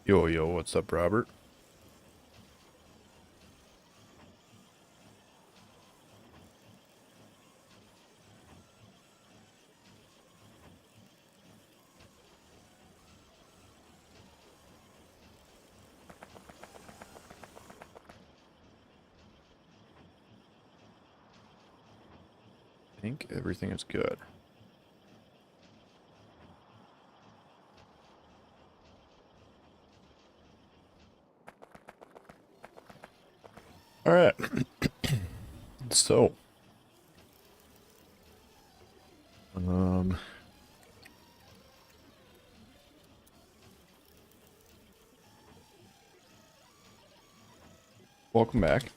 Yo, yo, what's up, Robert? I think everything is good. All right. So, um, welcome back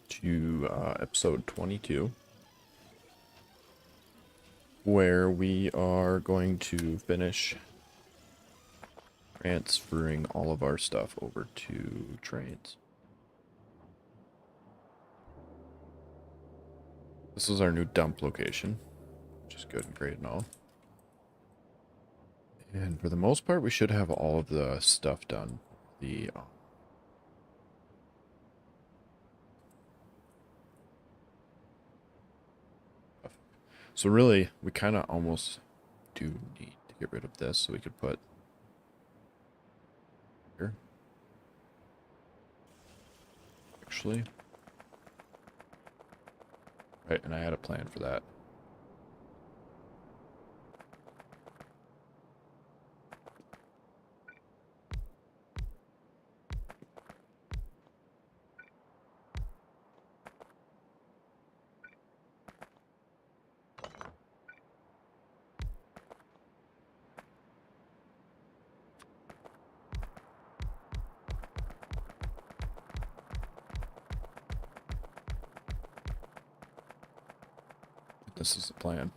to episode 22, where we are going to finish transferring all of our stuff over to trains. This is our new dump location, which is good and great and all. And for the most part, we should have all of the stuff done. So really, we kind of almost do need to get rid of this, so we could put here. Actually. Right, and I had a plan for that. This is the plan.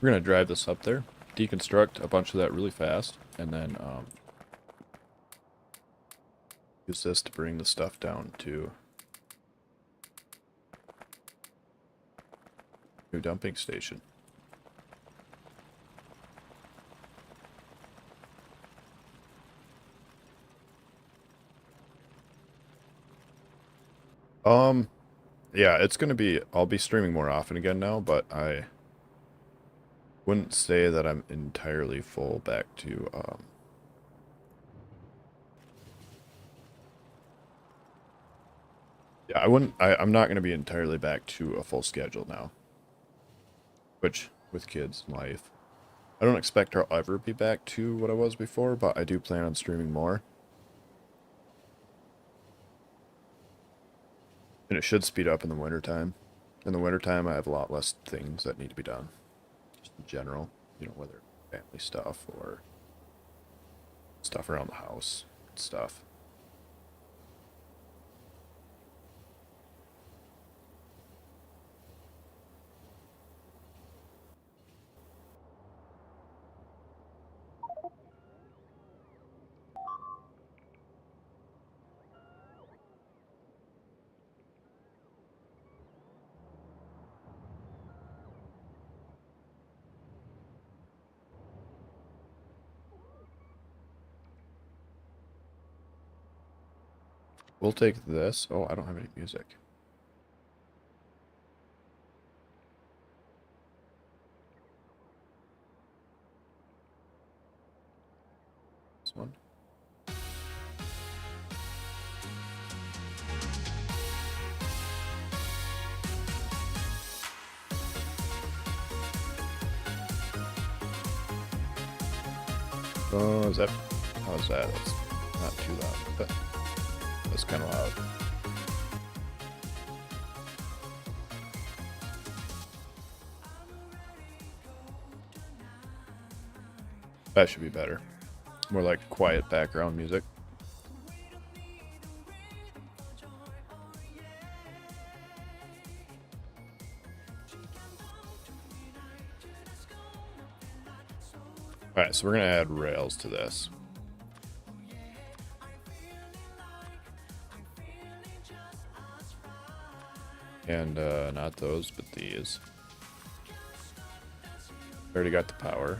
We're going to drive this up there, deconstruct a bunch of that really fast, and then use this to bring the stuff down to new dumping station. Yeah, it's going to be, I'll be streaming more often again now, but I wouldn't say that I'm entirely full back to, yeah, I'm not going to be entirely back to a full schedule now. Which, with kids and life, I don't expect I'll ever be back to what I was before, but I do plan on streaming more. And it should speed up in the wintertime. In the wintertime, I have a lot less things that need to be done. Just in general, you know, whether family stuff or stuff around the house stuff. We'll take this. Oh, I don't have any music. This one. Oh, is that? How is that? That's not too loud, but that's kind of loud. That should be better. More like quiet background music. Alright, so we're going to add rails to this. And not those, but these. Already got the power.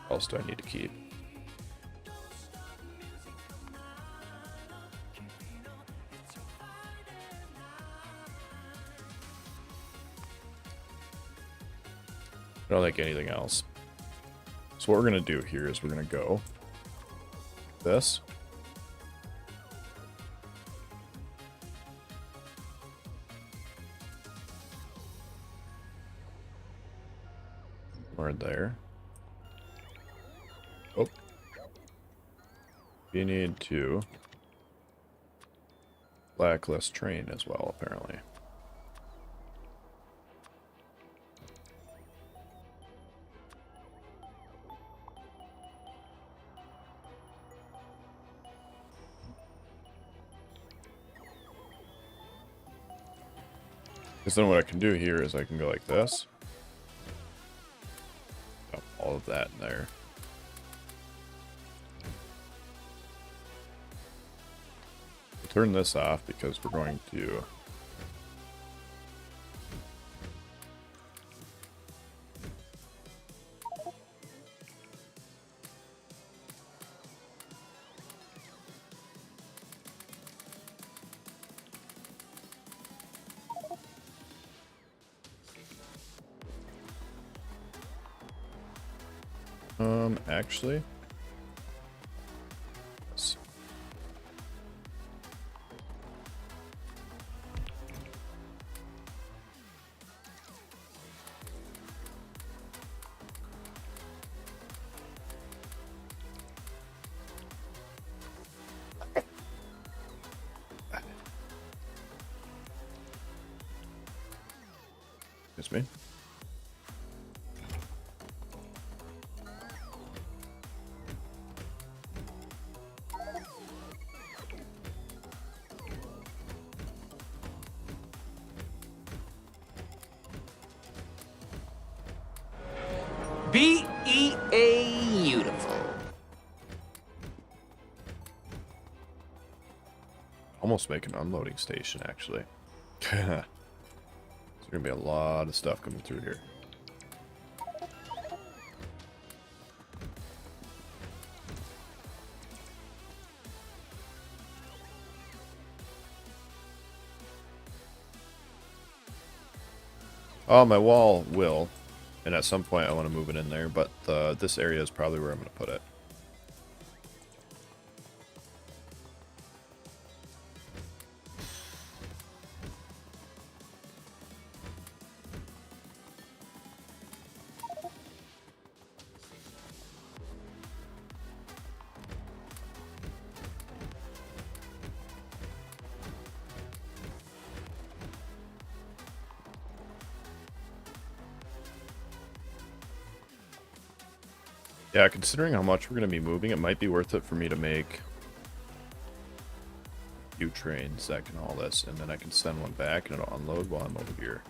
What else do I need to keep? I don't think anything else. So what we're going to do here is we're going to go this. Or there. Oh. You need to blacklist train as well, apparently. Because then what I can do here is I can go like this. Dump all of that in there. We'll turn this off because we're going to actually, yes. Excuse me. Beautiful. Almost make an unloading station, actually. There's gonna be a lot of stuff coming through here. Oh, my wall will. And at some point I want to move it in there, but this area is probably where I'm going to put it. Yeah, considering how much we're going to be moving, it might be worth it for me to make a few trains that can haul this, and then I can send one back and it'll unload while I'm over here.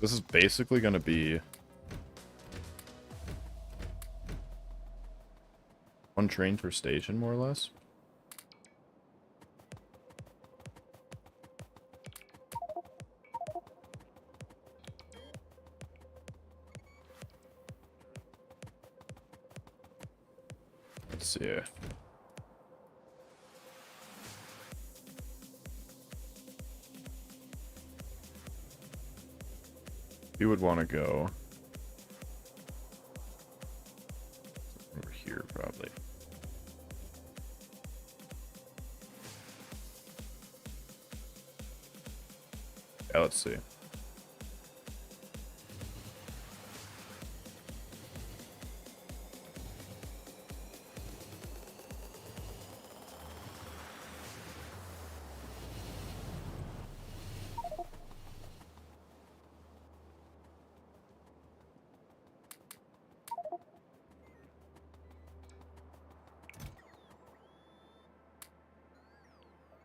This is basically going to be one train per station, more or less. Let's see. You would want to go over here, probably. Yeah, let's see.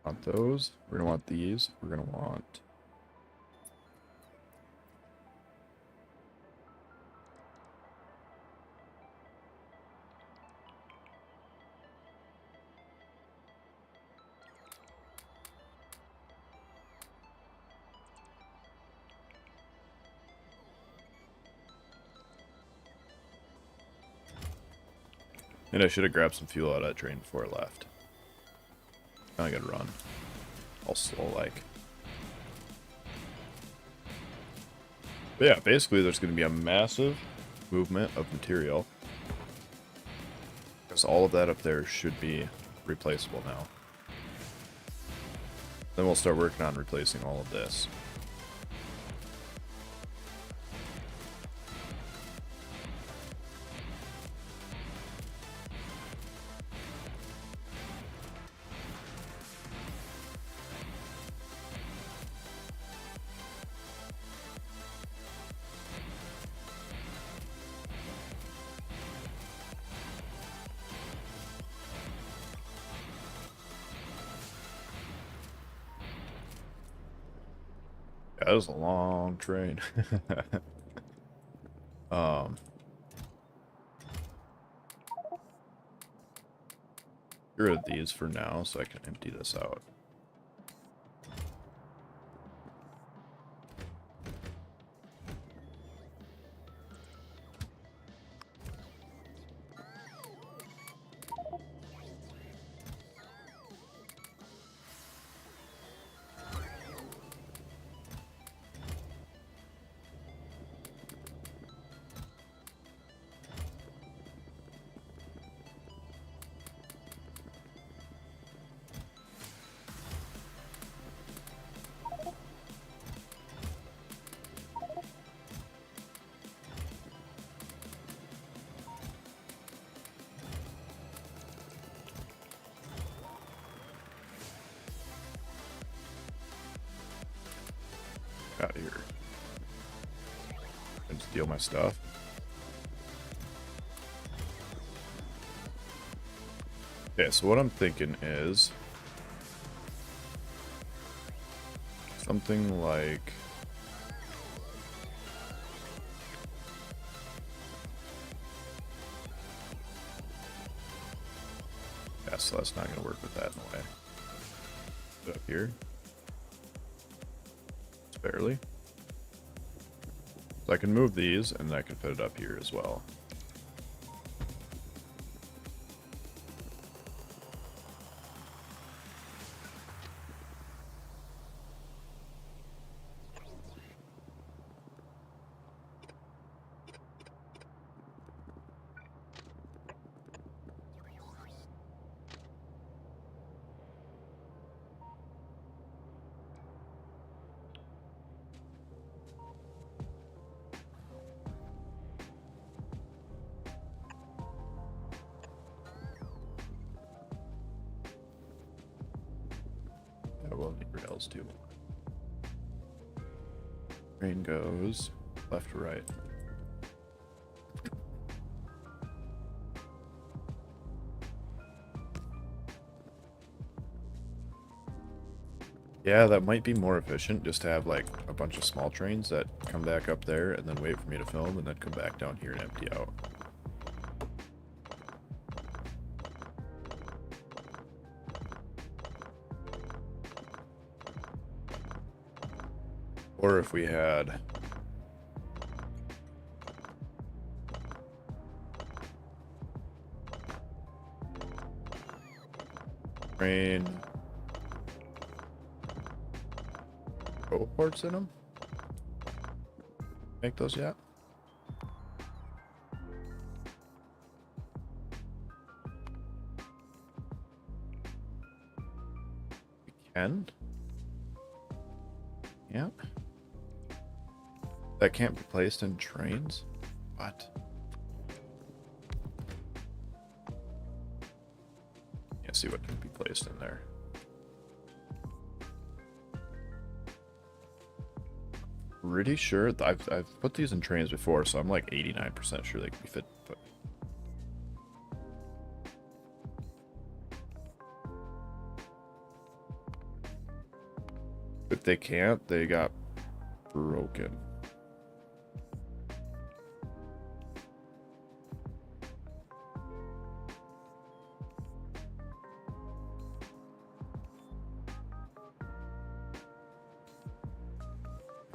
Want those. We're gonna want these. We're gonna want. And I should have grabbed some fuel out of that train before I left. Now I gotta run. All slow like. But yeah, basically there's gonna be a massive movement of material. Because all of that up there should be replaceable now. Then we'll start working on replacing all of this. Yeah, that was a long train. Get rid of these for now so I can empty this out. Out of here. And steal my stuff. Okay, so what I'm thinking is something like yeah, so that's not gonna work with that in a way. Put it up here. Barely. So I can move these and I can put it up here as well. We'll need rails too. Train goes left to right. Yeah, that might be more efficient just to have like a bunch of small trains that come back up there and then wait for me to film and then come back down here and empty out. Or if we had train go ports in them. Make those yet? We can. Yep. That can't be placed in trains? What? Yeah, see what can be placed in there. Pretty sure I've put these in trains before, so I'm like 89% sure they can be fit. But if they can't, they got broken.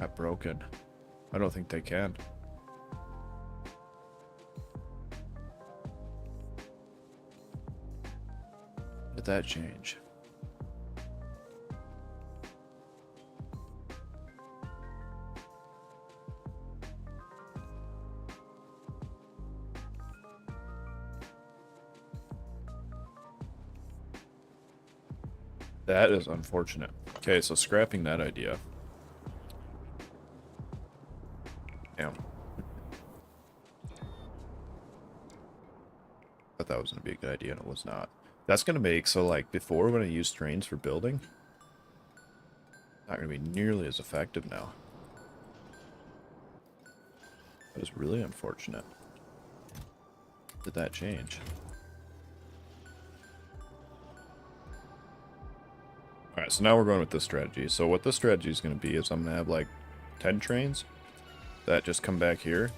Got broken. I don't think they can. Did that change? That is unfortunate. Okay, so scrapping that idea. Damn. Thought that was gonna be a good idea, and it was not. That's gonna make, so like before when I used trains for building, not gonna be nearly as effective now. That is really unfortunate. Did that change? Alright, so now we're going with this strategy. So what this strategy is going to be is I'm going to have like 10 trains that just come back here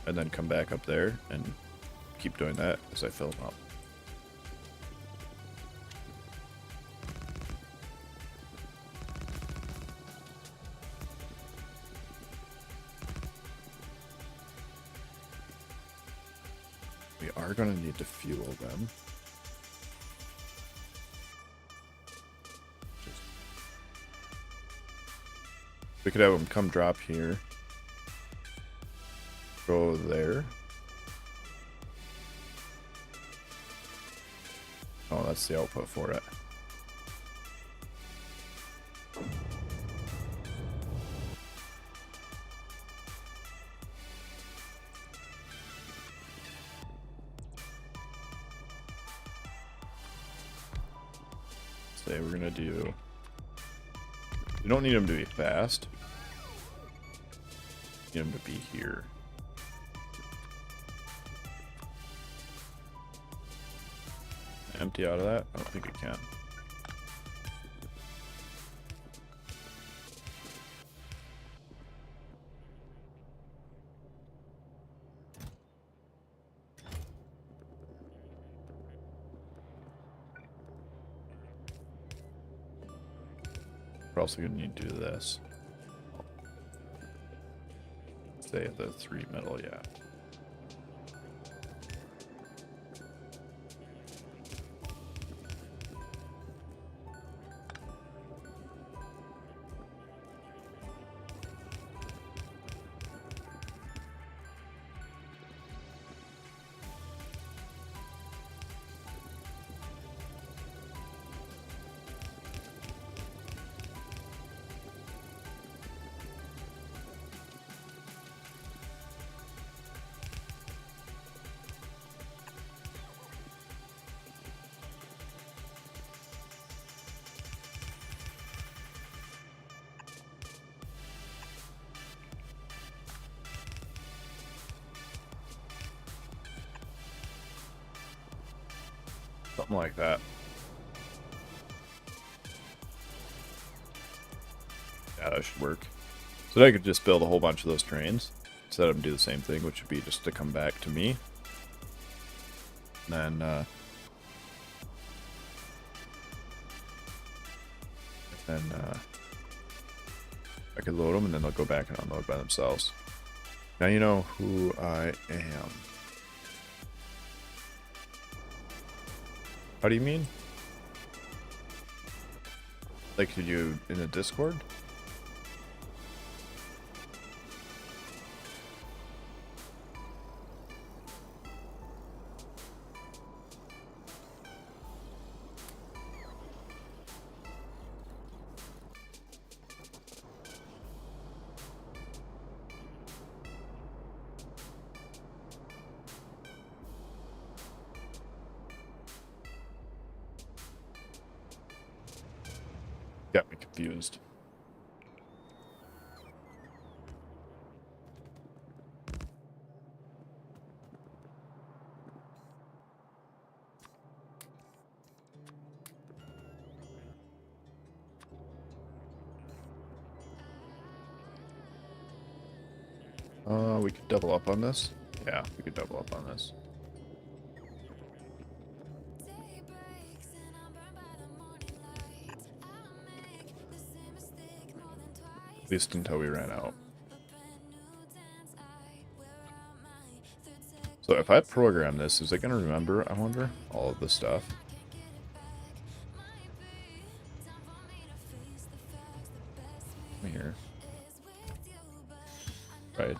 and then come back up there and keep doing that as I fill them up. We are going to need to fuel them. We could have them come drop here. Go there. Oh, that's the output for it. Say we're gonna do. We don't need them to be fast. We need them to be here. Empty out of that? I don't think it can. We're also going to need to do this. Stay at the 3 middle, yeah. Something like that. Yeah, that should work. So I could just build a whole bunch of those trains. Instead of them do the same thing, which would be just to come back to me. And then, I could load them and then they'll go back and unload by themselves. Now you know who I am. How do you mean? Like, could you in a Discord? Got me confused. We could double up on this. Yeah, we could double up on this. At least until we ran out. So if I program this, is it going to remember, I wonder, all of this stuff? Here. Right.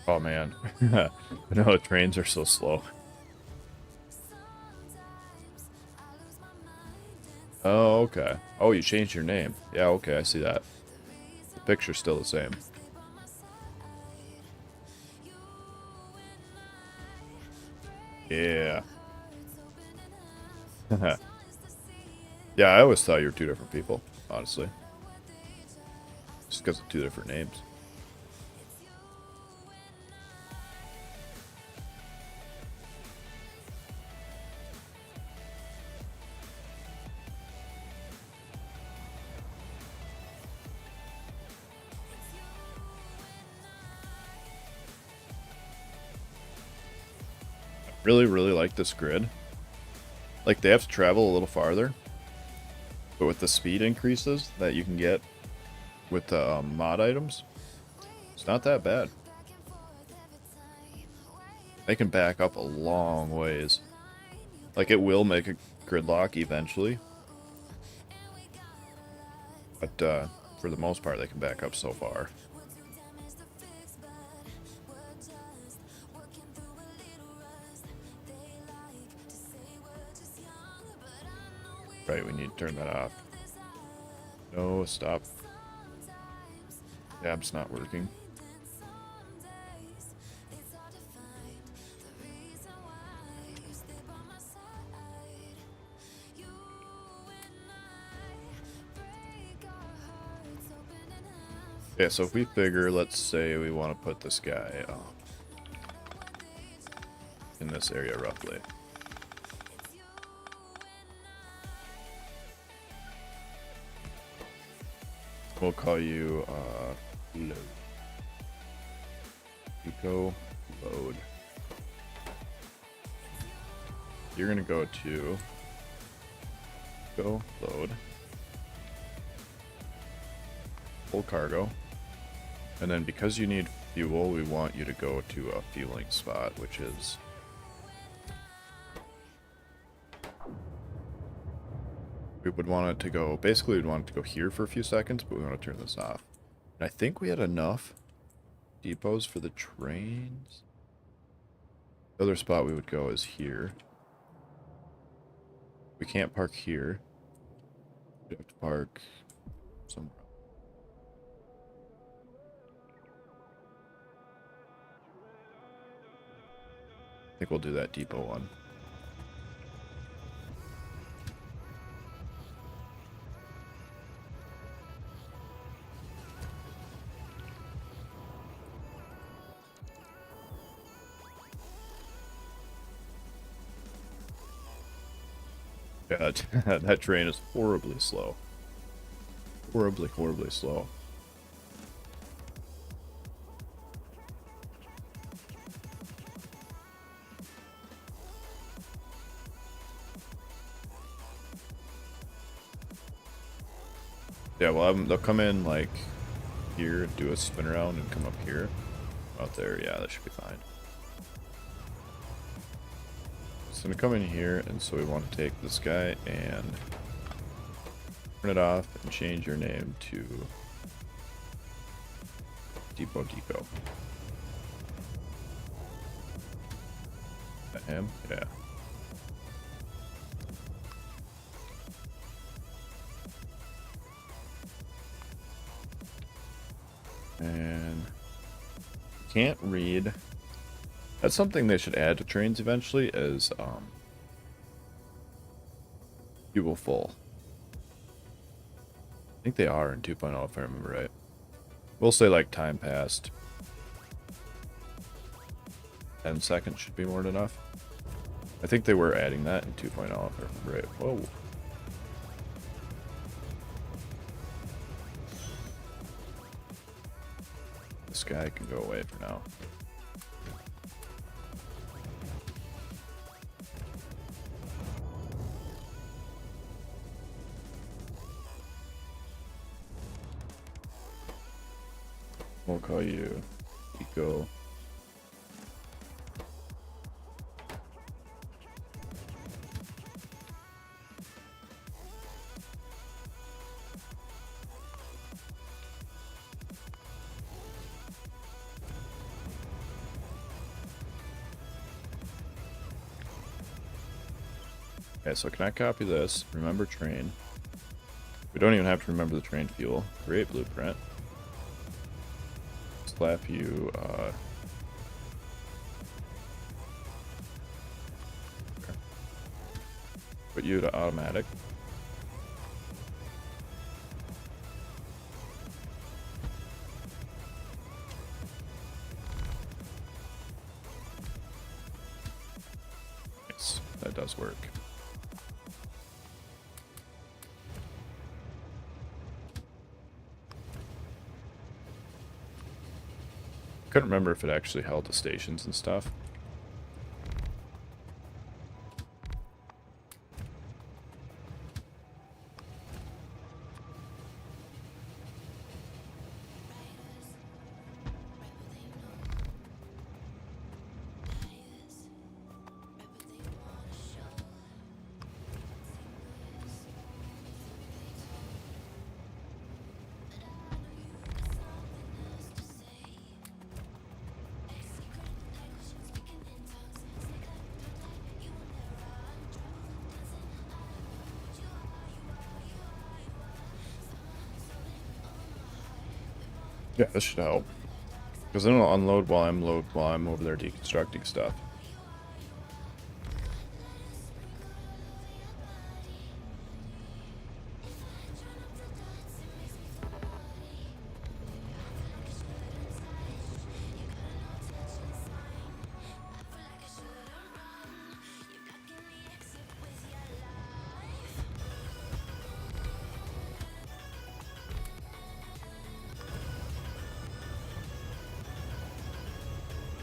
Oh man. No, the trains are so slow. Oh, okay. Oh, you changed your name. Yeah, okay, I see that. The picture's still the same. Yeah. Yeah, I always thought you were two different people, honestly. Just because of two different names. Really, really like this grid. Like, they have to travel a little farther. But with the speed increases that you can get with the mod items, it's not that bad. They can back up a long ways. Like, it will make a gridlock eventually. But for the most part, they can back up so far. Right, we need to turn that off. No, stop. Tab's not working. Yeah, so if we figure, let's say we want to put this guy in this area roughly. We'll call you load. Eco load. You're gonna go to go load. Full cargo. And then because you need fuel, we want you to go to a fueling spot, which is we would want it to go, basically we'd want it to go here for a few seconds, but we want to turn this off. And I think we had enough depots for the trains. The other spot we would go is here. We can't park here. We have to park somewhere. I think we'll do that depot one. Yeah, that train is horribly slow. Horribly, horribly slow. Yeah, well, they'll come in, like, here, do a spin around, and come up here. Out there, yeah, that should be fine. It's gonna come in here, and so we want to take this guy and turn it off and change your name to Depot Deco. Is that him? Yeah. And can't read. That's something they should add to trains eventually is fuel full. I think they are in 2.0 if I remember right. We'll say like time passed. 10 seconds should be more than enough. I think they were adding that in 2.0, if I remember right. Whoa. This guy can go away for now. We'll call you Eco. Okay, so can I copy this? Remember train. We don't even have to remember the train fuel. Create blueprint. Slap you, put you to automatic. Yes, that does work. Couldn't remember if it actually held the stations and stuff. Yeah, this should help. Because then it'll unload while I'm over there deconstructing stuff.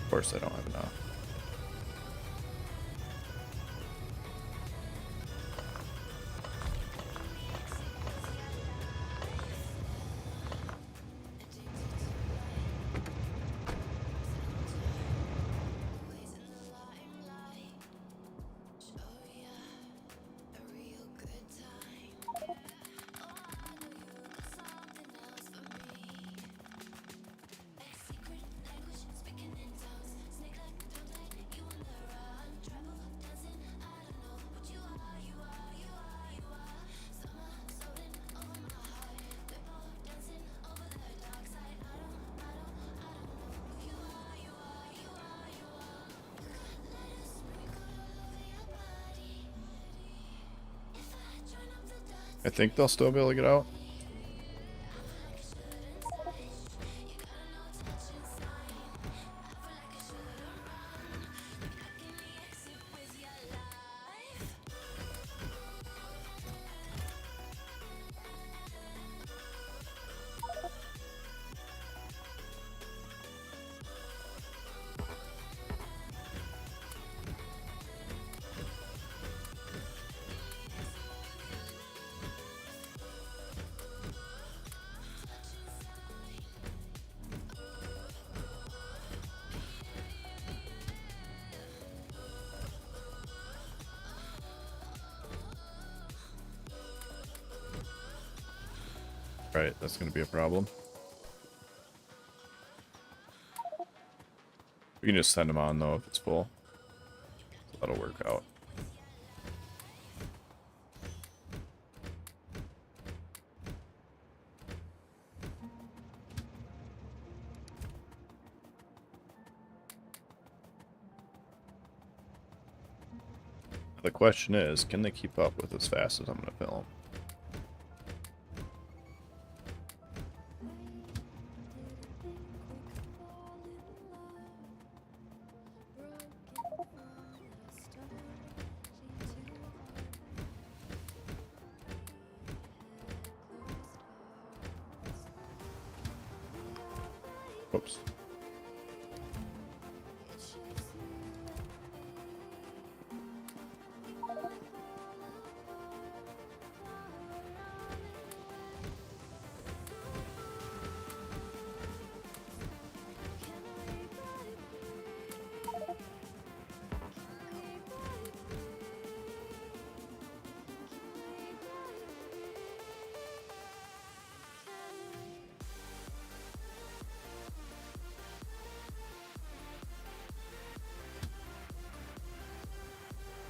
Of course I don't have enough. I think they'll still be able to get out. Right, that's going to be a problem. We can just send them on, though, if it's full. So that'll work out. The question is, can they keep up with as fast as I'm going to fill them? Whoops.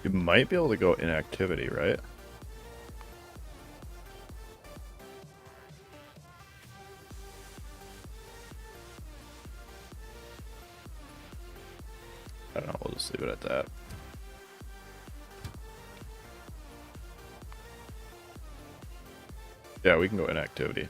You might be able to go inactivity, right? I don't know, we'll just leave it at that. Yeah, we can go inactivity.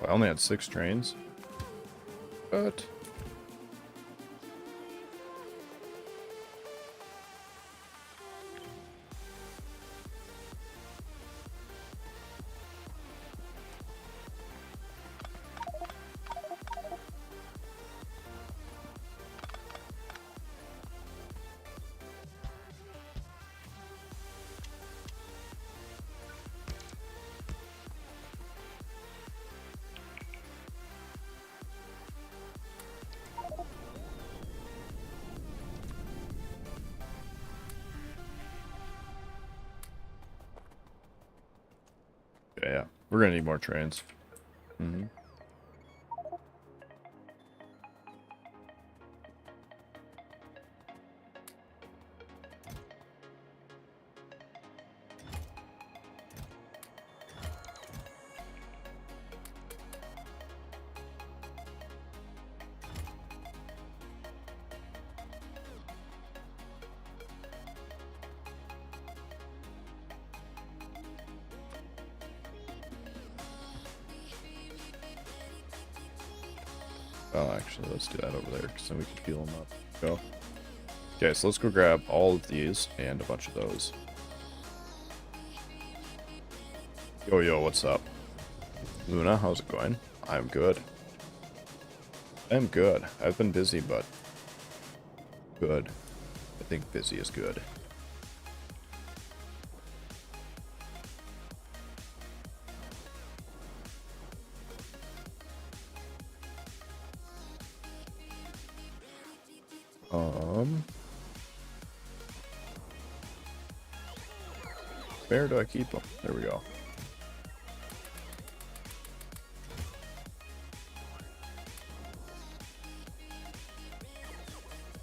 I only had 6 trains. What? Yeah, we're gonna need more trains. Mm-hmm. Oh, actually, let's do that over there, because then we can fuel them up. Go. Okay, so let's go grab all of these and a bunch of those. Yo, yo, what's up? Luna, how's it going? I'm good. I'm good. I've been busy, but good. I think busy is good. Where do I keep them? There we go.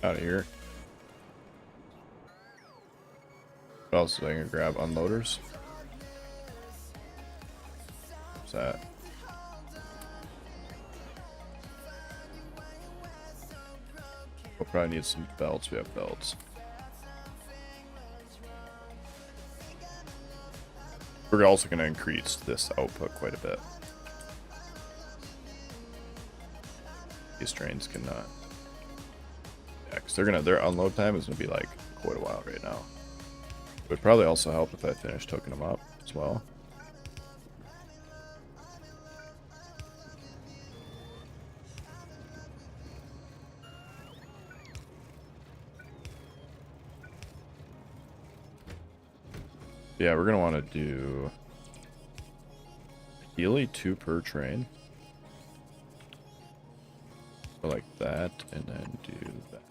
Out of here. What else am I gonna grab? Unloaders? What's that? We'll probably need some belts. We have belts. We're also going to increase this output quite a bit. These trains cannot. Yeah, because their unload time is going to be like quite a while right now. It would probably also help if I finished hooking them up as well. Yeah, we're going to want to do ideally 2 per train. Go like that, and then do that.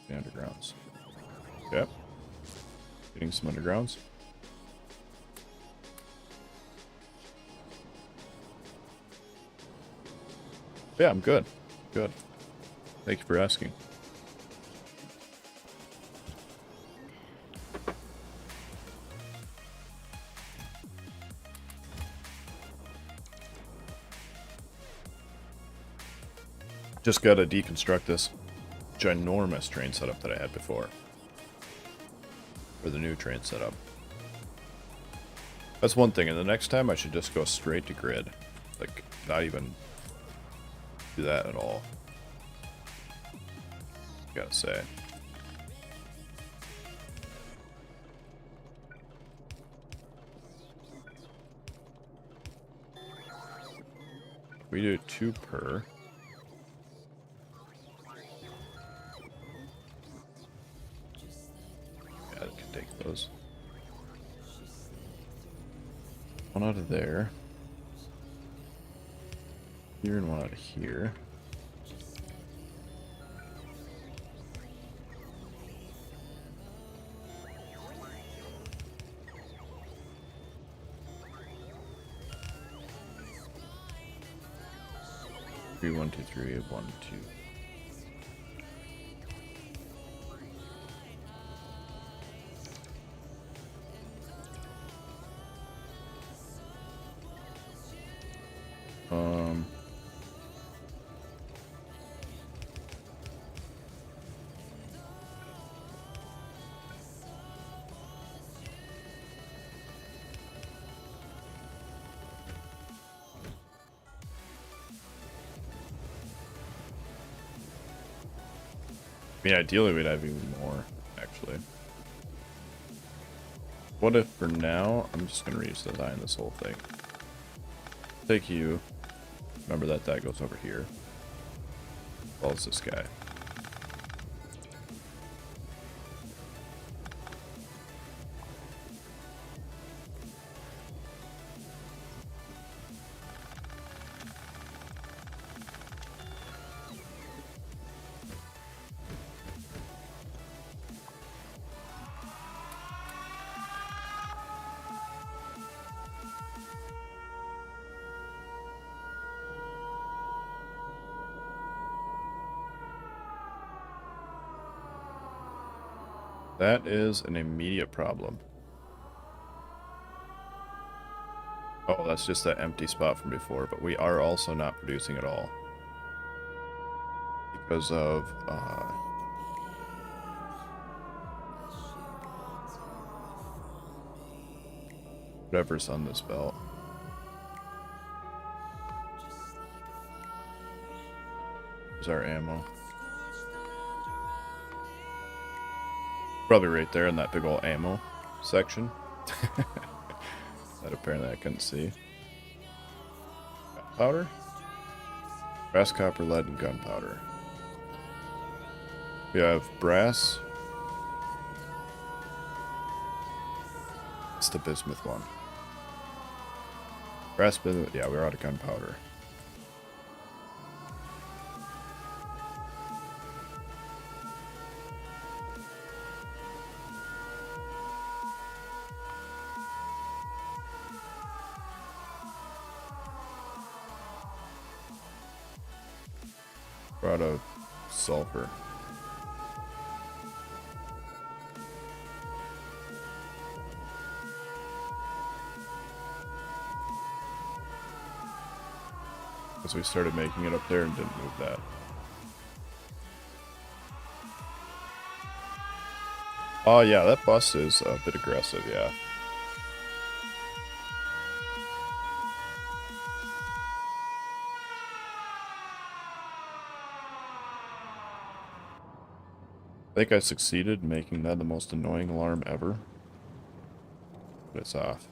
The undergrounds. Okay. Getting some undergrounds. Yeah, I'm good. Good. Thank you for asking. Just gotta deconstruct this ginormous train setup that I had before. For the new train setup. That's one thing, and the next time I should just go straight to grid. Like, not even do that at all. Gotta say. We do 2 per. Yeah, I can take those. One out of there. Here and one out of here. Three, 1, 2, 3, 1, 2. I mean, ideally we'd have even more, actually. What if for now, I'm just going to redesign this whole thing. Take you. Remember that goes over here. As well as this guy. That is an immediate problem. Oh, that's just that empty spot from before, but we are also not producing at all. Because of, whatever's on this belt. There's our ammo. Probably right there in that big old ammo section. That apparently I couldn't see. Gunpowder? Brass, copper, lead, and gunpowder. We have brass. It's the bismuth one. Brass, bismuth. Yeah, we're out of gunpowder. We're out of sulfur. Because we started making it up there and didn't move that. Oh yeah, that bus is a bit aggressive, yeah. I think I succeeded in making that the most annoying alarm ever. But it's off.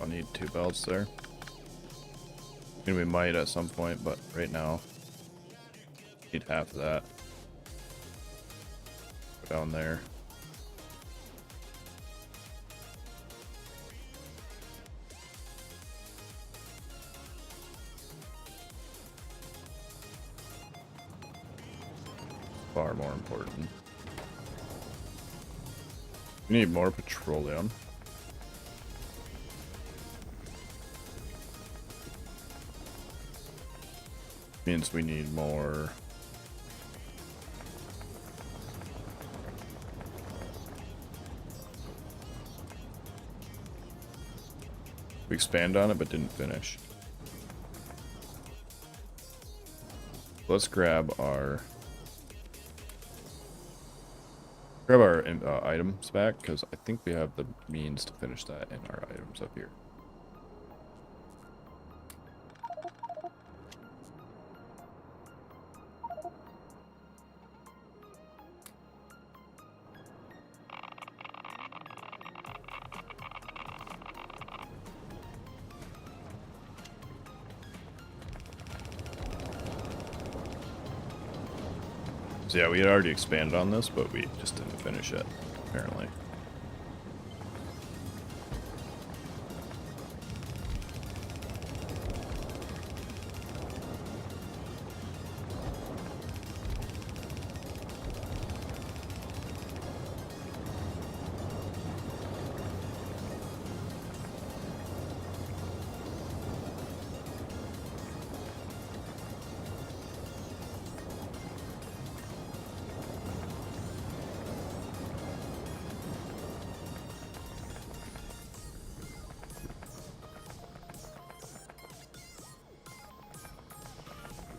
don't need 2 belts there. And we might at some point, but right now, need half of that. Go down there. Far more important. We need more petroleum. Means we need more. We expand on it, but didn't finish. Let's grab our items back, because I think we have the means to finish that in our items up here. So yeah, we had already expanded on this, but we just didn't finish it, apparently.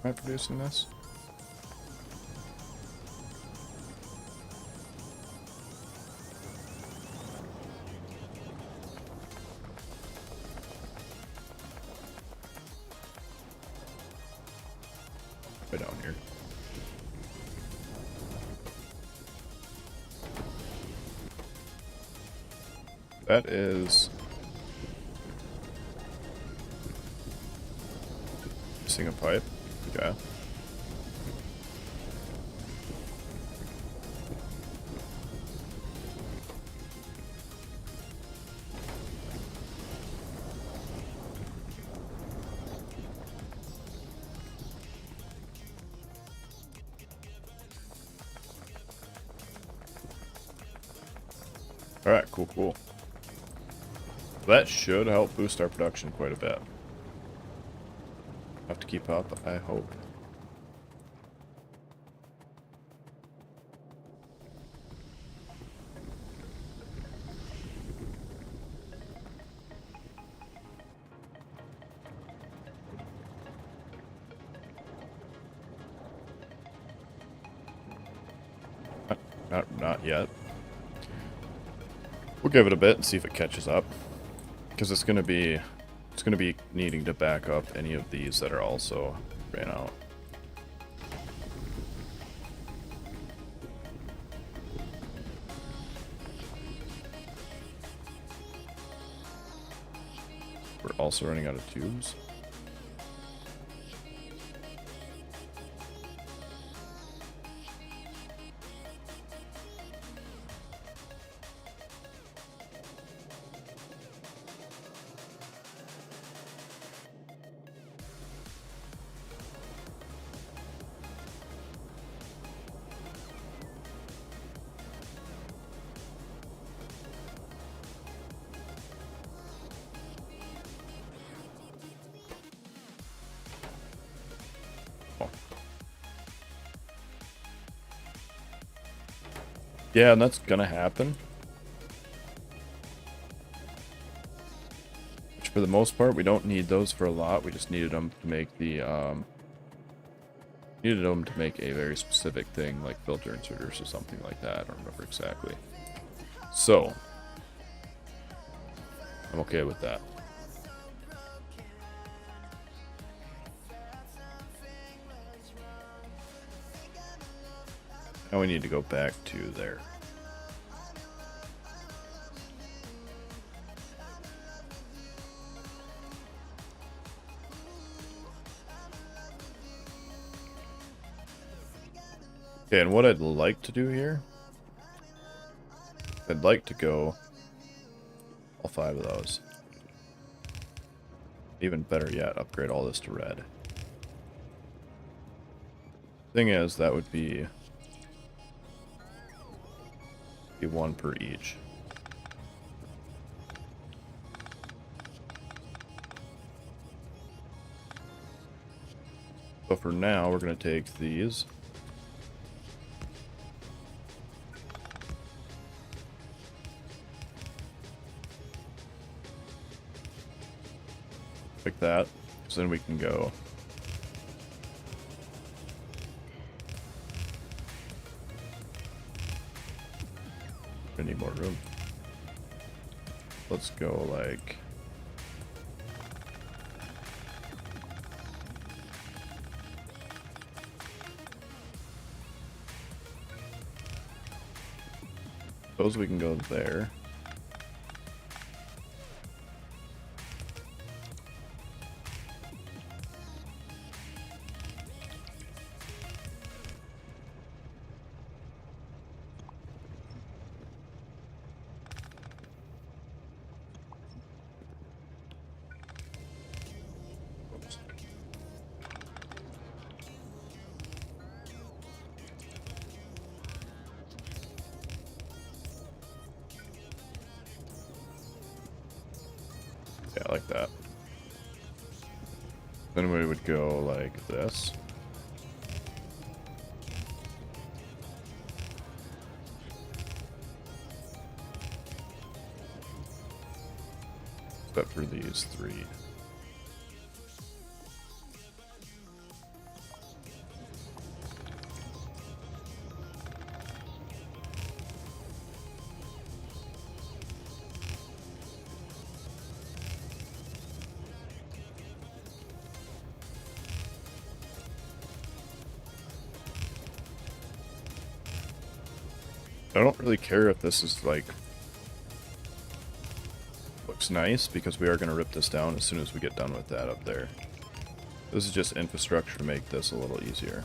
Am I producing this? Way down here. That is missing a pipe. Okay. Alright, cool. That should help boost our production quite a bit. Have to keep up, I hope. Not yet. We'll give it a bit and see if it catches up, because it's gonna be needing to back up any of these that are also ran out. We're also running out of tubes. Yeah, and that's gonna happen. Which for the most part, we don't need those for a lot. We just needed them to make the needed them to make a very specific thing, like filter inserters or something like that. I don't remember exactly. So I'm okay with that. Now we need to go back to there. Okay, and what I'd like to do here, I'd like to go all 5 of those. Even better yet, upgrade all this to red. Thing is, that would be 1 per each. So for now, we're going to take these. Like that. So then we can go. I need more room. Let's go like. Suppose we can go there. Yeah, like that. Then we would go like this. Except for these 3. I don't really care if this is like looks nice, because we are going to rip this down as soon as we get done with that up there. This is just infrastructure to make this a little easier.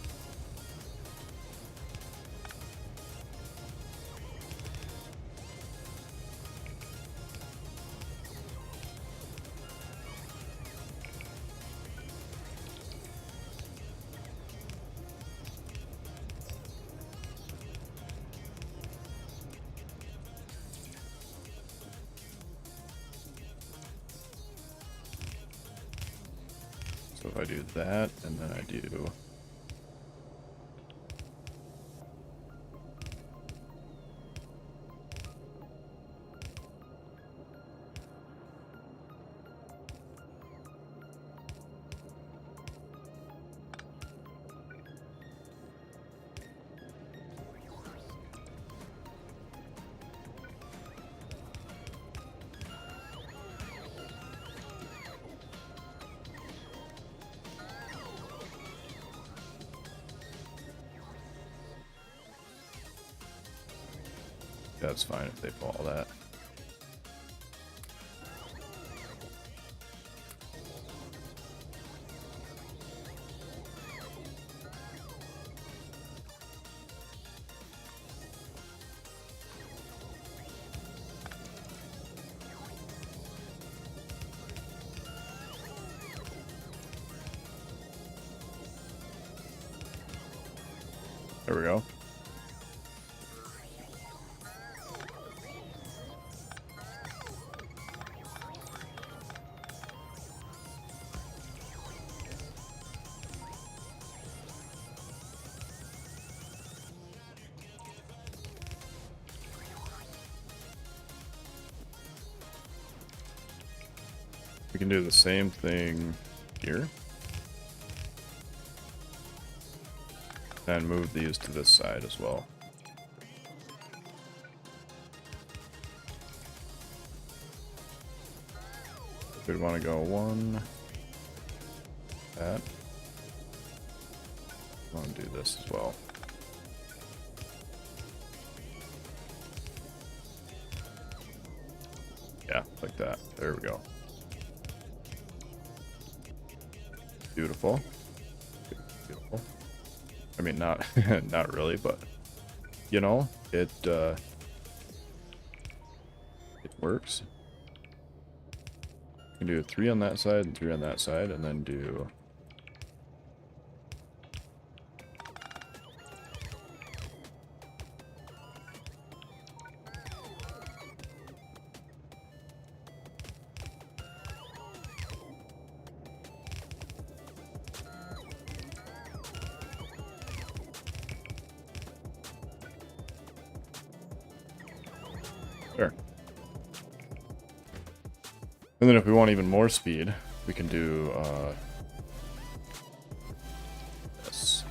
So if I do that, and then I do... That's fine if they follow that. There we go. We can do the same thing here. And move these to this side as well. We'd want to go 1. That. I want to do this as well. Yeah, like that. There we go. Beautiful. Beautiful. I mean, not not really, but you know, it works. You can do 3 on that side and 3 on that side, and then do there. And then if we want even more speed, we can do this.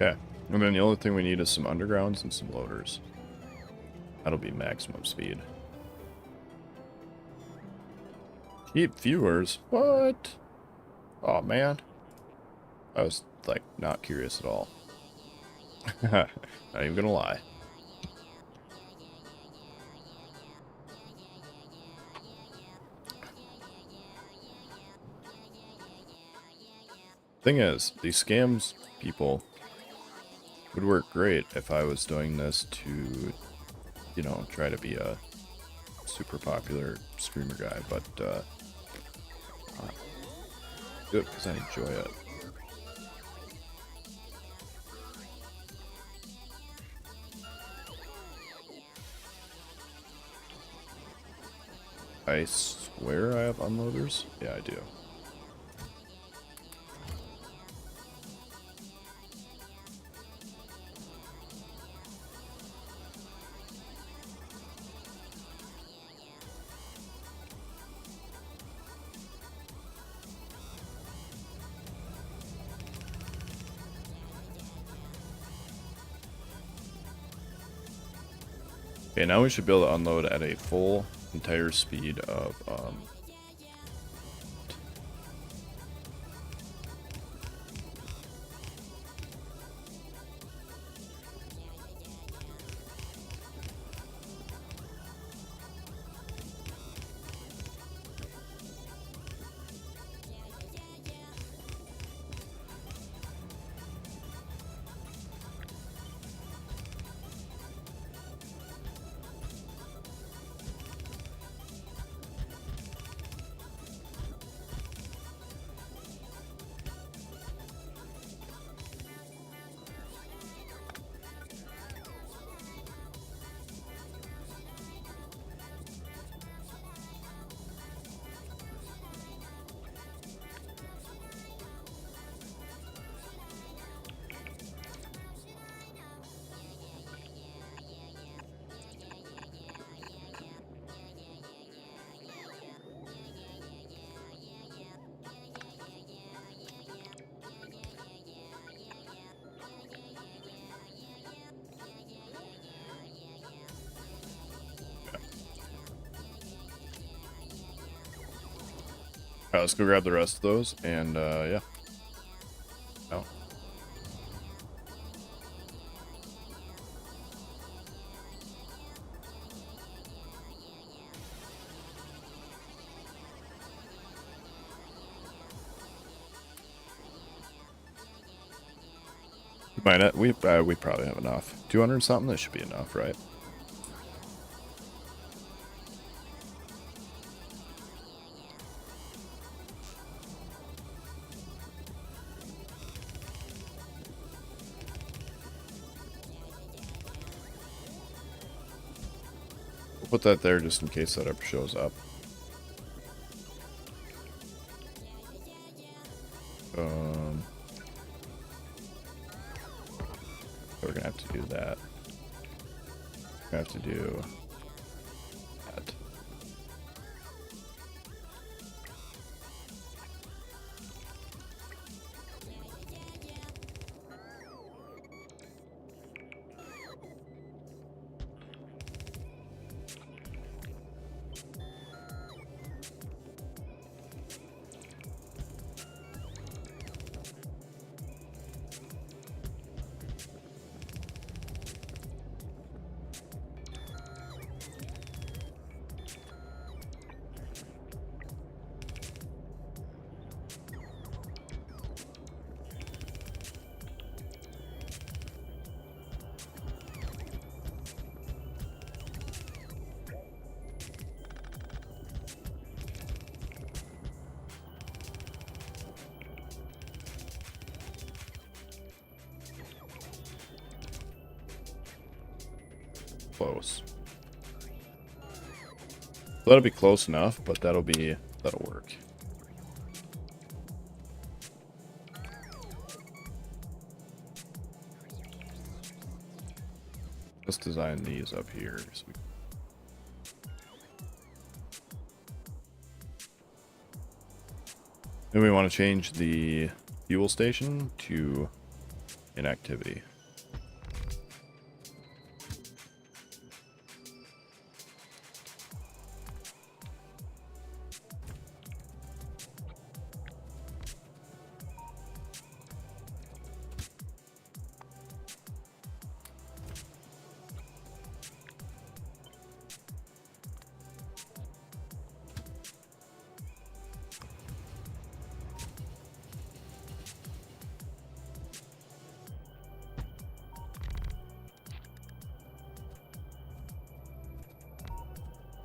Okay, and then the only thing we need is some undergrounds and some loaders. That'll be maximum speed. Keep viewers? What? Oh man. I was like not curious at all. Not even gonna lie. Thing is, these scams people would work great if I was doing this to, you know, try to be a super popular streamer guy, but do it because I enjoy it. I swear I have unloaders? Yeah, I do. Okay, now we should be able to unload at a full entire speed of Alright, let's go grab the rest of those, and yeah. Oh. We probably have enough. 200 something. That should be enough, right? We'll put that there just in case that ever shows up. We're gonna have to do that. We have to do that. Close. That'll be close enough, but that'll work. Let's design these up here. So then we want to change the fuel station to inactivity.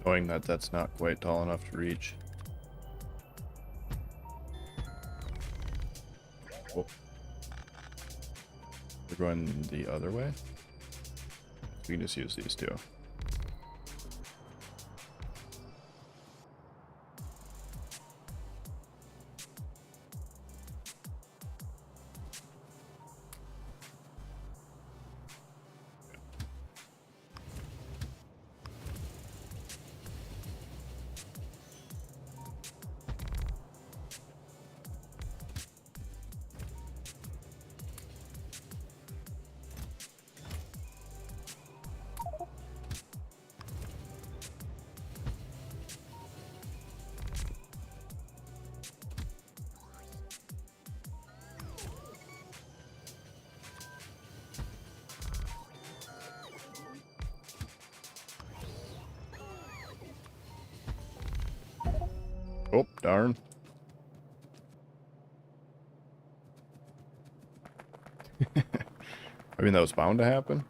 Knowing that that's not quite tall enough to reach. Oh. We're going the other way. We can just use these two. Oh, darn. I mean, that was bound to happen.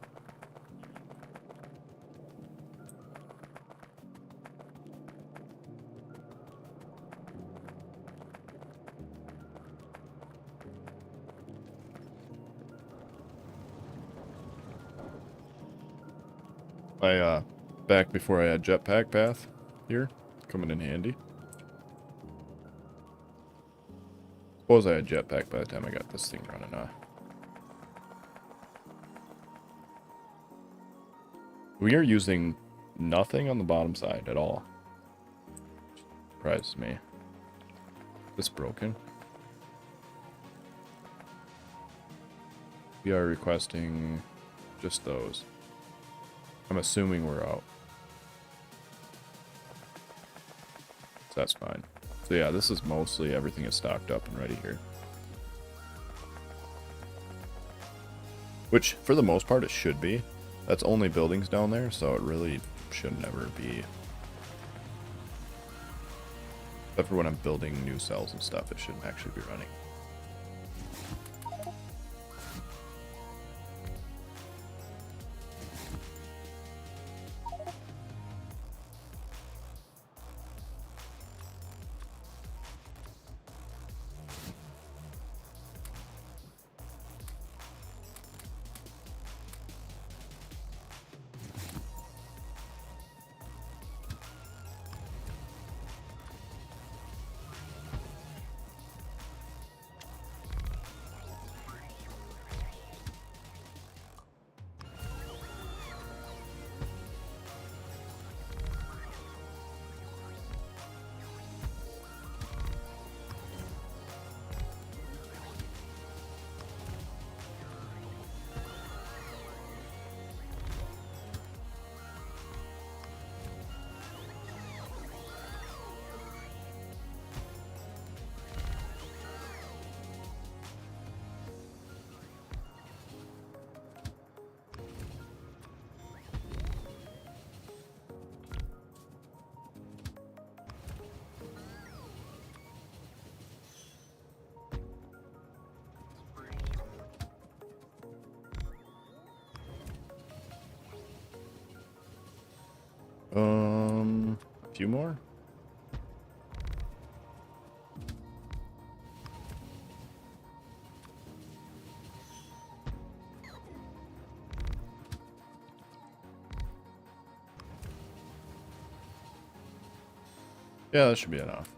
Back before I had jetpack path here, coming in handy. Suppose I had jetpack by the time I got this thing running, We are using nothing on the bottom side at all. Surprises me. This broken. We are requesting just those. I'm assuming we're out. So that's fine. So yeah, this is mostly everything is stocked up and ready here. Which, for the most part, it should be. That's only buildings down there, so it really should never be. Except for when I'm building new cells and stuff, it shouldn't actually be running. A few more. Yeah, that should be enough.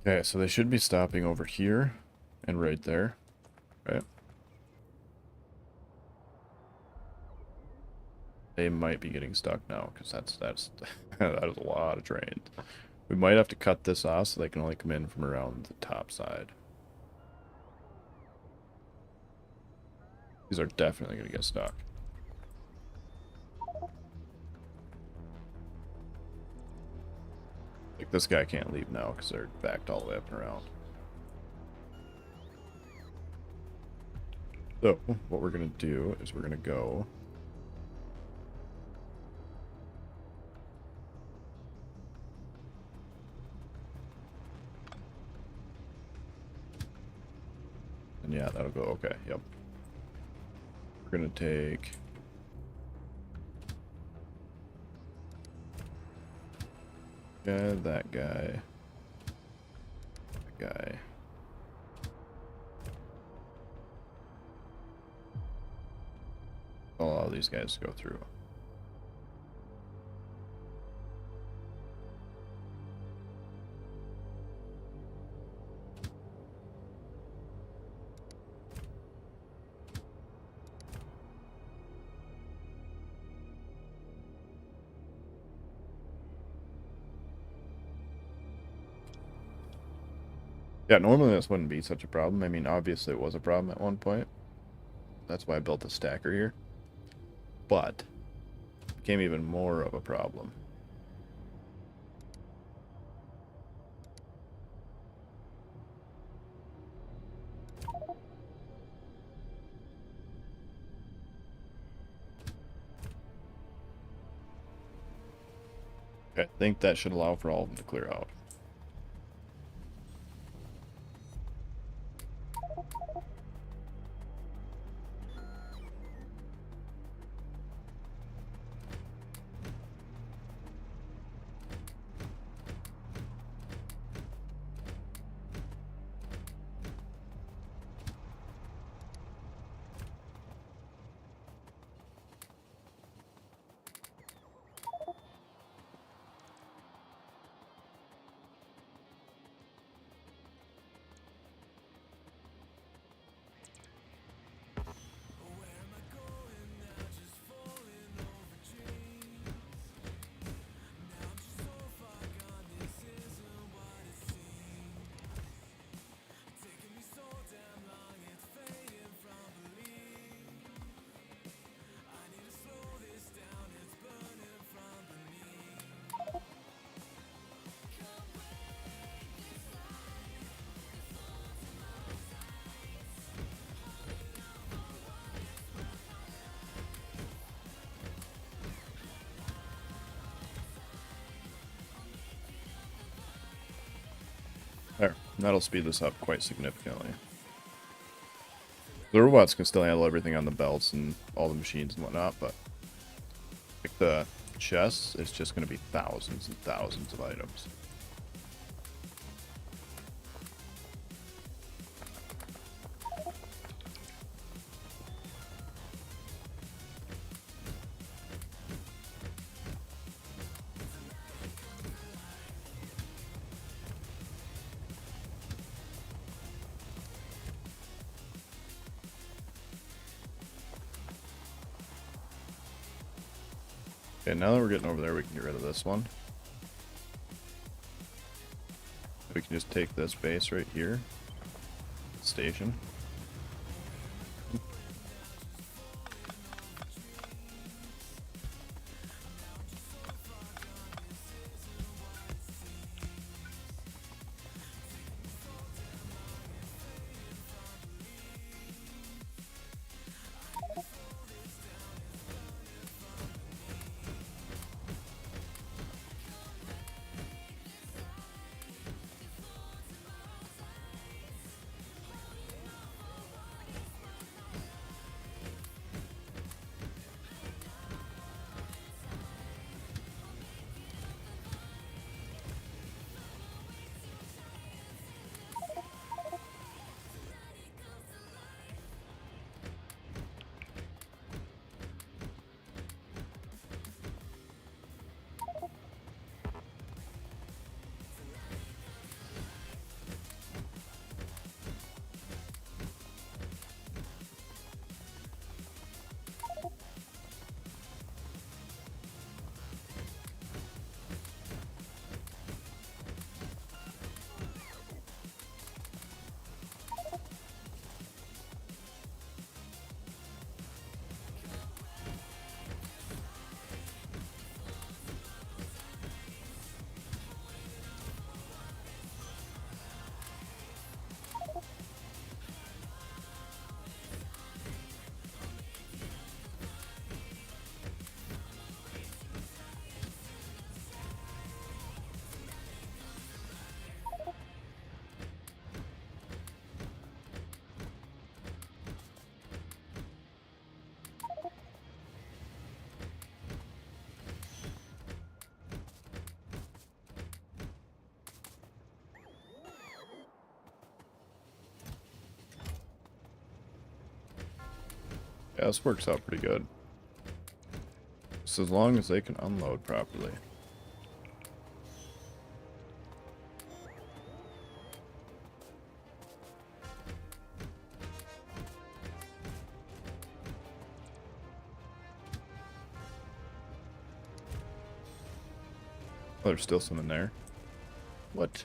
Okay, so they should be stopping over here and right there, right? They might be getting stuck now because that's that is a lot of trains. We might have to cut this off so they can only come in from around the top side. These are definitely going to get stuck. Like, this guy can't leave now because they're backed all the way up and around. So, what we're going to do is we're going to go... And yeah, that'll go okay, yep. We're going to take... Yeah, that guy. That guy. I'll allow these guys to go through. Yeah, normally this wouldn't be such a problem. I mean, obviously it was a problem at one point. That's why I built a stacker here. But it became even more of a problem. Okay, I think that should allow for all of them to clear out. There, that'll speed this up quite significantly. The robots can still handle everything on the belts and all the machines and whatnot, but like the chests, it's just going to be thousands and thousands of items. Okay, now that we're getting over there, we can get rid of this one. We can just take this base right here. Station. Yeah, this works out pretty good. Just as long as they can unload properly. Oh, there's still some in there. What?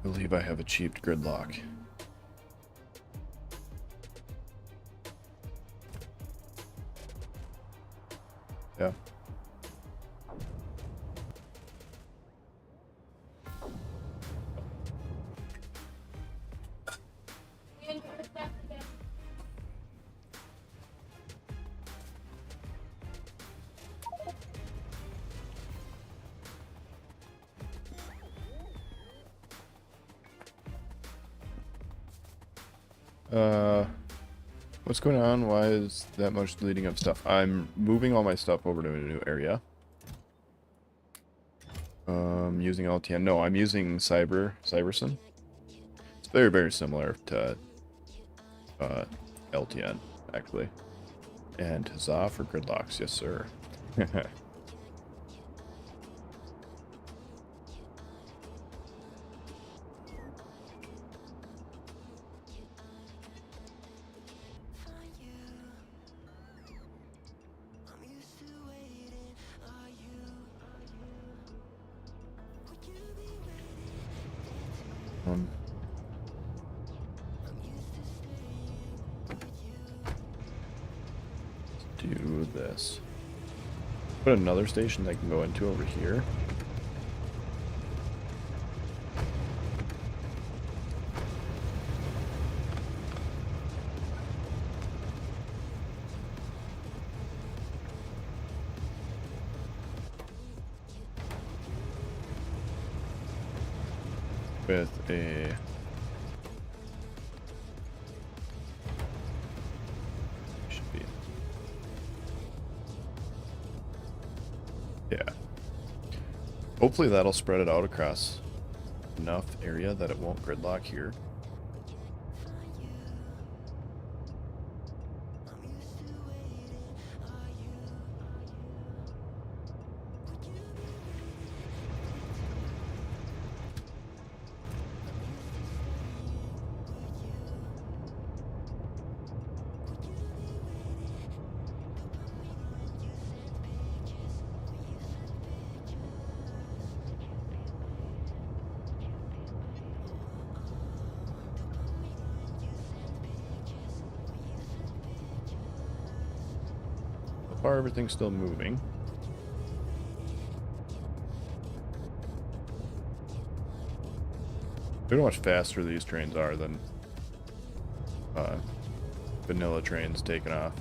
I believe I have achieved gridlock. Yeah. What's going on? Why is that much deleting of stuff? I'm moving all my stuff over to a new area. Using LTN. No, I'm using Cyberson. It's very, very similar to LTN, actually. And huzzah for gridlocks, yes sir. Do this. Put another station that I can go into over here. With a should be, yeah. Hopefully that'll spread it out across enough area that it won't gridlock here. So far everything's still moving. Look how much faster these trains are than vanilla trains taking off.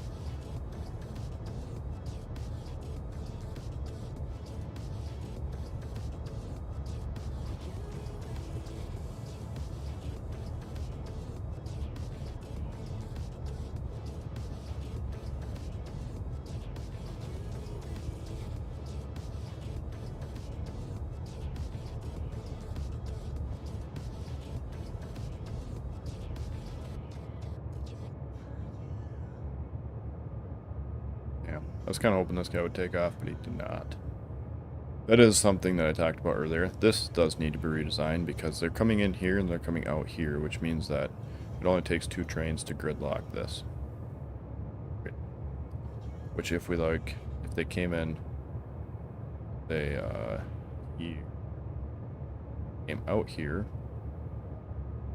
I was kind of hoping this guy would take off, but he did not. That is something that I talked about earlier. This does need to be redesigned because they're coming in here and they're coming out here, which means that it only takes 2 trains to gridlock this. Which if they came in, they came out here,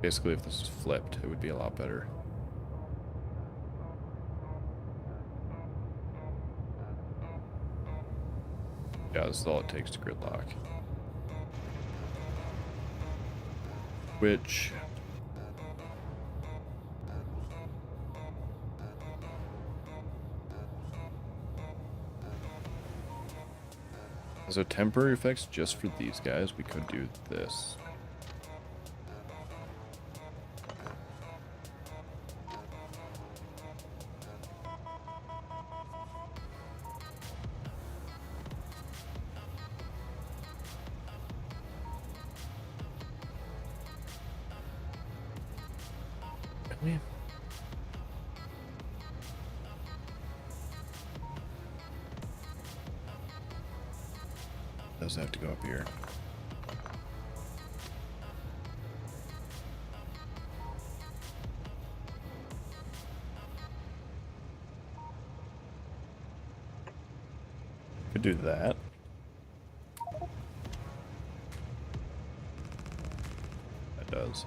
basically if this is flipped, it would be a lot better. Yeah, this is all it takes to gridlock. Which... as a temporary effects just for these guys, we could do this. Does have to go up here. Could do that. That does.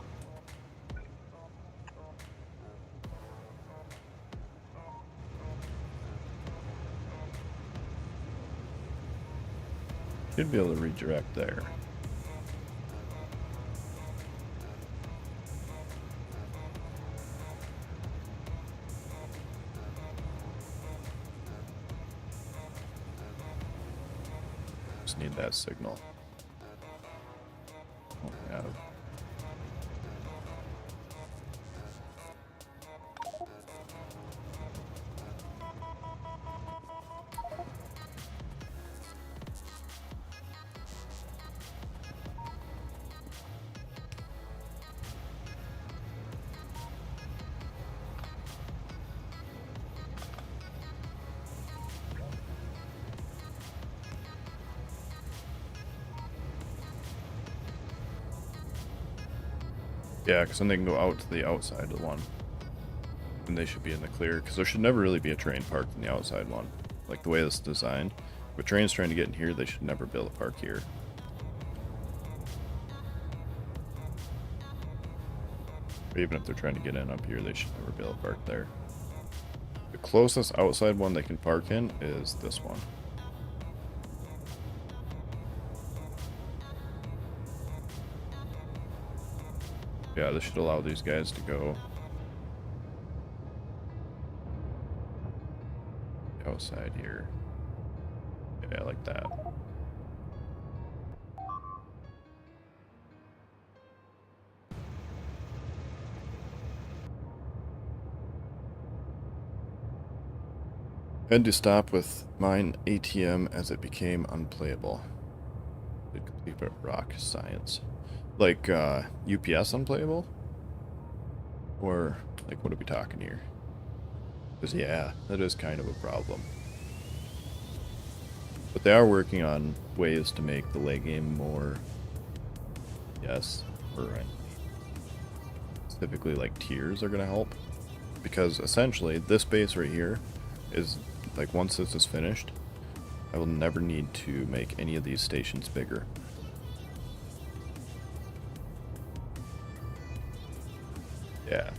Should be able to redirect there. Just need that signal. Oh, yeah. Yeah, because then they can go out to the outside of the one. And they should be in the clear, because there should never really be a train parked in the outside one. Like the way this is designed. If a train's trying to get in here, they should never be able to park here. Or even if they're trying to get in up here, they should never be able to park there. The closest outside one they can park in is this one. Yeah, this should allow these guys to go outside here. Yeah, like that. Had to stop with mine ATM as it became unplayable. Did complete but rock science. Like UPS unplayable? Or like what are we talking here? Because yeah, that is kind of a problem. But they are working on ways to make the late game more, yes, right. Typically like tiers are gonna help. Because essentially this base right here is like once this is finished, I will never need to make any of these stations bigger. Yeah.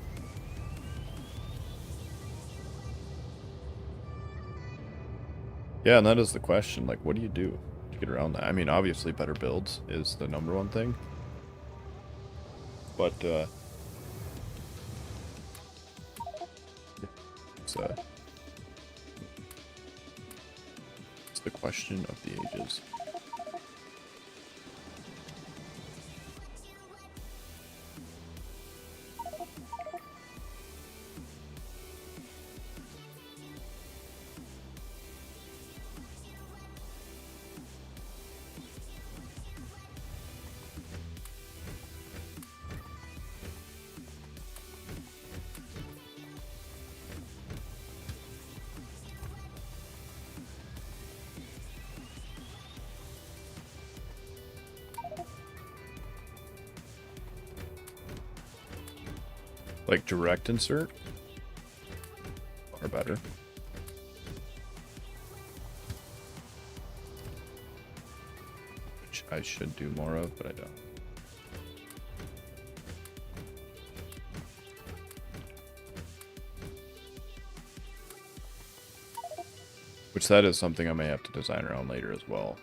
Yeah, and that is the question. Like, what do you do to get around that? I mean, obviously, better builds is the #1 thing. But, it's the question of the ages. Like direct insert? Or better. Which I should do more of, but I don't. Which that is something I may have to design around later as well.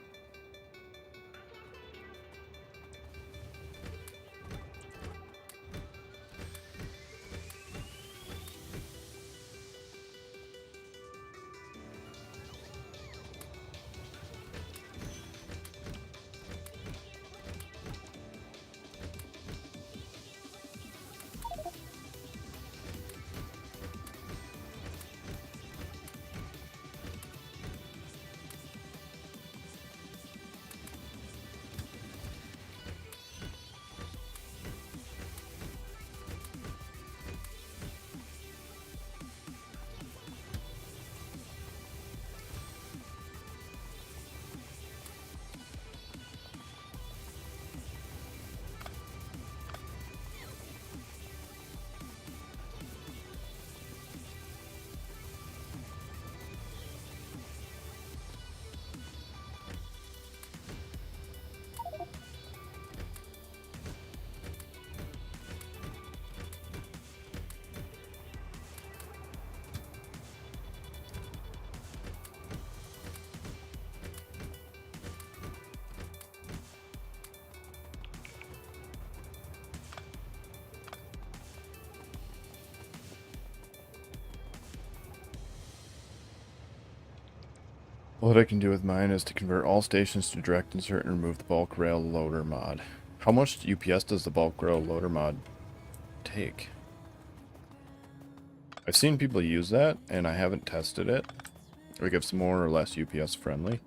What I can do with mine is to convert all stations to direct insert and remove the bulk rail loader mod. How much UPS does the bulk rail loader mod take? I've seen people use that, and I haven't tested it. Like if it's more or less UPS friendly.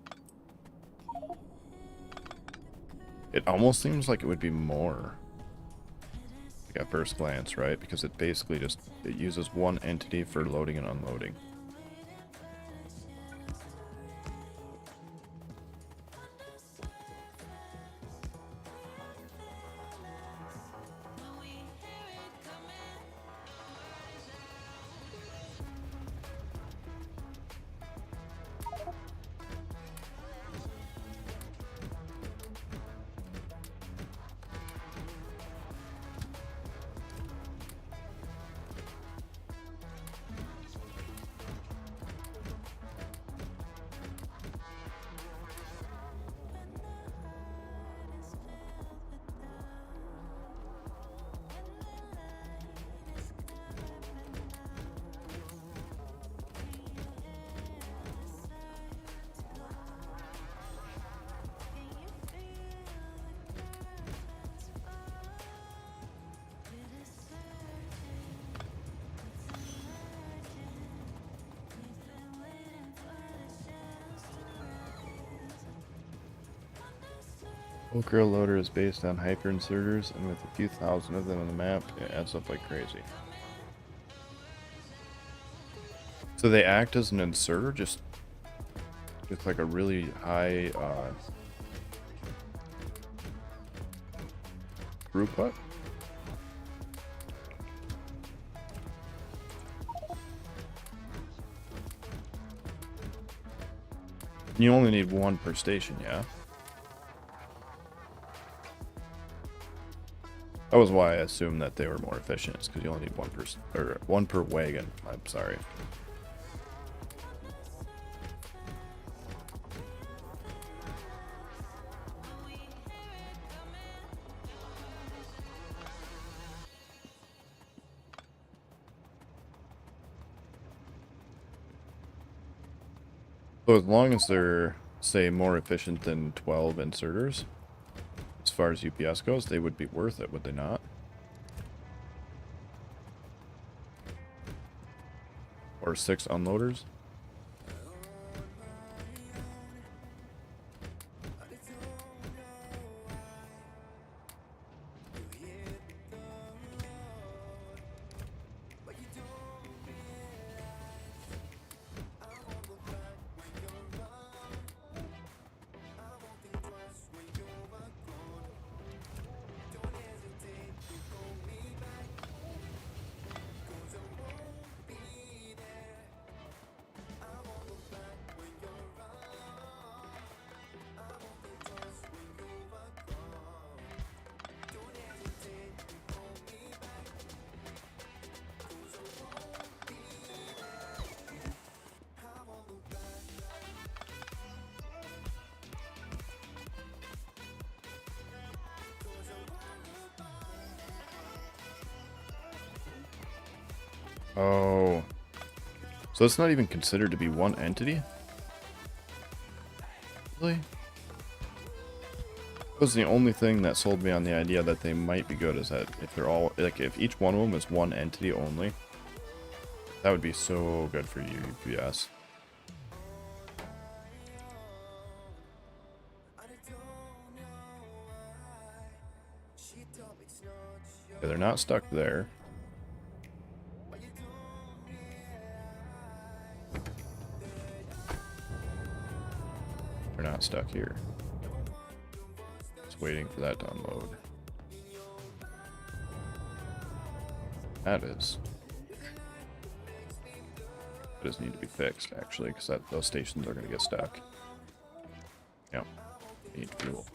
It almost seems like it would be more. Like at first glance, right? Because it basically just, it uses one entity for loading and unloading. Bulk rail loader is based on hyper inserters, and with a few thousand of them on the map, it adds up like crazy. So they act as an inserter, just with like a really high throughput. You only need one per station, yeah? That was why I assumed that they were more efficient. It's because you only need one per wagon. I'm sorry. So as long as they're, say, more efficient than 12 inserters, as far as UPS goes, they would be worth it, would they not? Or 6 unloaders? Oh. So it's not even considered to be one entity? Really? That was the only thing that sold me on the idea that they might be good, is that if they're all, like, if each one of them is one entity only, that would be so good for you, UPS. Yeah, they're not stuck there. They're not stuck here. Just waiting for that to unload. That is. It does need to be fixed, actually, because those stations are going to get stuck. Yep. Need fuel.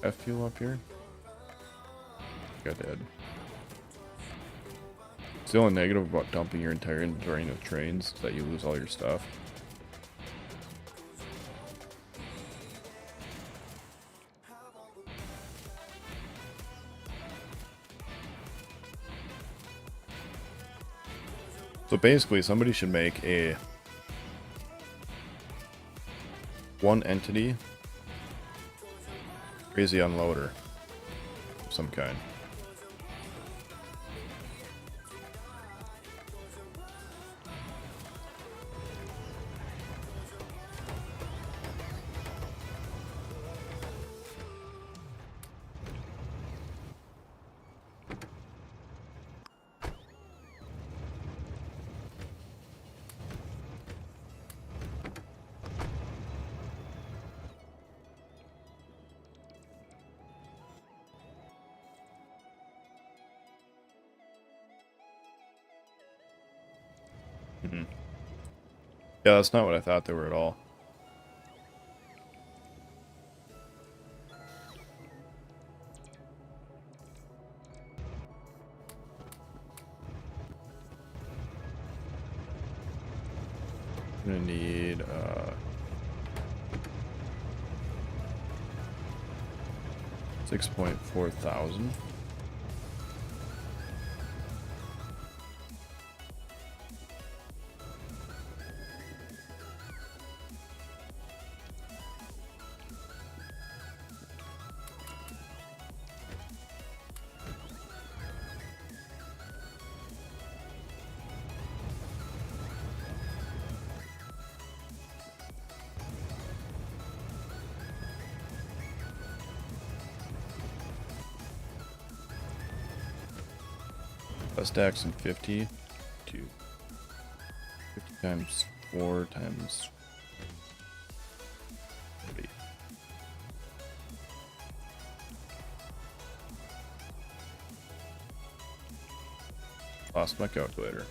F fuel up here? I think I did. It's the only negative about dumping your entire inventory into trains is that you lose all your stuff. So basically, somebody should make a one entity crazy unloader of some kind. Yeah, that's not what I thought they were at all. I'm gonna need 6.4 thousand. stacks and 50 to 50 times 4 times 30. Lost my calculator.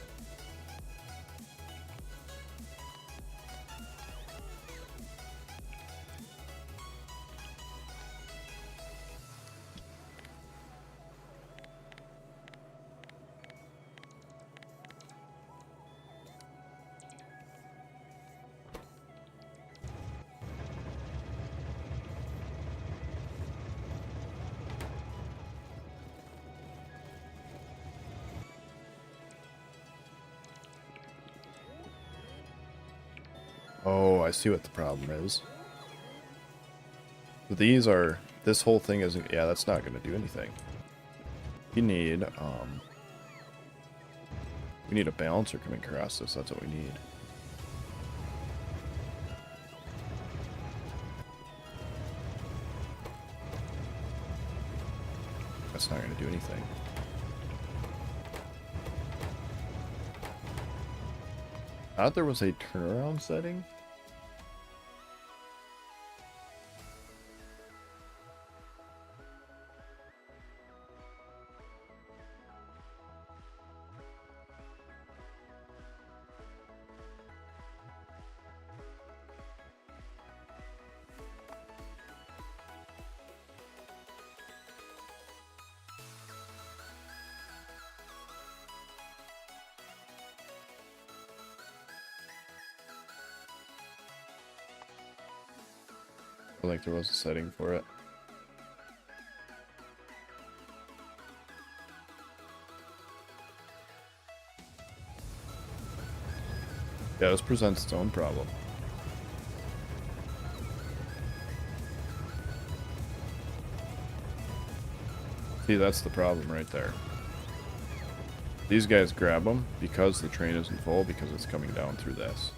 Oh, I see what the problem is. So these are, this whole thing isn't, yeah, that's not going to do anything. We need a balancer coming across this, that's what we need. That's not going to do anything. I thought there was a turnaround setting. I feel like there was a setting for it. Yeah, this presents its own problem. See, that's the problem right there. These guys grab them because the train isn't full, because it's coming down through this.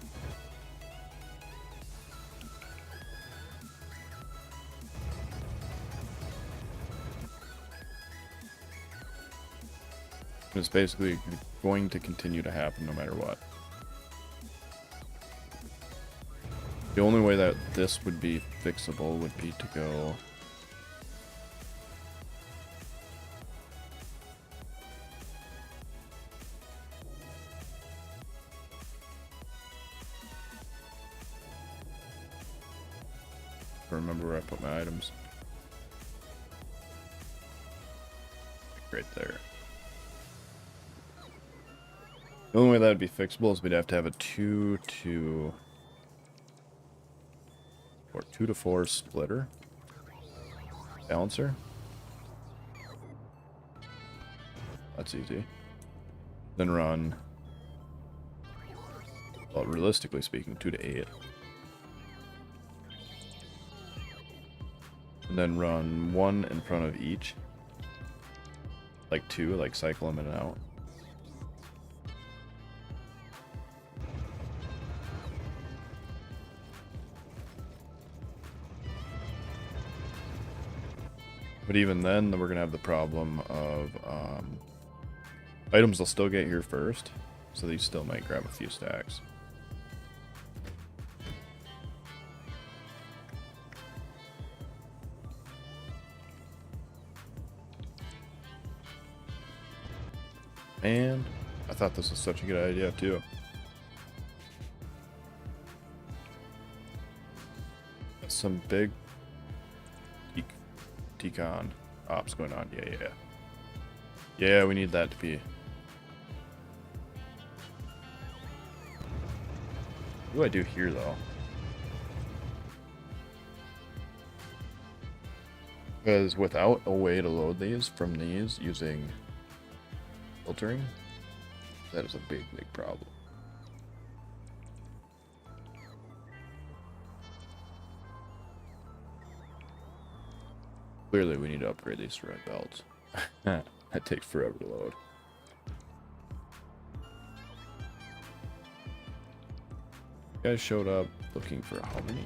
It's basically going to continue to happen no matter what. The only way that this would be fixable would be to go... remember where I put my items. Right there. The only way that would be fixable is we'd have to have a 2 to 4 splitter balancer. That's easy. Then run, well, realistically speaking, 2 to 8. And then run 1 in front of each. Like 2, like cycle them in and out. But even then, we're going to have the problem of items will still get here first, so these still might grab a few stacks. And I thought this was such a good idea too. Some big decon ops going on. Yeah, we need that to be. What do I do here though? Because without a way to load these from these using filtering, that is a big problem. Clearly we need to upgrade these to red belts. That takes forever to load. You guys showed up looking for how many?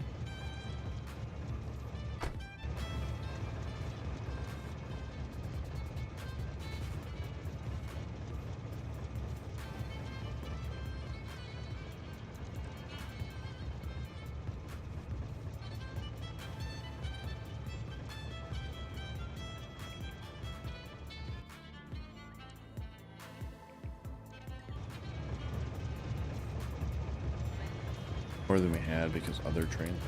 More than we had because other trains.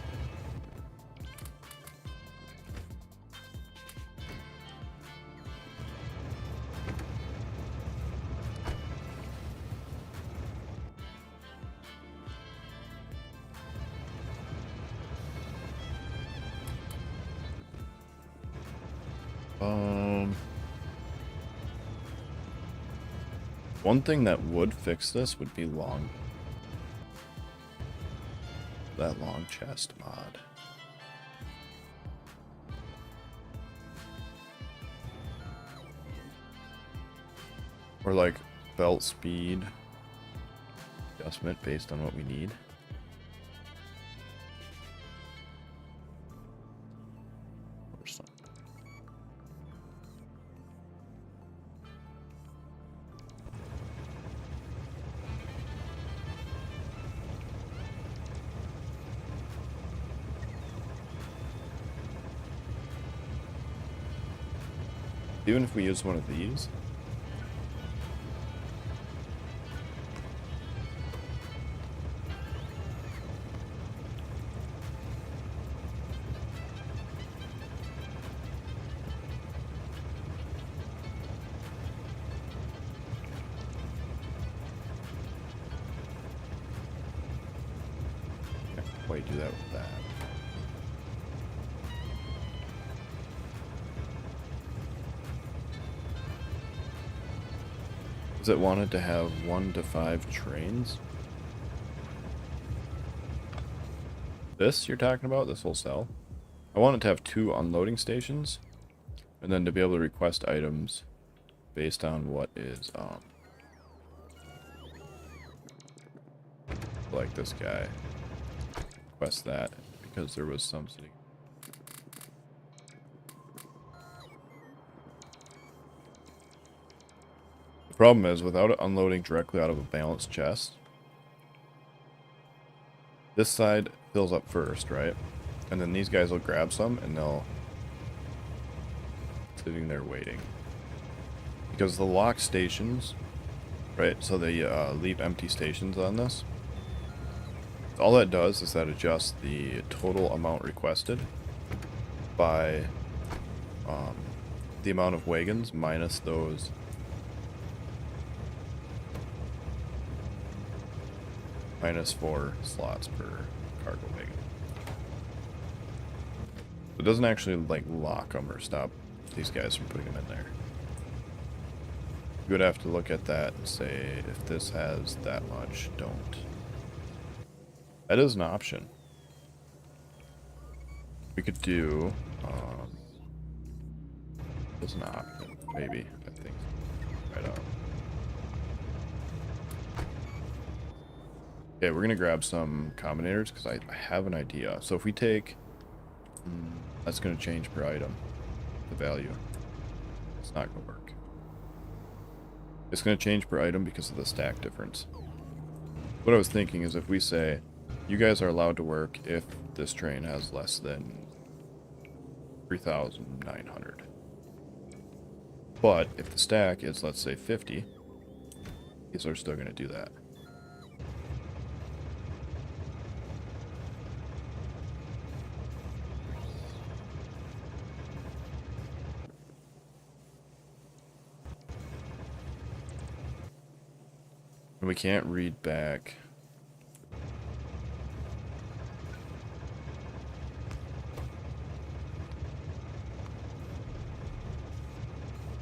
One thing that would fix this would be that long chest mod. Or like belt speed adjustment based on what we need. Or something. Even if we use one of these. Can't quite do that with that. Because it wanted to have 1 to 5 trains. This you're talking about? This whole cell? I want it to have 2 unloading stations. And then to be able to request items based on what is, like this guy. Request that because there was some sitting. The problem is, without it unloading directly out of a balanced chest, this side fills up first, right? And then these guys will grab some and they'll sitting there waiting. Because the lock stations, right, so they leave empty stations on this. All that does is that adjusts the total amount requested by the amount of wagons minus those minus 4 slots per cargo wagon. It doesn't actually like lock them or stop these guys from putting them in there. You would have to look at that and say, if this has that much, don't. That is an option. We could do, that's an option, maybe, I think. Right on. Okay, we're gonna grab some combinators because I have an idea. So if we take, that's gonna change per item, the value. It's not gonna work. It's gonna change per item because of the stack difference. What I was thinking is if we say, you guys are allowed to work if this train has less than 3,900. But if the stack is, let's say, 50, these are still gonna do that. And we can't read back.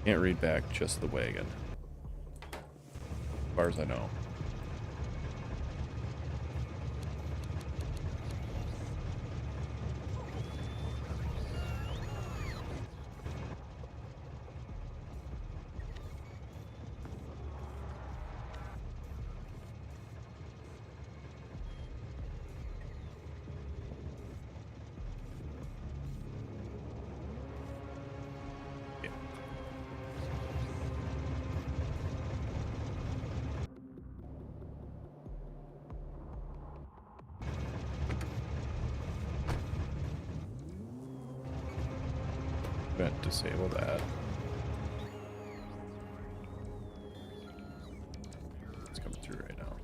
Can't read back just the wagon. As far as I know. Going to disable that. It's coming through right now.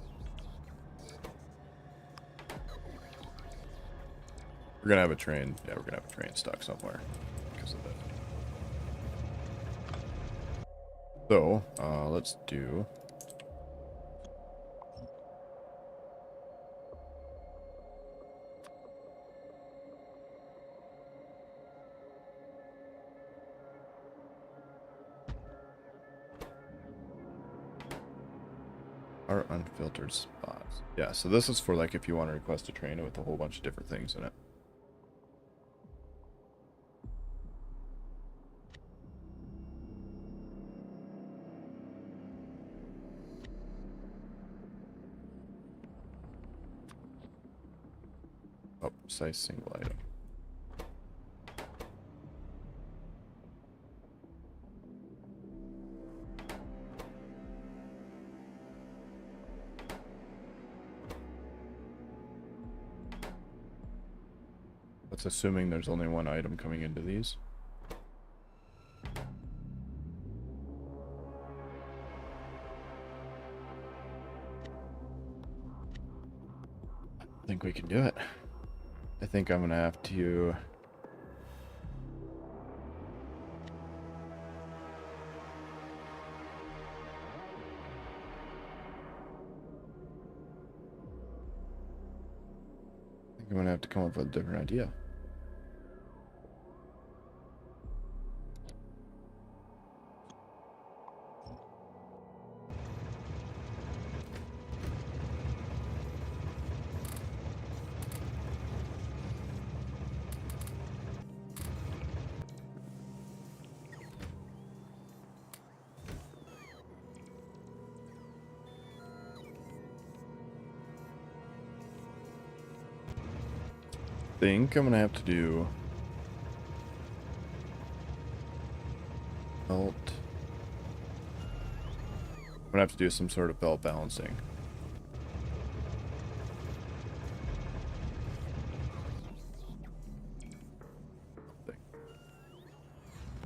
We're gonna have a train. Yeah, we're gonna have a train stuck somewhere because of that. So, let's do. Our unfiltered spots. Yeah, so this is for like if you want to request a train with a whole bunch of different things in it. Oh, precise single item. That's assuming there's only one item coming into these. I think we can do it. I think I'm gonna have to. I think I'm gonna have to come up with a different idea. I think I'm gonna have to do belt. I'm gonna have to do some sort of belt balancing.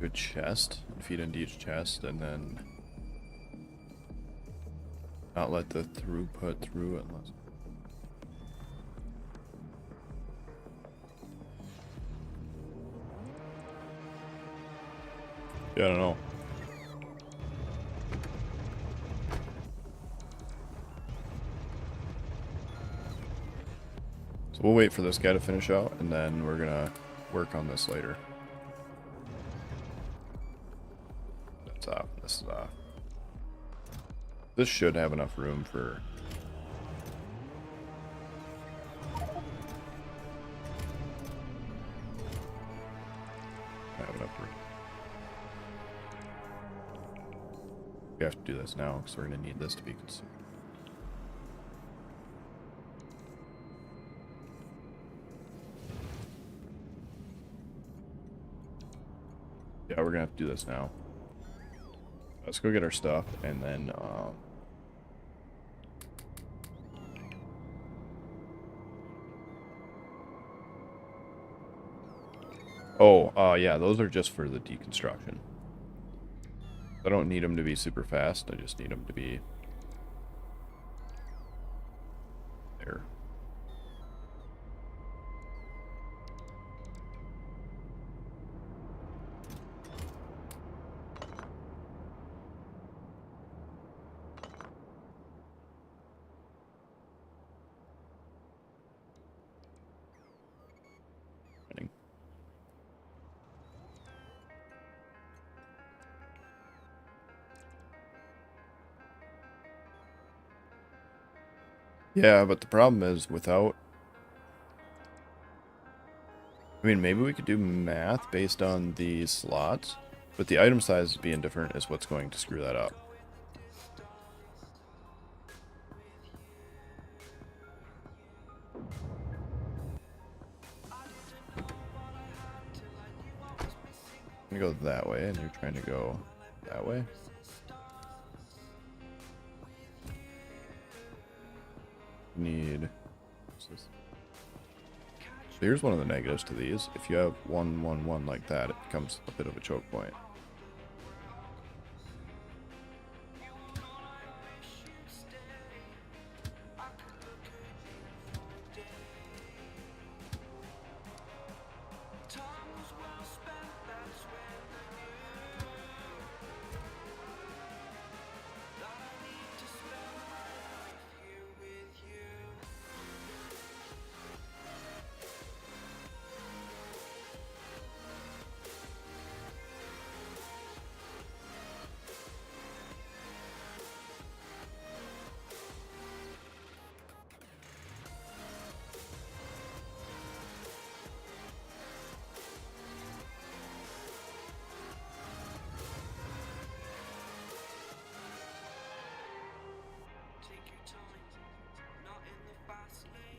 Do a chest and feed into each chest, and then not let the throughput through unless. Yeah, I don't know. So we'll wait for this guy to finish out, and then we're gonna work on this later. That's off. This is off. This should have enough room for. Have enough room. We have to do this now because we're gonna need this to be consumed. Yeah, we're gonna have to do this now. Let's go get our stuff, and then yeah, those are just for the deconstruction. I don't need them to be super fast. I just need them to be there. Yeah, but the problem is without. I mean, maybe we could do math based on the slots, but the item size being different is what's going to screw that up. I'm gonna go that way, and you're trying to go that way. Need. So here's one of the negatives to these. If you have 1, 1, 1 like that, it becomes a bit of a choke point.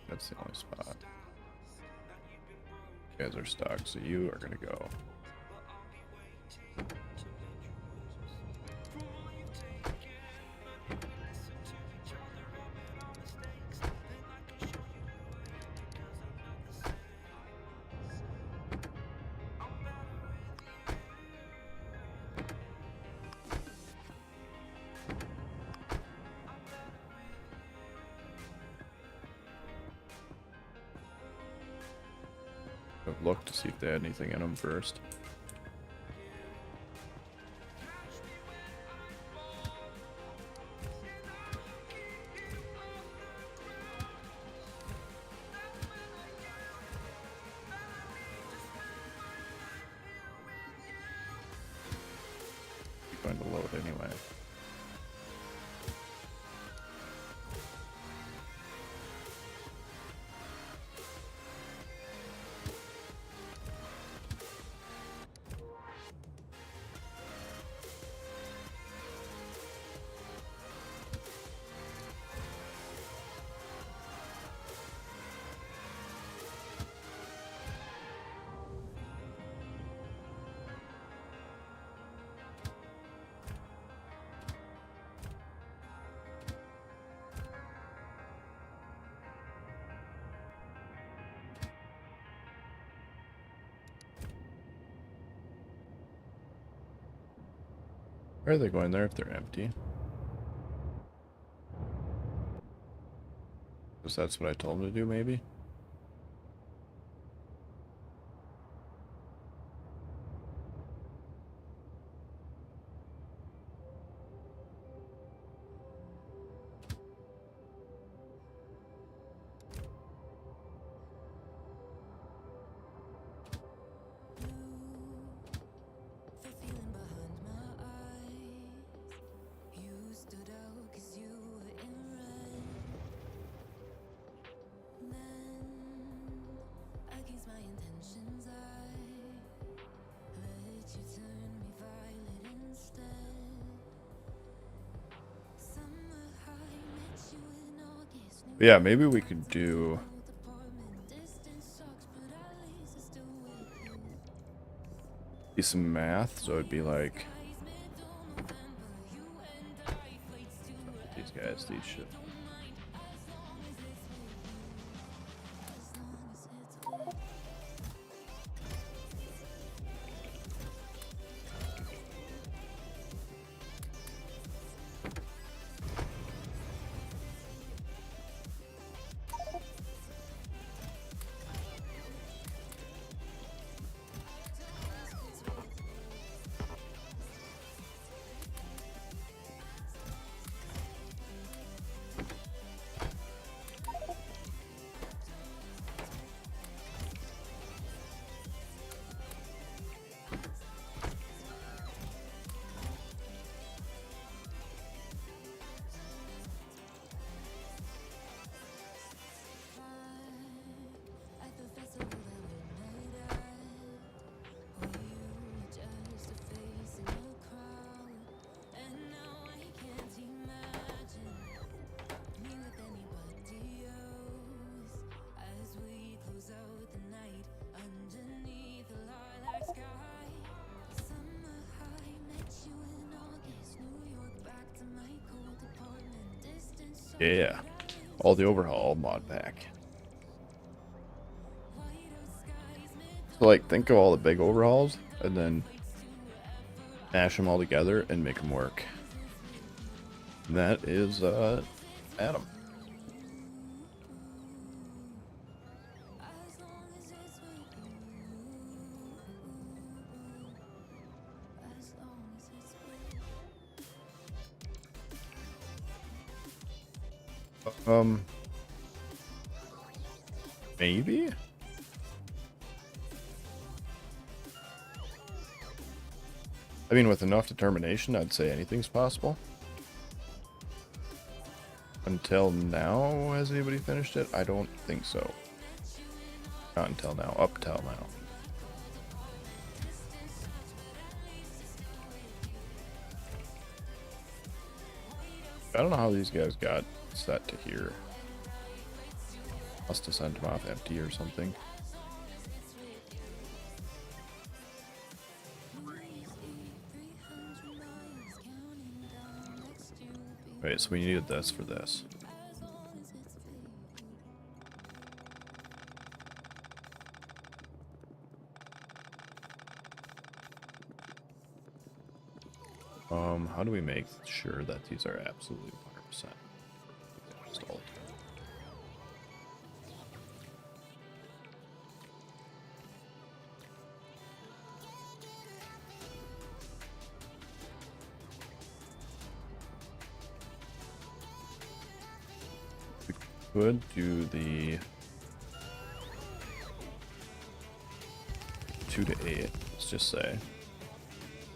That's the only spot. You guys are stuck, so you are gonna go. Look to see if they had anything in them first. You're going to load anyway. Why are they going there if they're empty? Because that's what I told them to do, maybe? Yeah, maybe we could do some math, so it'd be like these guys, these shit. Yeah, all the overhaul mod pack. So like, think of all the big overhauls and then mash them all together and make them work. And that is Atom. Maybe? I mean, with enough determination, I'd say anything's possible. Until now, has anybody finished it? I don't think so. Not until now, up till now. I don't know how these guys got set to here. Must have sent them off empty or something. Wait, so we needed this for this. How do we make sure that these are absolutely 100% installed? We could do the 2 to 8, let's just say.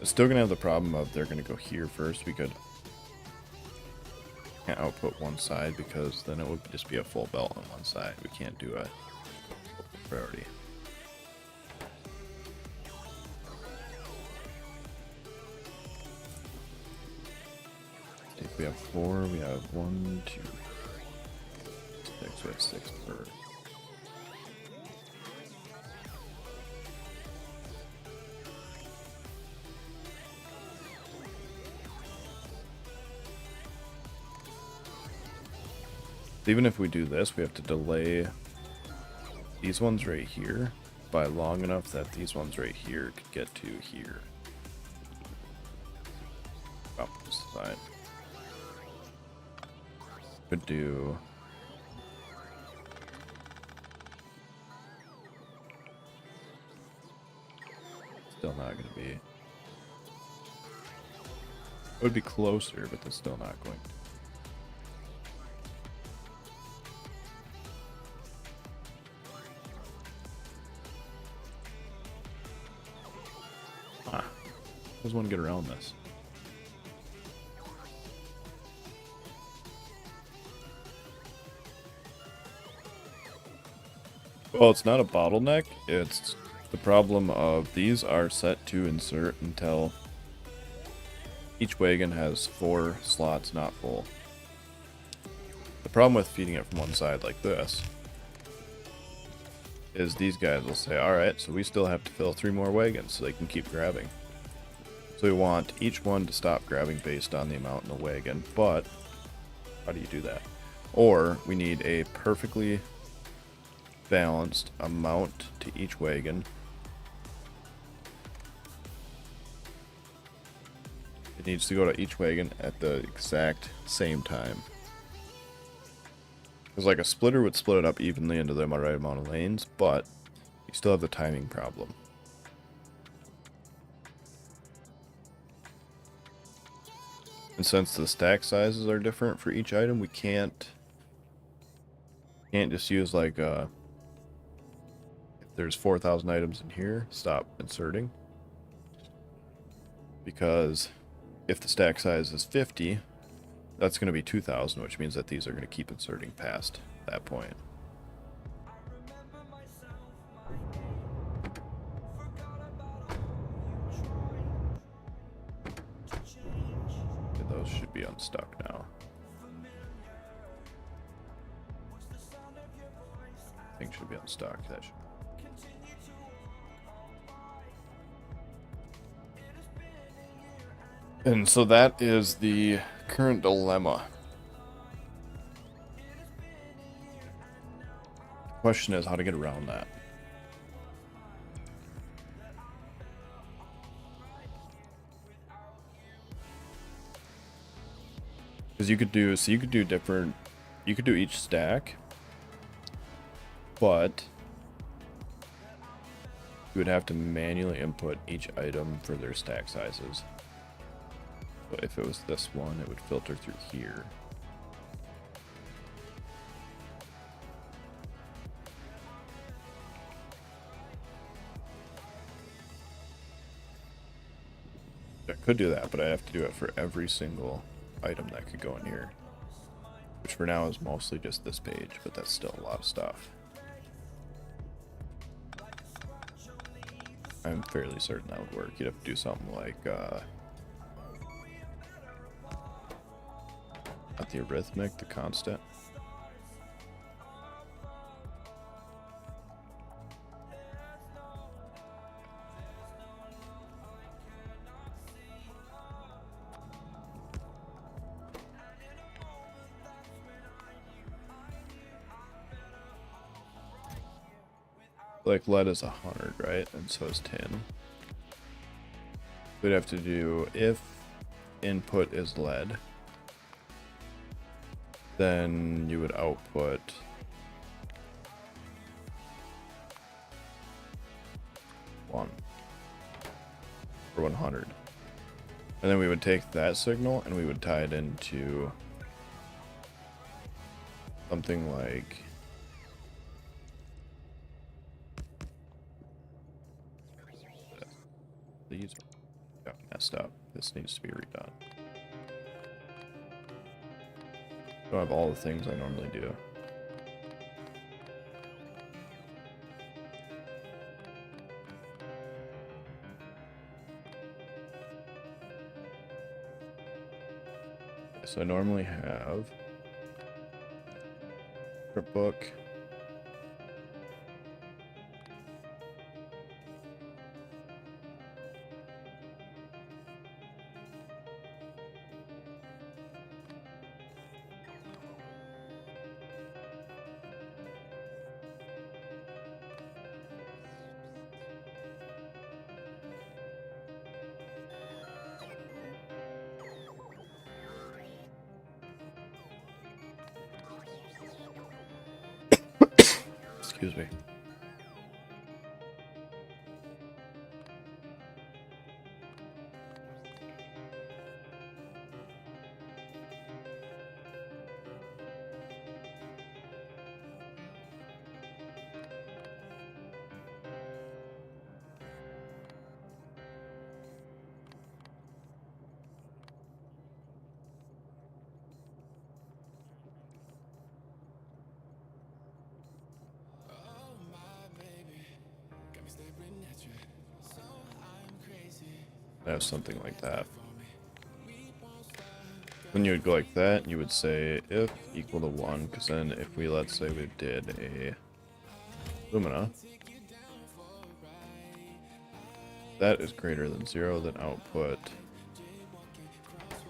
It's still gonna have the problem of they're gonna go here first. We could can't output one side because then it would just be a full belt on one side. We can't do a priority. If we have 4, we have 1, 2, 6. We have 6 per. Even if we do this, we have to delay these ones right here by long enough that these ones right here could get to here. Up this side. Could do still not going to be. It would be closer, but that's still not going to. I just want to get around this. Well, it's not a bottleneck. It's the problem of these are set to insert until each wagon has 4 slots not full. The problem with feeding it from one side like this is these guys will say, alright, so we still have to fill 3 more wagons so they can keep grabbing. So we want each one to stop grabbing based on the amount in the wagon, but how do you do that? Or we need a perfectly balanced amount to each wagon. It needs to go to each wagon at the exact same time. Because like a splitter would split it up evenly into the right amount of lanes, but you still have the timing problem. And since the stack sizes are different for each item, we can't just use like if there's 4,000 items in here, stop inserting. Because if the stack size is 50, that's going to be 2,000, which means that these are going to keep inserting past that point. Those should be unstuck now. I think should be unstuck. That should. And so that is the current dilemma. Question is how to get around that. Because you could do, so you could do different, you could do each stack, but you would have to manually input each item for their stack sizes. So if it was this one, it would filter through here. I could do that, but I have to do it for every single item that could go in here, which for now is mostly just this page, but that's still a lot of stuff. I'm fairly certain that would work. You'd have to do something like not the arithmetic, the constant. like lead is 100, right? And so is tin. We'd have to do if input is lead, then you would output one for 100. And then we would take that signal and we would tie it into something like these got messed up. This needs to be redone. Don't have all the things I normally do. So I normally have script book. Excuse me. Have something like that. Then you would go like that, and you would say if equal to 1, because then if we, let's say we did a lumina, that is greater than 0, then output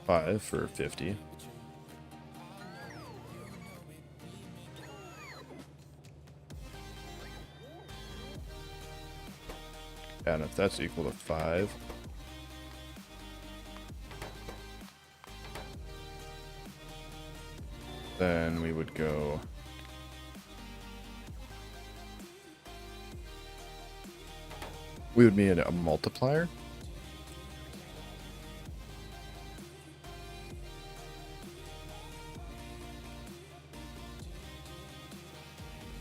5 for 50. And if that's equal to 5, then we would go we would need a multiplier.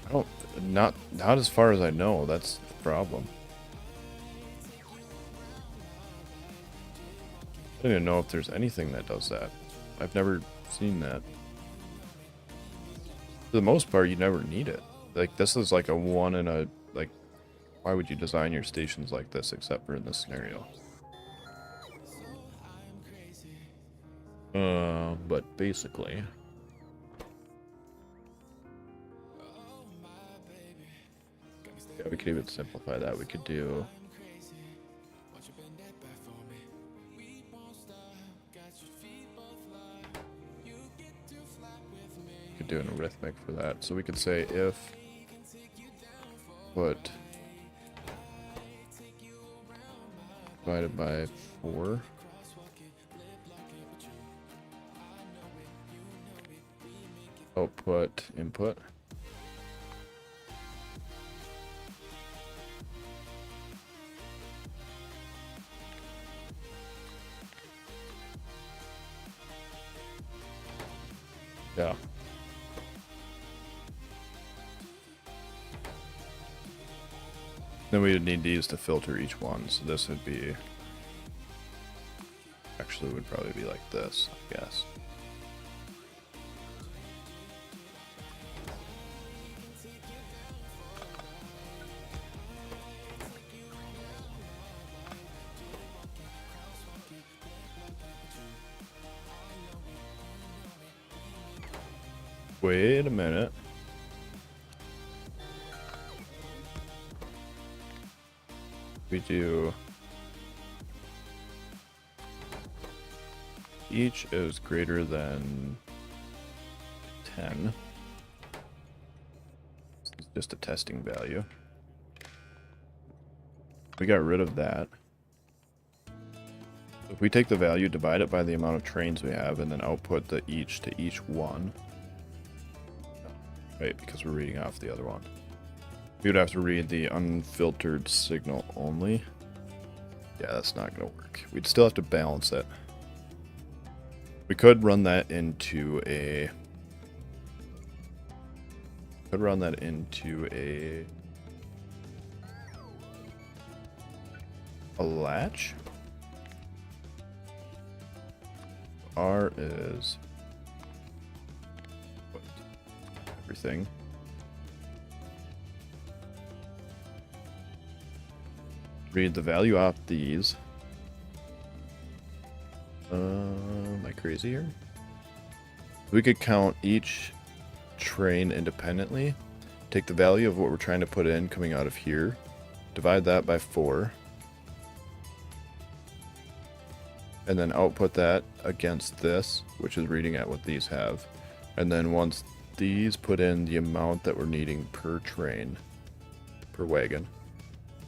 I don't not as far as I know, that's the problem. I don't even know if there's anything that does that. I've never seen that. For the most part, you never need it. Like, this is like a 1 in a, like, why would you design your stations like this except for in this scenario? But basically, yeah, we could even simplify that. We could do an arithmetic for that. So we could say if put divided by 4 output input yeah. Then we would need these to filter each one, so this would be, actually would probably be like this, I guess. Wait a minute. We do each is greater than 10. It's just a testing value. We got rid of that. If we take the value, divide it by the amount of trains we have, and then output the each to each one. Right, because we're reading off the other one. We would have to read the unfiltered signal only. Yeah, that's not going to work. We'd still have to balance it. We could run that into a... a latch. R is everything. Read the value off these. Am I crazy here? We could count each train independently. Take the value of what we're trying to put in coming out of here. Divide that by 4. And then output that against this, which is reading at what these have. And then once these put in the amount that we're needing per train, per wagon,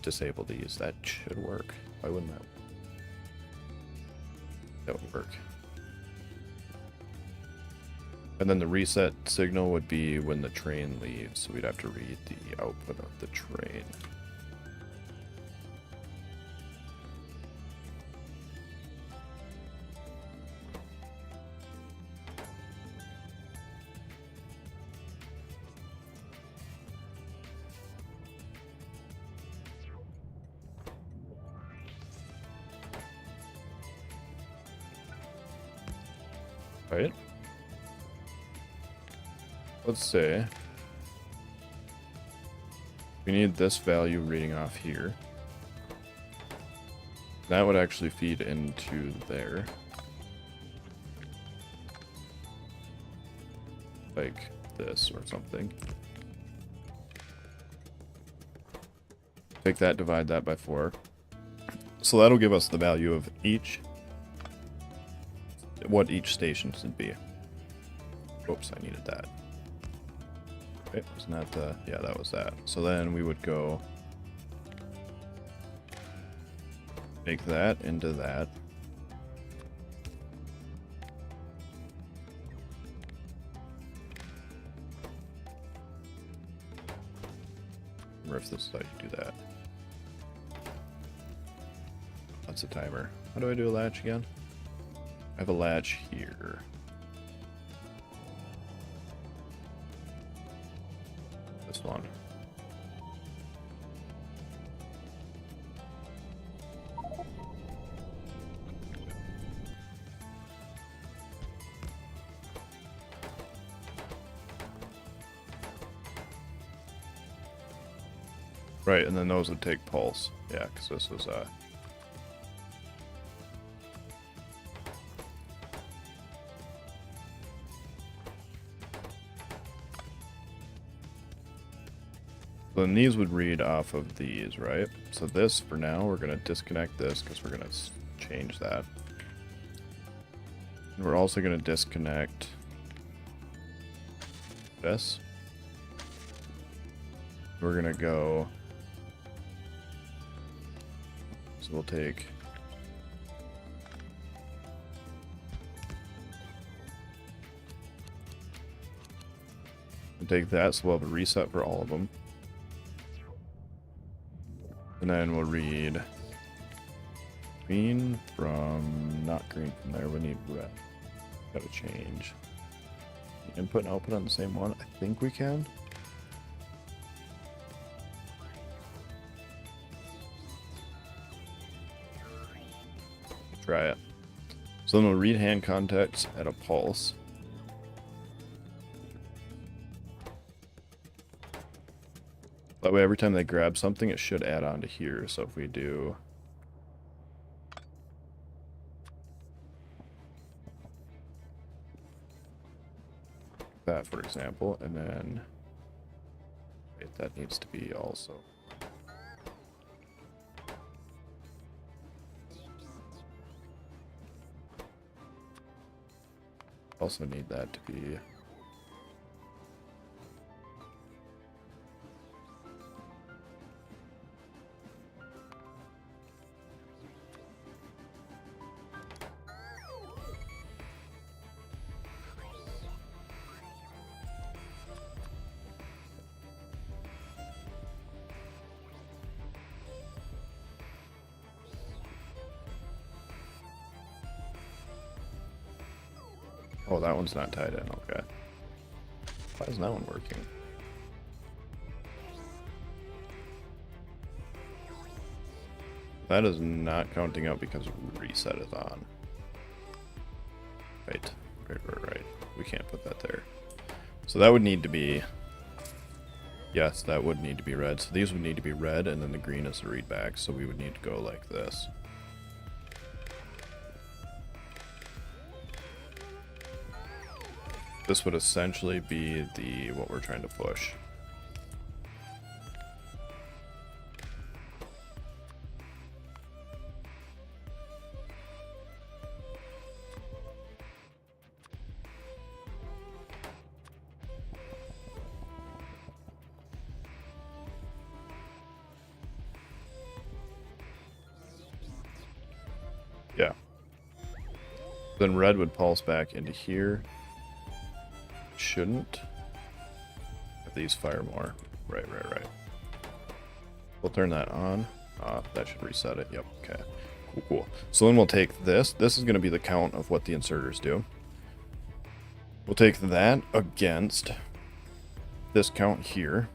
disable these. That should work. Why wouldn't that? That would work. And then the reset signal would be when the train leaves, so we'd have to read the output of the train. Right? Let's say we need this value reading off here. That would actually feed into there. Like this or something. Take that, divide that by 4. So that'll give us the value of each, what each station should be. Oops, I needed that. Okay, wasn't that, yeah, that was that. So then we would go make that into that. Or if this is how you do that. That's a timer. How do I do a latch again? I have a latch here. This one. Right, and then those would take pulse. Yeah, because this was then these would read off of these, right? So this, for now, we're going to disconnect this because we're going to change that. And we're also going to disconnect this. We're going to go... So we'll take... We'll take that, so we'll have a reset for all of them. And then we'll read green from, not green from there, we need red. Gotta change. Input and output on the same one? I think we can. Try it. So then we'll read hand contacts at a pulse. That way every time they grab something, it should add on to here. So if we do... that, for example, and then... wait, that needs to be also... also need that to be... Oh, that one's not tied in. Okay. Why isn't that one working? That is not counting out because reset is on. Right. We can't put that there. So that would need to be... Yes, that would need to be red. So these would need to be red, and then the green is the read back. So we would need to go like this. This would essentially be the what we're trying to push. Yeah. Then red would pulse back into here. Shouldn't. If these fire more. Right. We'll turn that on. That should reset it. Yep. Okay. Cool. So then we'll take this. This is going to be the count of what the inserters do. We'll take that against this count here.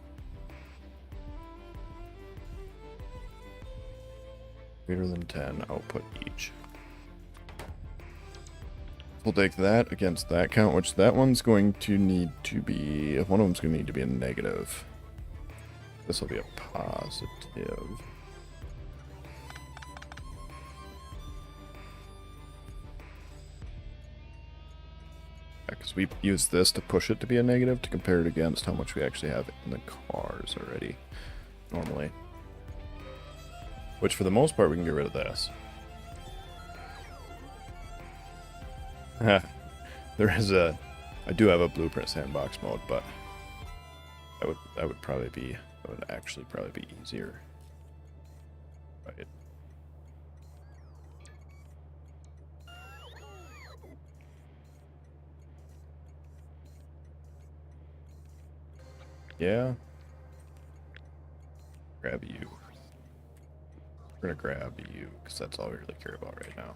Greater than 10 output each. We'll take that against that count, which that one's going to need to be... One of them's going to need to be a negative. This will be a positive. Because we use this to push it to be a negative to compare it against how much we actually have in the cars already, normally. Which for the most part we can get rid of this. There is a... I do have a blueprint sandbox mode, but that would probably be... That would actually probably be easier. Right. Yeah. Grab you. We're gonna grab you, because that's all we really care about right now.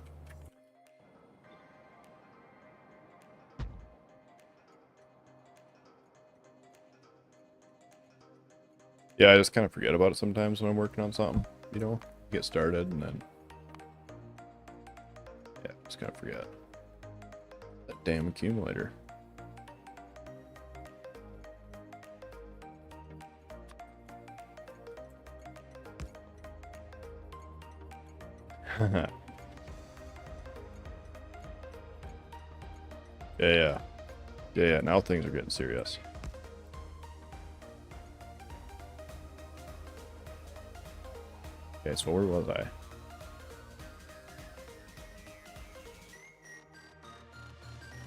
Yeah, I just kind of forget about it sometimes when I'm working on something, you know? Get started and then... Yeah, just kind of forget. That damn accumulator. Yeah, now things are getting serious. Okay, so where was I?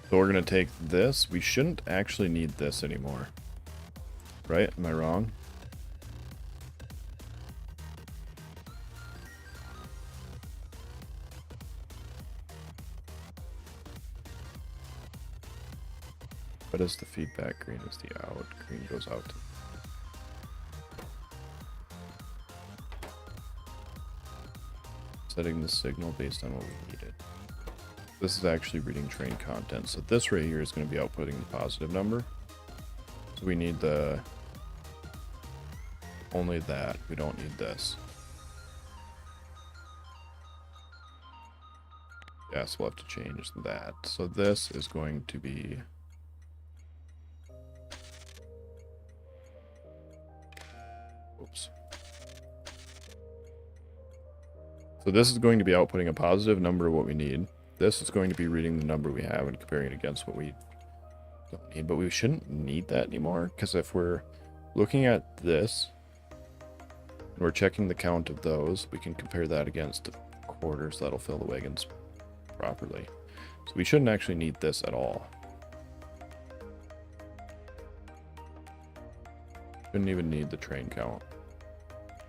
So we're gonna take this. We shouldn't actually need this anymore. Right? Am I wrong? What is the feedback? Green is the out. Green goes out. Setting the signal based on what we needed. This is actually reading train content. So this right here is going to be outputting the positive number. So we need the... Only that. We don't need this. Yes, we'll have to change that. So this is going to be... Oops. So this is going to be outputting a positive number of what we need. This is going to be reading the number we have and comparing it against what we don't need. But we shouldn't need that anymore, because if we're looking at this and we're checking the count of those, we can compare that against the quarters that'll fill the wagons properly. So we shouldn't actually need this at all. Shouldn't even need the train count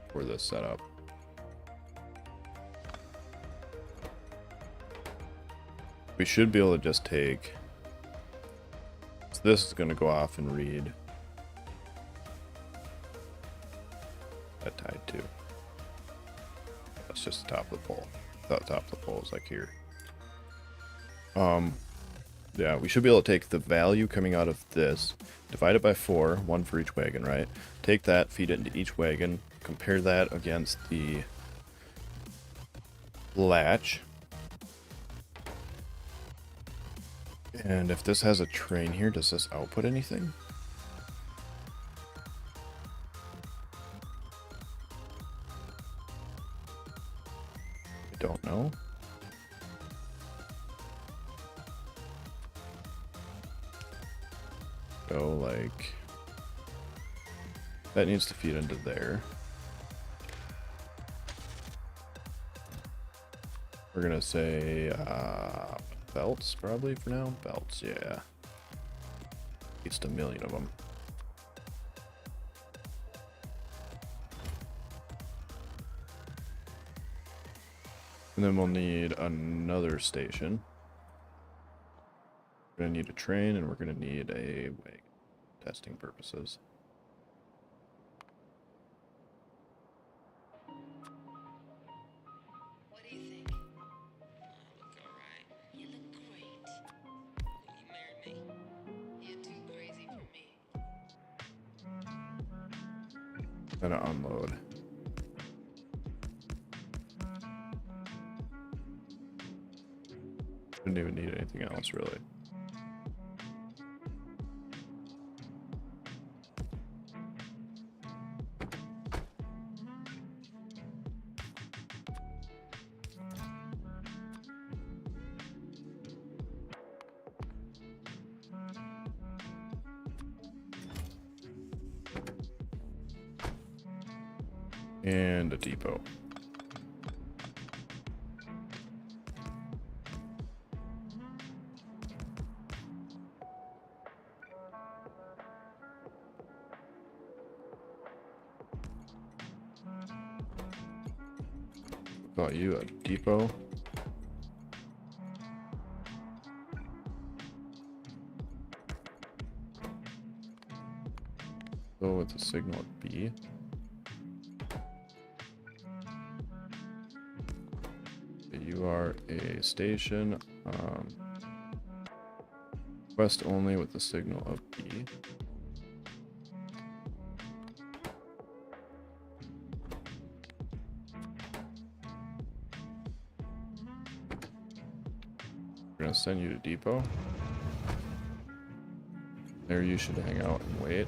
for this setup. We should be able to just take... So this is going to go off and read. That tied to. That's just the top of the pole. The top of the pole is like here. Yeah, we should be able to take the value coming out of this, divide it by 4, 1 for each wagon, right? Take that, feed it into each wagon, compare that against the latch. And if this has a train here, does this output anything? I don't know. So, like, that needs to feed into there. We're gonna say, belts, probably, for now. Belts, yeah. At least 1,000,000 of them. And then we'll need another station. We're gonna need a train, and we're gonna need a wagon, testing purposes. What do you think? I look alright. You look great. Will you marry me? You're too crazy for me. Gonna unload. Didn't even need anything else, really. And a depot. Got you a depot. Go with the signal at B. You are a station. West only with the signal of B. We're gonna send you to depot. There you should hang out and wait.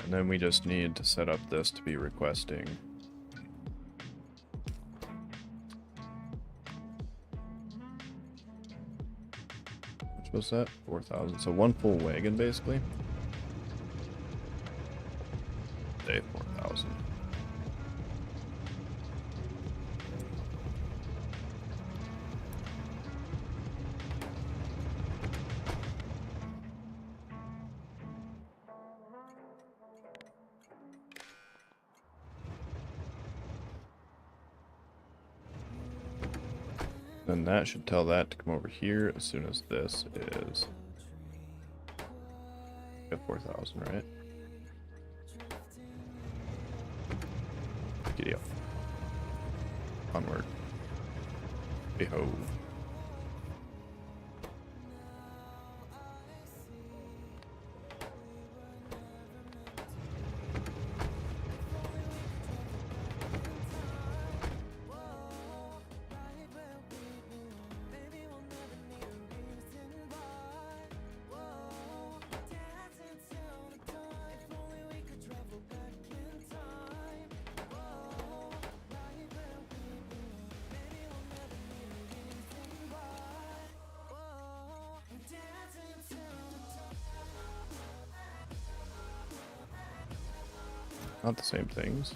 And then we just need to set up this to be requesting. Which was that? 4,000. So one full wagon, basically. Say 4,000. Then that should tell that to come over here as soon as this is at 4,000, right? Giddy up. Onward. Behold. Not the same things.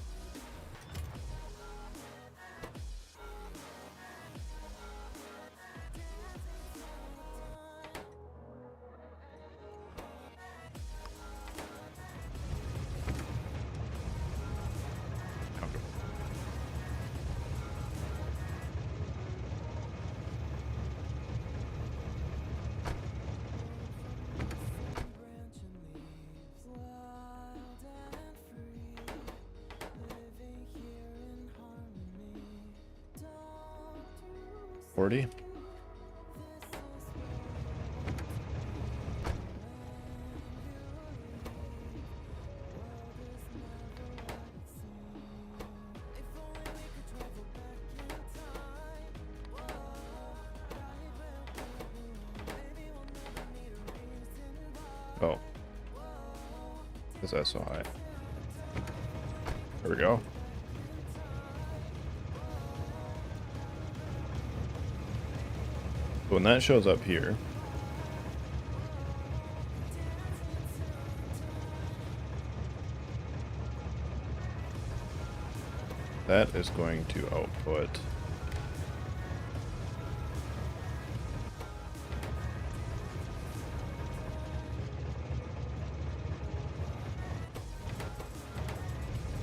40. Oh. Is that so high? There we go. When that shows up here, that is going to output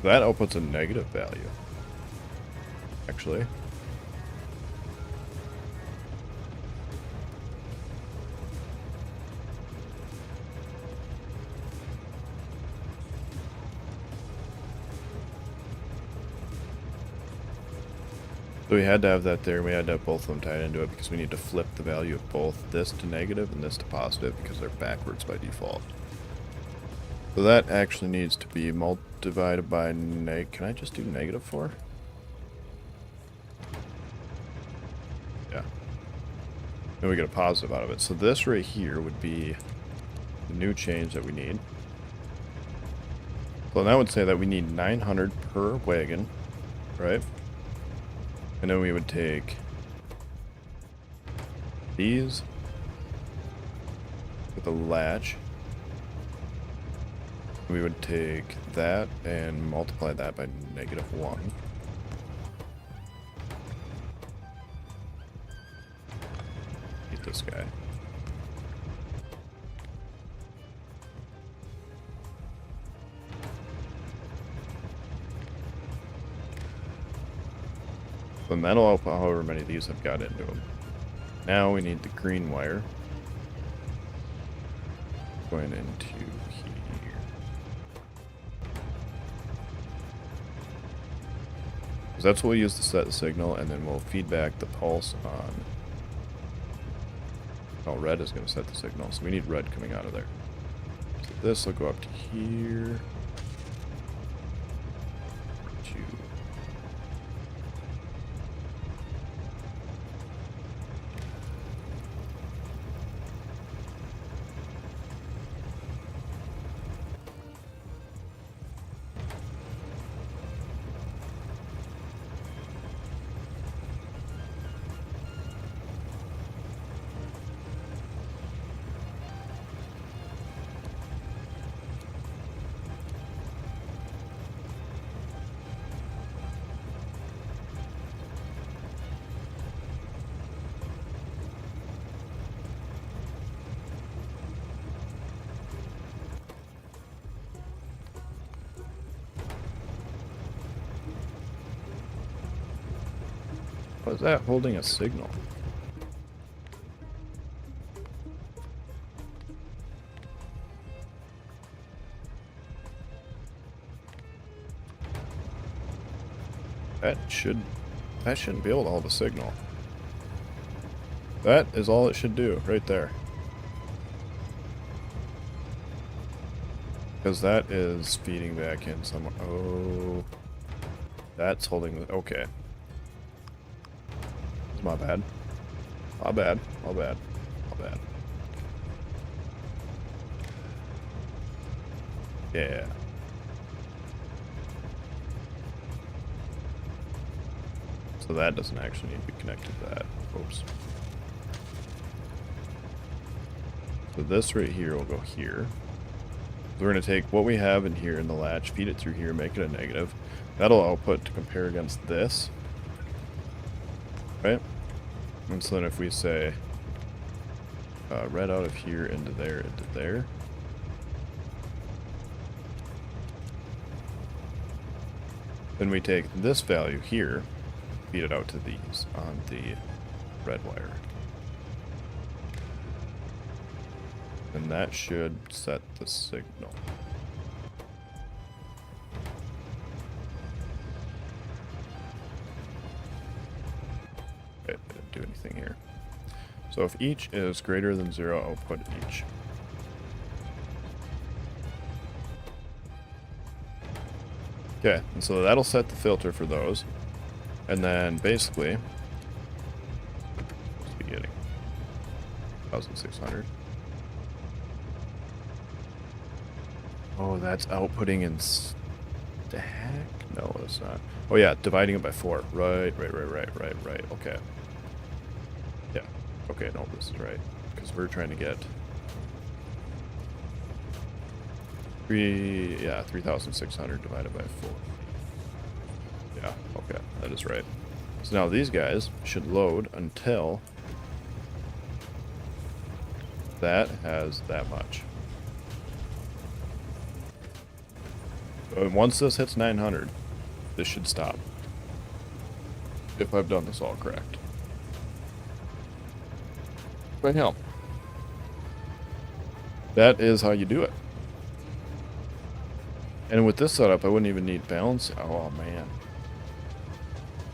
that outputs a negative value, actually. So we had to have that there, and we had to have both of them tied into it because we need to flip the value of both this to negative and this to positive because they're backwards by default. So that actually needs to be divided by can I just do -4? Yeah. Then we get a positive out of it. So this right here would be the new change that we need. So that would say that we need 900 per wagon, right? And then we would take these with a latch. We would take that and multiply that by -1. Eat this guy. And that'll output however many of these I've got into them. Now we need the green wire going into here. Because that's what we use to set the signal, and then we'll feed back the pulse on. Oh, red is going to set the signal, so we need red coming out of there. So this will go up to here. What is that holding a signal? That shouldn't be able to hold a signal. That is all it should do, right there. Because that is feeding back in somewhere. Oh, that's holding the, okay. My bad. My bad. My bad. My bad. Yeah. So that doesn't actually need to be connected to that. Oops. So this right here will go here. So we're going to take what we have in here in the latch, feed it through here, make it a negative. That'll output to compare against this. Right? And so then if we say red out of here into there, then we take this value here, feed it out to these on the red wire. And that should set the signal. It didn't. do anything here. So if each is greater than 0, output each. Okay, and so that'll set the filter for those. And then basically, what's we getting? 1,600. Oh, that's outputting in stack? No, it's not. Oh yeah, dividing it by 4. Right. Okay. Yeah. Okay, no, this is right. Because we're trying to get 3,600 divided by 4. Yeah, okay, that is right. So now these guys should load until that has that much. So once this hits 900, this should stop. If I've done this all correct. But hell, that is how you do it. And with this setup, I wouldn't even need balance. Oh man,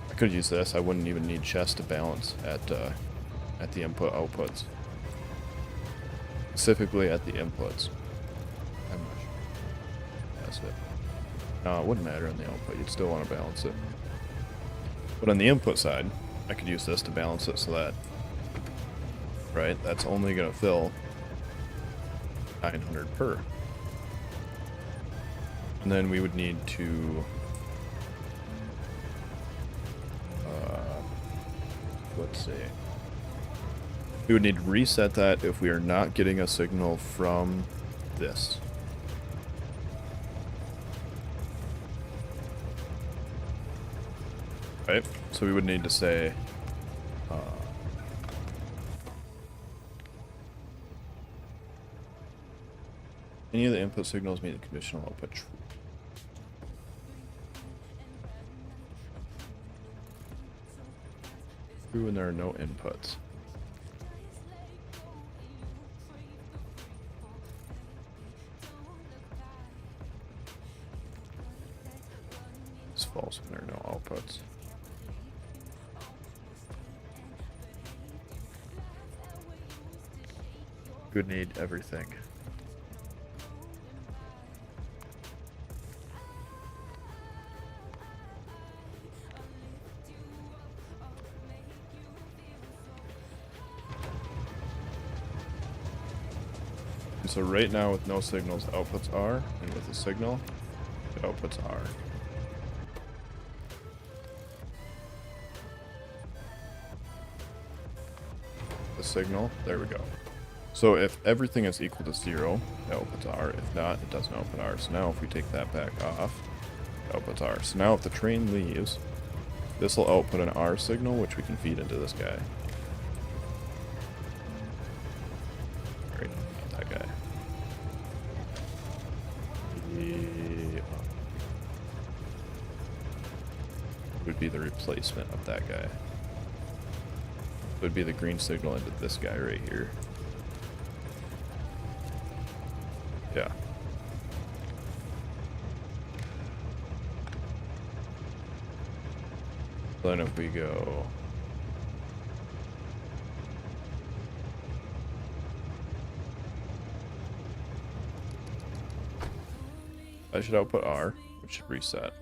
I could use this. I wouldn't even need chest to balance at the input outputs. Specifically at the inputs. I'm not sure. That's it. No, it wouldn't matter on the output. You'd still want to balance it. But on the input side, I could use this to balance it so that, right, that's only going to fill 900 per. And then we would need to, let's see. We would need to reset that if we are not getting a signal from this. Right? So we would need to say, any of the input signals meet the conditional output true. True when there are no inputs. It's false when there are no outputs. Would need everything. And so right now with no signals, outputs are, and with a signal, the outputs are. The signal, there we go. So if everything is equal to 0, the outputs are. If not, it doesn't output R. So now if we take that back off, the outputs are. So now if the train leaves, this will output an R signal, which we can feed into this guy. Right, not that guy. Yeah. Would be the replacement of that guy. Would be the green signal into this guy right here. Yeah. Then if we go I should output R, which should reset.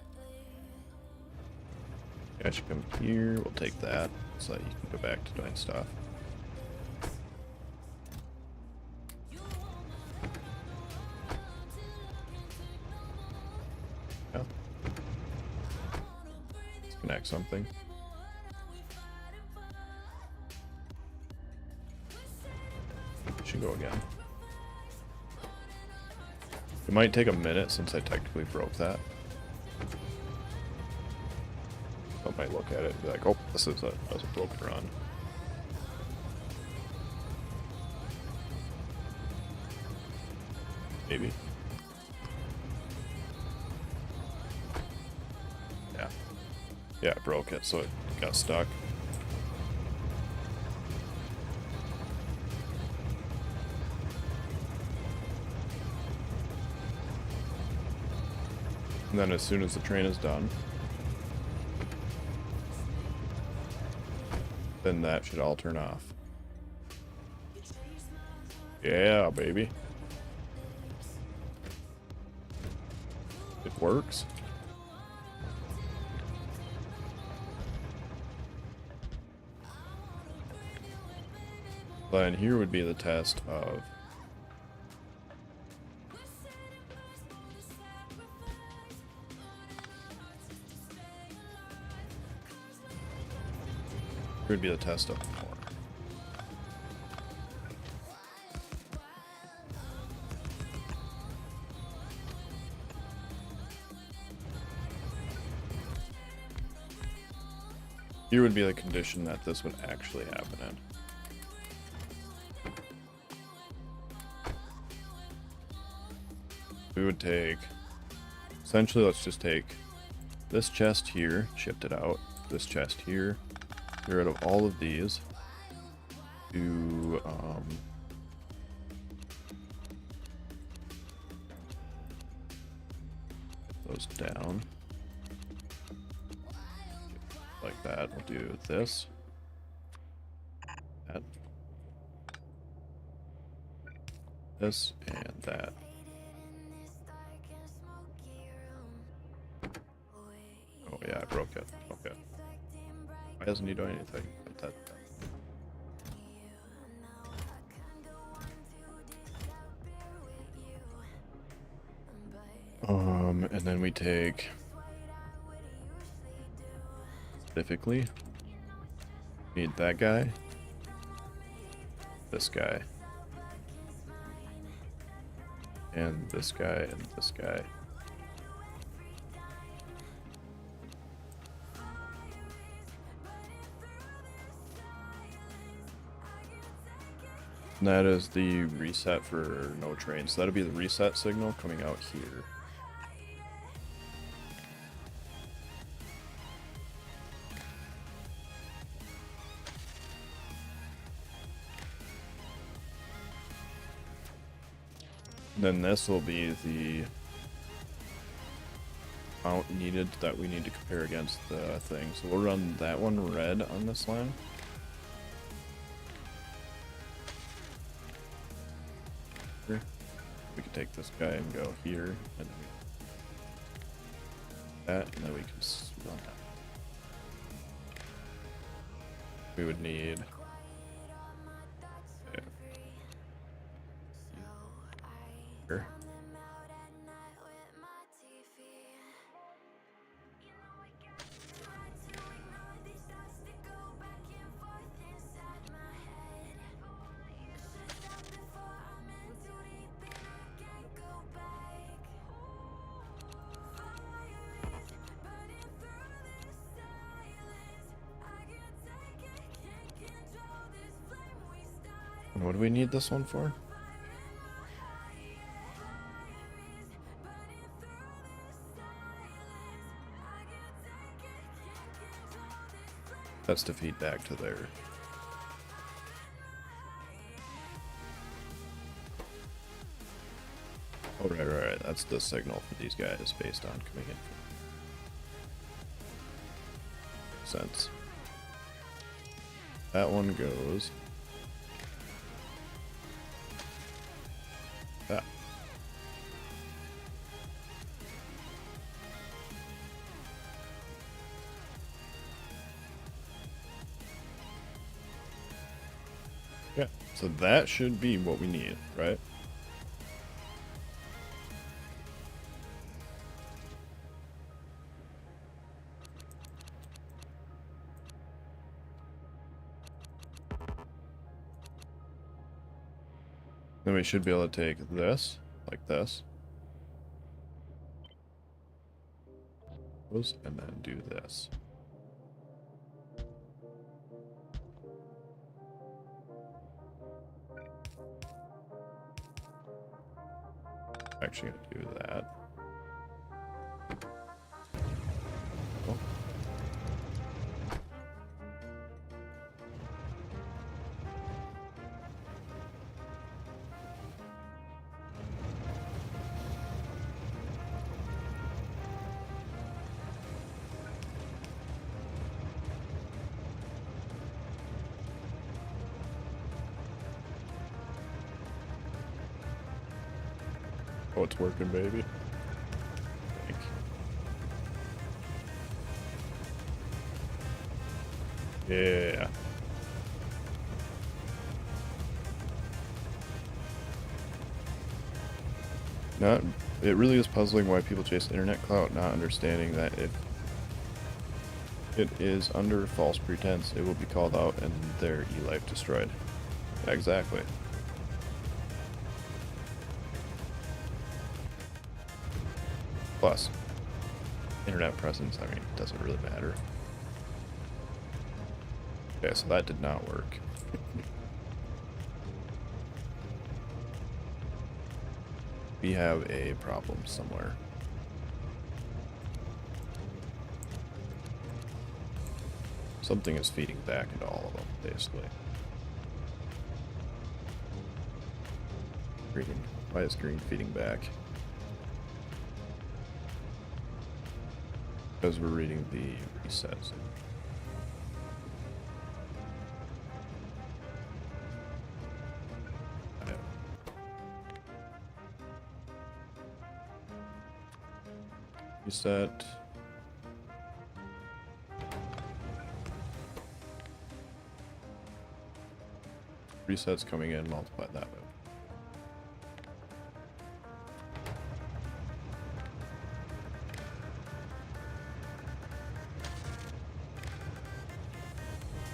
I should come here, we'll take that so that you can go back to doing stuff. Yeah. Let's connect something. Should go again. It might take a minute since I technically broke that. I might look at it and be like, oh, this is a broken run. Maybe. Yeah. Yeah, I broke it, so it got stuck. And then as soon as the train is done, then that should all turn off. Yeah, baby. It works. Then here would be the test of here would be the test of more. Here would be the condition that this would actually happen in. We would take, essentially, let's just take this chest here, shift it out, this chest here, get rid of all of these, do, those down, like that. We'll do this, that, this, and that. Oh yeah, I broke it. Okay. Why doesn't he do anything? Put that down. And then we take specifically need that guy, this guy, and this guy, and this guy. And that is the reset for no train. So that'll be the reset signal coming out here. And then this will be the amount needed that we need to compare against the thing. So we'll run that one red on this line. We can take this guy and go here, and then that, and then we can run that. We would need here. What do we need this one for? That's to feed back to there. Oh, right. That's the signal for these guys based on coming in. Makes sense. That one goes. That. Yeah, so that should be what we need, right? Then we should be able to take this, like this, and then do this. Actually gonna do that. Oh. Oh, it's working, baby. Think. Yeah. Not. It really is puzzling why people chase internet clout, not understanding that if it is under false pretense, it will be called out and their e-life destroyed. Exactly. Plus, internet presence, I mean, doesn't really matter. Okay, so that did not work. We have a problem somewhere. Something is feeding back into all of them, basically. Green. Why is green feeding back? Because we're reading the resets. Reset. Resets coming in, multiply that way.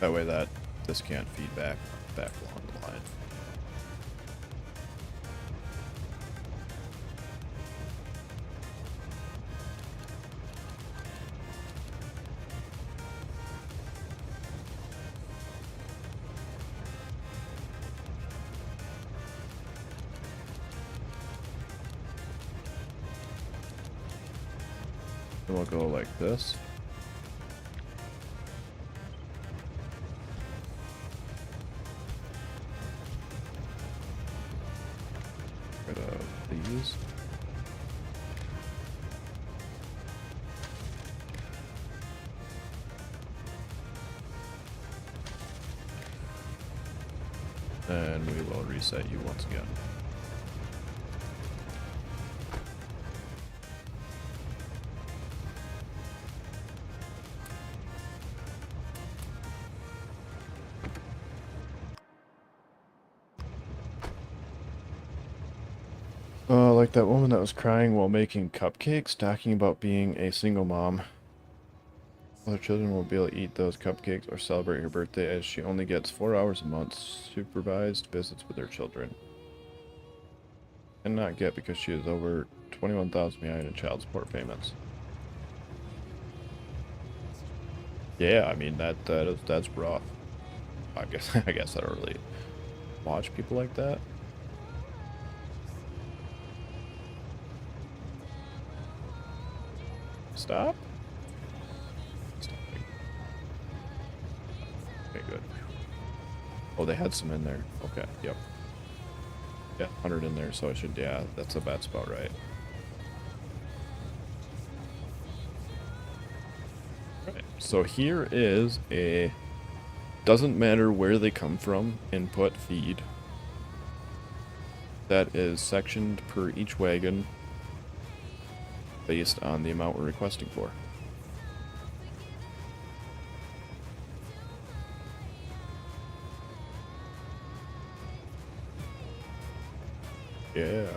That way this can't feed back along the line. And we'll go like this. Rid of these. And we will reset you once again. Like that woman that was crying while making cupcakes, talking about being a single mom. Other children will be able to eat those cupcakes or celebrate her birthday as she only gets 4 hours a month supervised visits with her children. And not get because she is over 21,000 behind in child support payments. Yeah, I mean that's rough. I guess I don't really watch people like that. Stop. Stopping. Okay, good. Oh, they had some in there. Okay, yep. Yeah, 100 in there, so I should, yeah, that's about right. Right, so here is a, doesn't matter where they come from, input feed. That is sectioned per each wagon based on the amount we're requesting for. Yeah.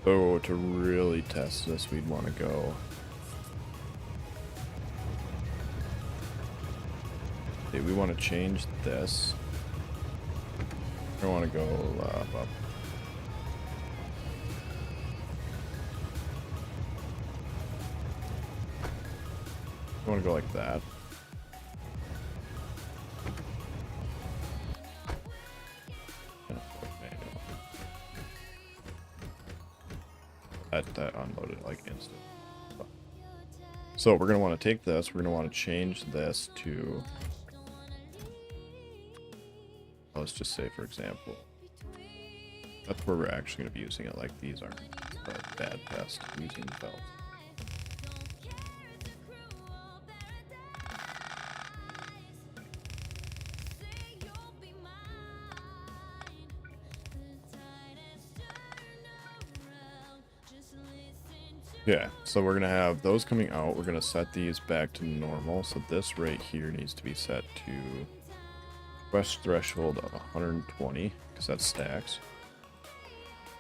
So to really test this, we'd want to go. Okay, we want to change this. I want to go up. I want to go like that. That unloaded like instant. So we're going to want to take this, we're going to want to change this to, let's just say for example, that's where we're actually going to be using it, like these aren't a bad test using felt. Yeah, so we're gonna have those coming out. We're gonna set these back to normal. So this right here needs to be set to request threshold of 120 because that's stacks.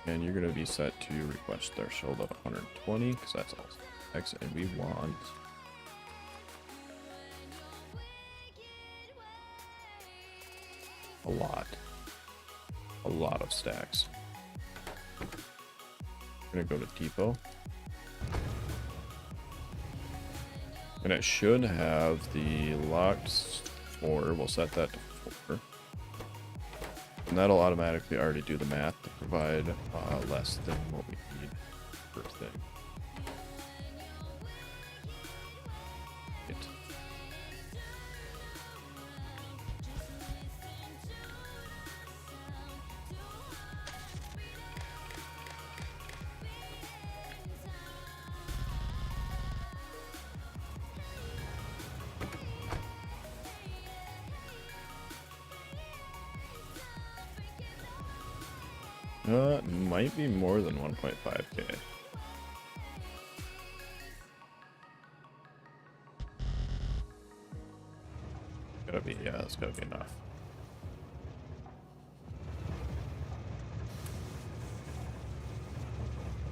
And you're gonna be set to request threshold of 120 because that's all stacks. And we want a lot of stacks. We're gonna go to depot. And it should have the locked 4. We'll set that to 4. And that'll automatically already do the math to provide less than what we need per thing. Right. It might be more than 1.5k. Gotta be, yeah, that's gotta be enough.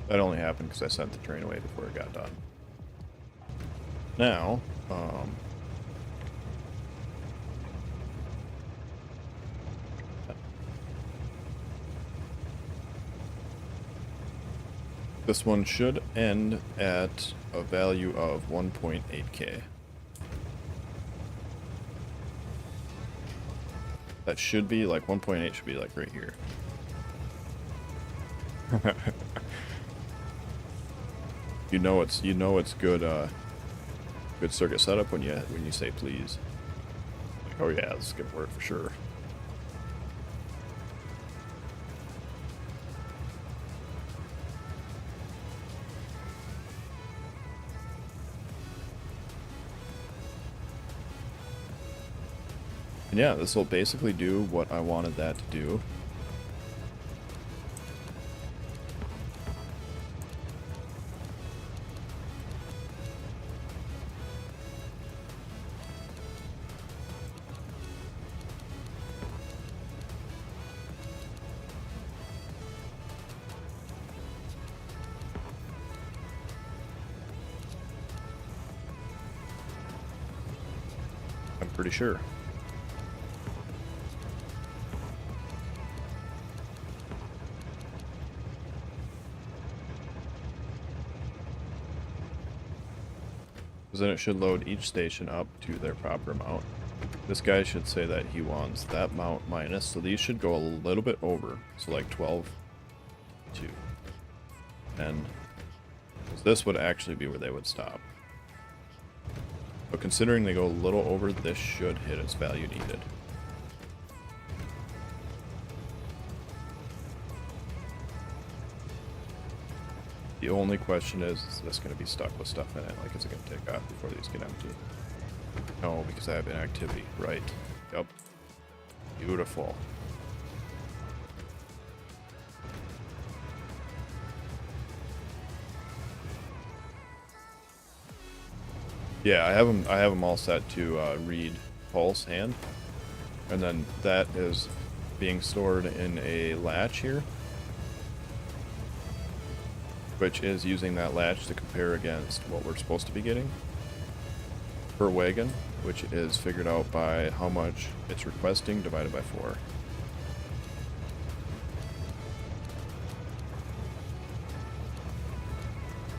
That only happened because I sent the train away before it got done. Now, this one should end at a value of 1.8k. That should be like 1.8 should be like right here. you know it's good good circuit setup when you say please. Like, oh yeah, this is gonna work for sure. And yeah, this will basically do what I wanted that to do. I'm pretty sure. Because then it should load each station up to their proper amount. This guy should say that he wants that mount minus, so these should go a little bit over. So like 12, 2, 10. Because this would actually be where they would stop. But considering they go a little over, this should hit its value needed. The only question is this going to be stuck with stuff in it? Like, is it going to take off before these get empty? No, because I have inactivity. Right. Yep. Beautiful. Yeah, I have them all set to read pulse hand, and then that is being stored in a latch here, which is using that latch to compare against what we're supposed to be getting per wagon, which is figured out by how much it's requesting divided by 4.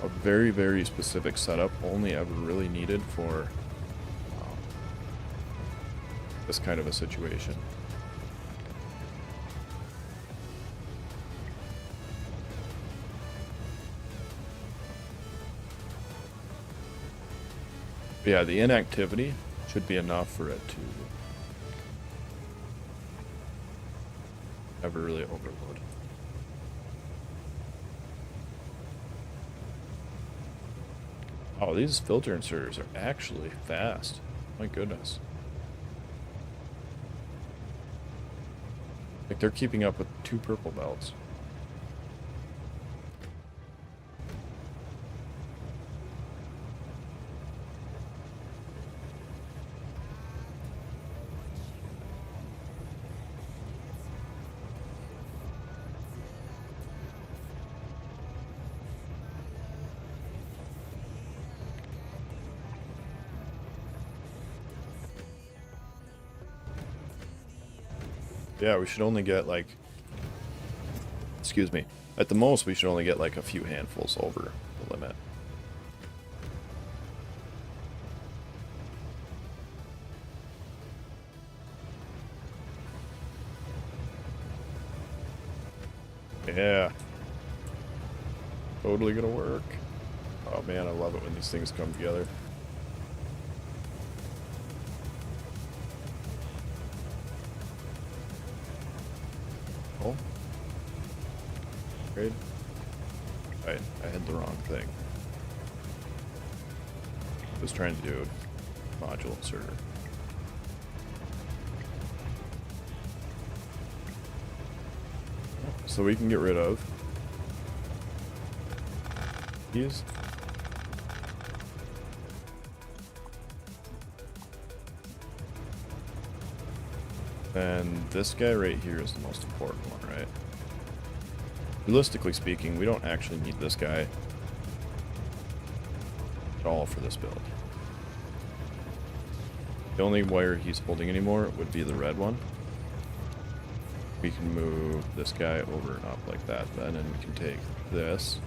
A very, very specific setup, only ever really needed for this kind of a situation. But yeah, the inactivity should be enough for it to never really overload. Oh, these filter inserters are actually fast. My goodness. Like, they're keeping up with 2 purple belts. Yeah, we should only get like, excuse me, at the most we should only get like a few handfuls over the limit. Yeah. Totally gonna work. Oh man, I love it when these things come together. Oh. Great. Right, I had the wrong thing. I was trying to do a module inserter. So we can get rid of these. And this guy right here is the most important one, right? Realistically speaking, we don't actually need this guy at all for this build. The only wire he's holding anymore would be the red one. We can move this guy over and up like that then, and we can take this,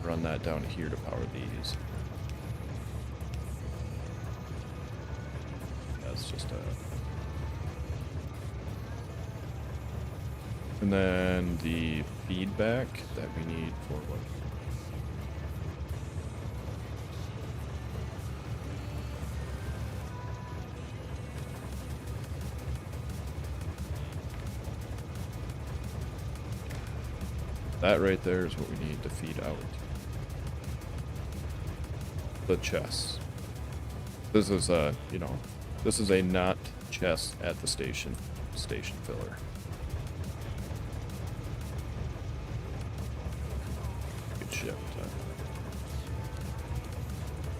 run that down here to power these. That's just a... And then the feedback that we need for what? That right there is what we need to feed out the chests. This is a, you know, this is a not chest at the station filler. Good shit.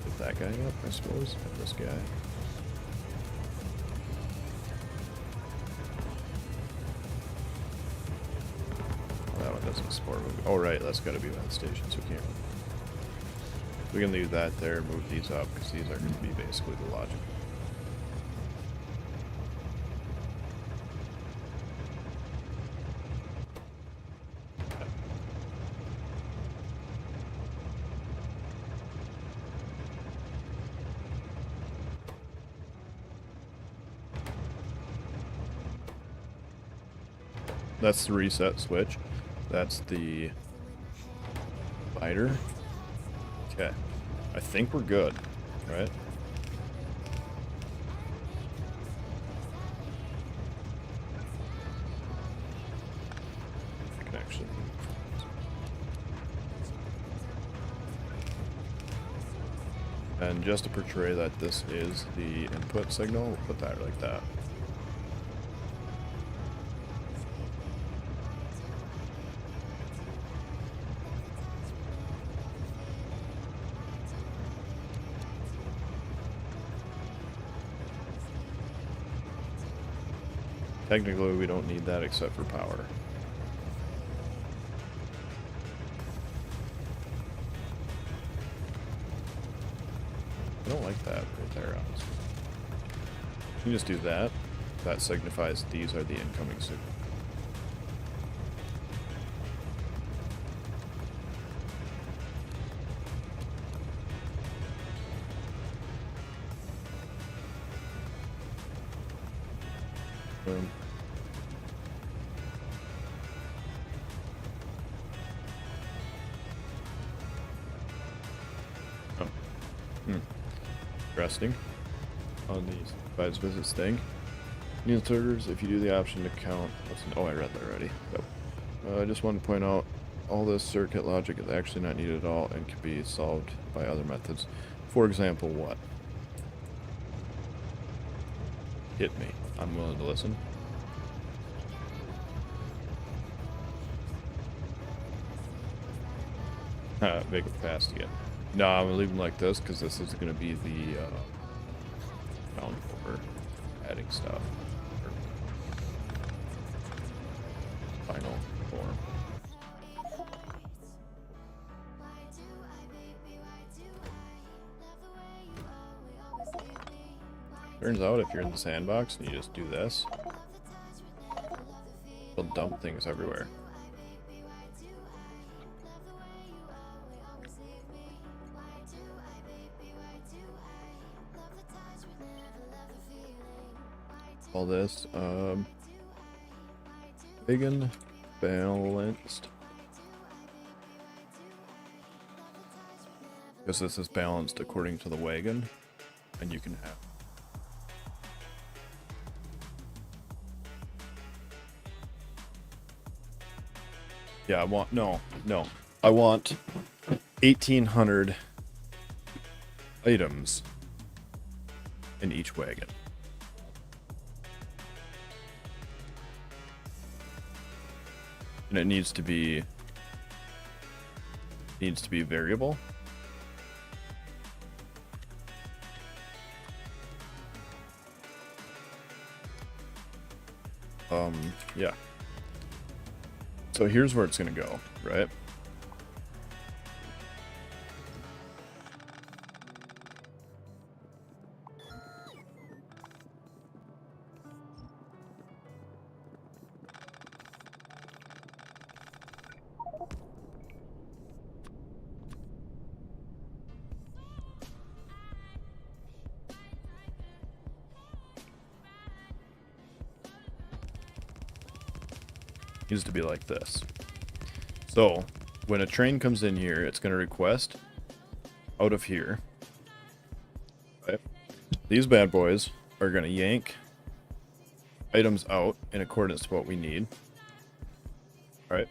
Get that guy up, I suppose. And this guy. That one doesn't support moving. Oh right, that's got to be one station, so we can't. We can leave that there, move these up, because these are going to be basically the logic. That's the reset switch. That's the divider. Okay. I think we're good, right? Connection. And just to portray that this is the input signal, we'll put that like that. Technically, we don't need that except for power. I don't like that right there, honestly. You can just do that. That signifies these are the incoming signals. Boom. Oh. Resting on these advised visits thing. New inserters, if you do the option to count. Oh, I read that already. Yep. I just want to point out all this circuit logic is actually not needed at all and can be solved by other methods. For example, what? Hit me. I'm willing to listen. Make it fast again. No, I'm gonna leave them like this because this is gonna be the count for adding stuff. Or final form. Turns out if you're in the sandbox and you just do this, They'll dump things everywhere. All this, wagon balanced. Because this is balanced according to the wagon, and you can have. Yeah, I want, no. I want 1,800 items in each wagon. And it needs to be variable. Yeah. So here's where it's gonna go, right? Needs to be like this. So when a train comes in here, it's going to request out of here. Right? These bad boys are going to yank items out in accordance to what we need. All right.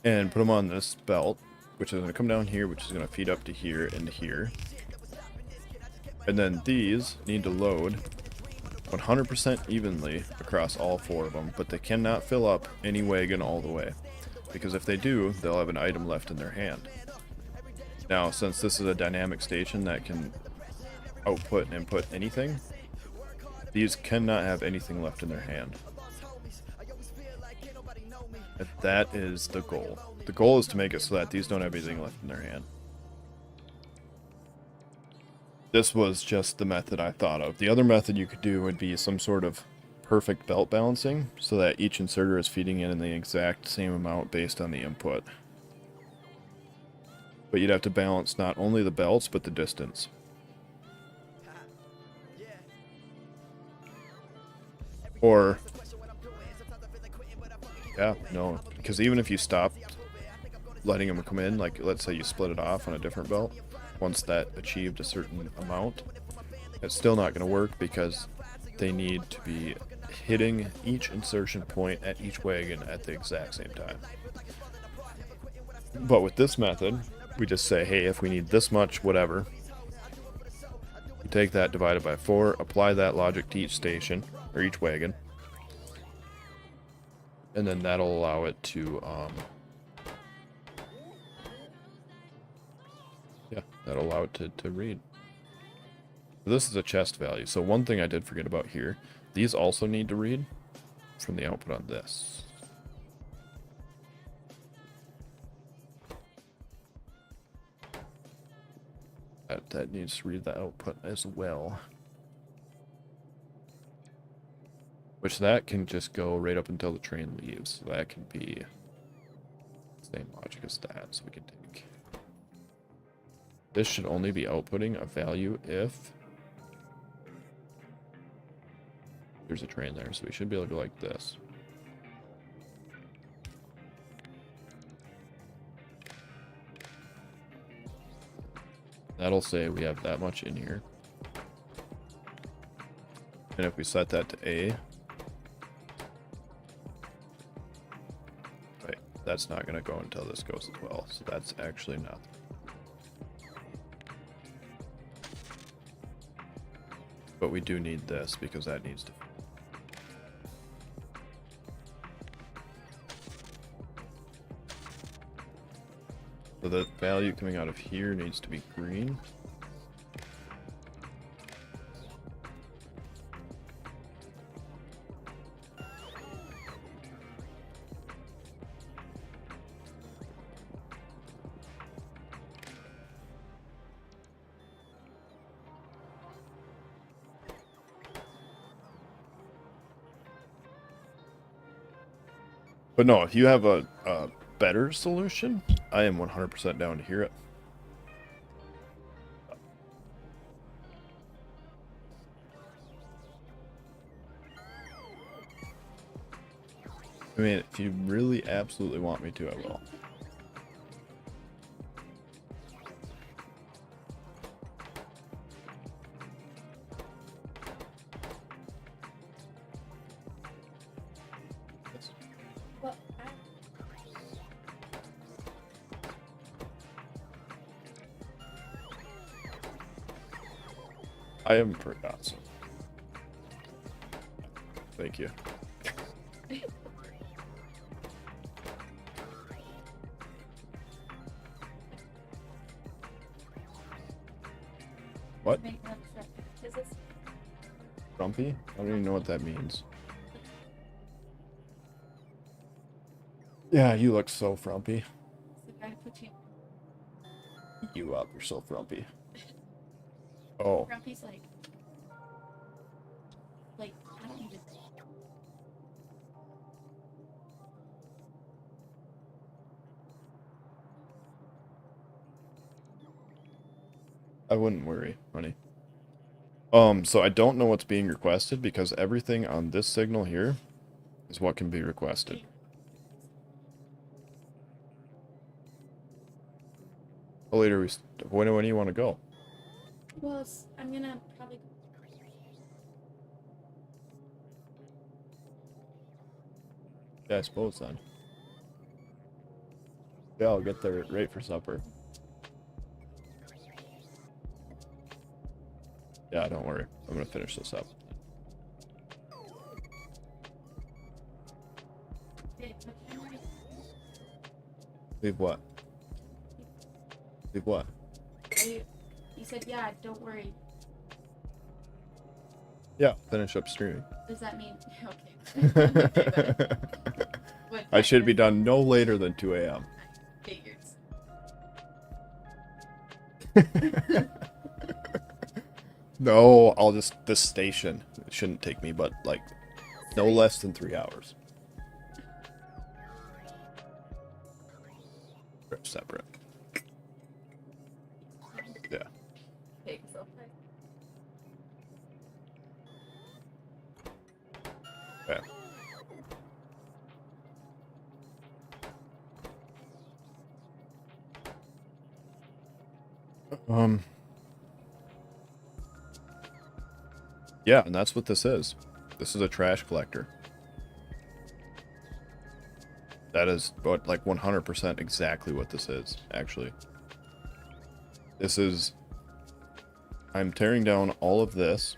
And put them on this belt, which is going to come down here, which is going to feed up to here and here. And then these need to load 100% evenly across all 4 of them, but they cannot fill up any wagon all the way, because if they do, they'll have an item left in their hand. Now, since this is a dynamic station that can output and input anything, these cannot have anything left in their hand. And that is the goal. The goal is to make it so that these don't have anything left in their hand. This was just the method I thought of. The other method you could do would be some sort of perfect belt balancing, so that each inserter is feeding in the exact same amount based on the input. But you'd have to balance not only the belts, but the distance. Or, yeah, no, because even if you stopped letting them come in, like let's say you split it off on a different belt, once that achieved a certain amount, it's still not going to work, because they need to be hitting each insertion point at each wagon at the exact same time. But with this method, we just say, hey, if we need this much, whatever, you take that, divide it by 4, apply that logic to each station, or each wagon, and then that'll allow it to, yeah, that'll allow it to read. This is a chest value. So one thing I did forget about here, these also need to read from the output on this. That needs to read the output as well. Which that can just go right up until the train leaves. So that can be the same logic as that. So we can take... This should only be outputting a value if there's a train there. So we should be able to go like this. That'll say we have that much in here. And if we set that to A, right, that's not going to go until this goes as well. So that's actually nothing. But we do need this because that needs to... So the value coming out of here needs to be green. But no, if you have a better solution, I am 100% down to hear it. I mean, if you really absolutely want me to, I will. Well, I am pretty awesome. Thank you. What? make no sense. Is this Grumpy? I don't even know what that means. Yeah, you look so frumpy. the guy who put you? You up, you're so frumpy. Oh, Grumpy's like how do you just? I wouldn't worry, honey. So I don't know what's being requested because everything on this signal here is what can be requested. Oh, later when do you want to go? Well, I'm gonna probably. Yeah, I suppose then. Yeah, I'll get there right for supper. Yeah, don't worry. I'm gonna finish this up. Leave what? Leave what? You said yeah. Don't worry. Yeah, finish up streaming. Does that mean okay? Okay, bye. What I should be time done no later than 2 a.m. Figures. No, I'll just this station. It shouldn't take me but like no less than 3 hours. They're separate. Yeah. Okay, so Okay. Yeah, and that's what this is. This is a trash collector. That is what, like 100% exactly what this is, actually. This is... I'm tearing down all of this,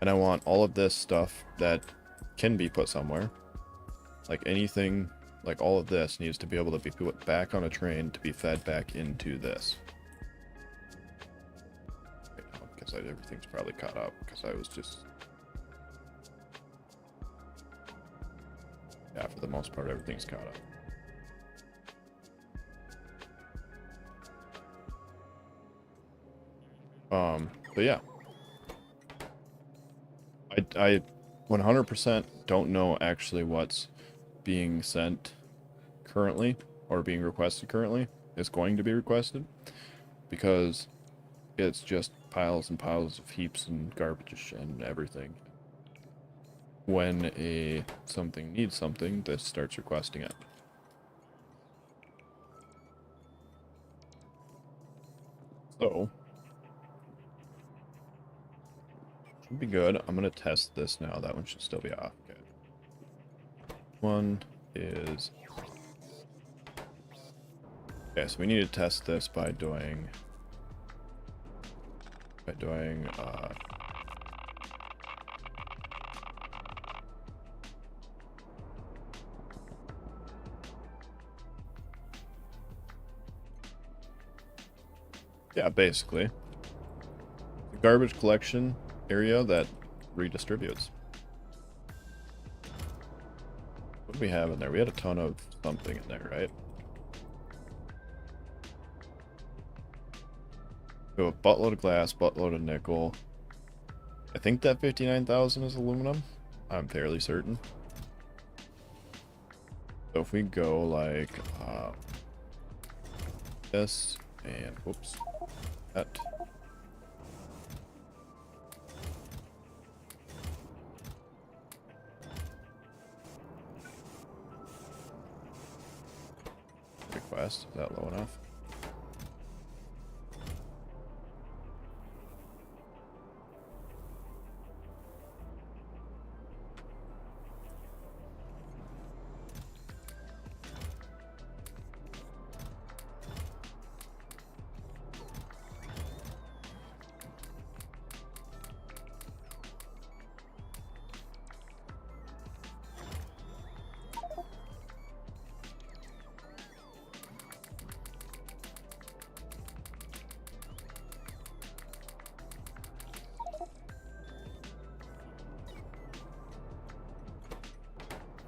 and I want all of this stuff that can be put somewhere. Like anything, like all of this needs to be able to be put back on a train to be fed back into this. Right now, because everything's probably caught up, because I was just... Yeah, for the most part, everything's caught up. But yeah. I 100% don't know actually what's being sent currently, or being requested currently, is going to be requested, because it's just piles and piles of heaps and garbage and everything. When something needs something, this starts requesting it. So, should be good. I'm gonna test this now. That one should still be off. Okay. One is... Okay, so we need to test this by doing... yeah, basically. The garbage collection area that redistributes. What do we have in there? We had a ton of something in there, right? We have a buttload of glass, buttload of nickel. I think that 59,000 is aluminum. I'm fairly certain. So if we go like this and whoops, that. Request, is that low enough?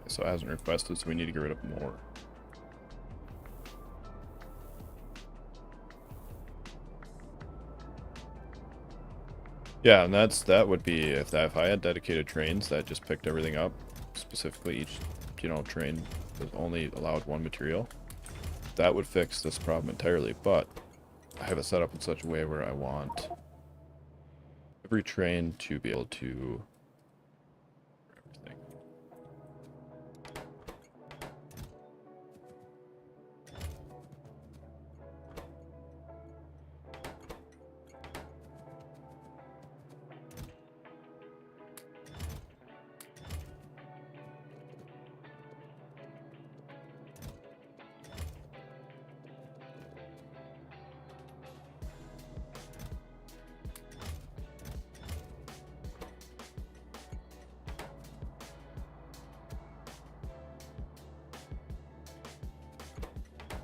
So it hasn't requested, so we need to get rid of more. Yeah, and that would be if I had dedicated trains that just picked everything up, specifically each, you know, train was only allowed one material. That would fix this problem entirely, but I have it set up in such a way where I want every train to be able to everything.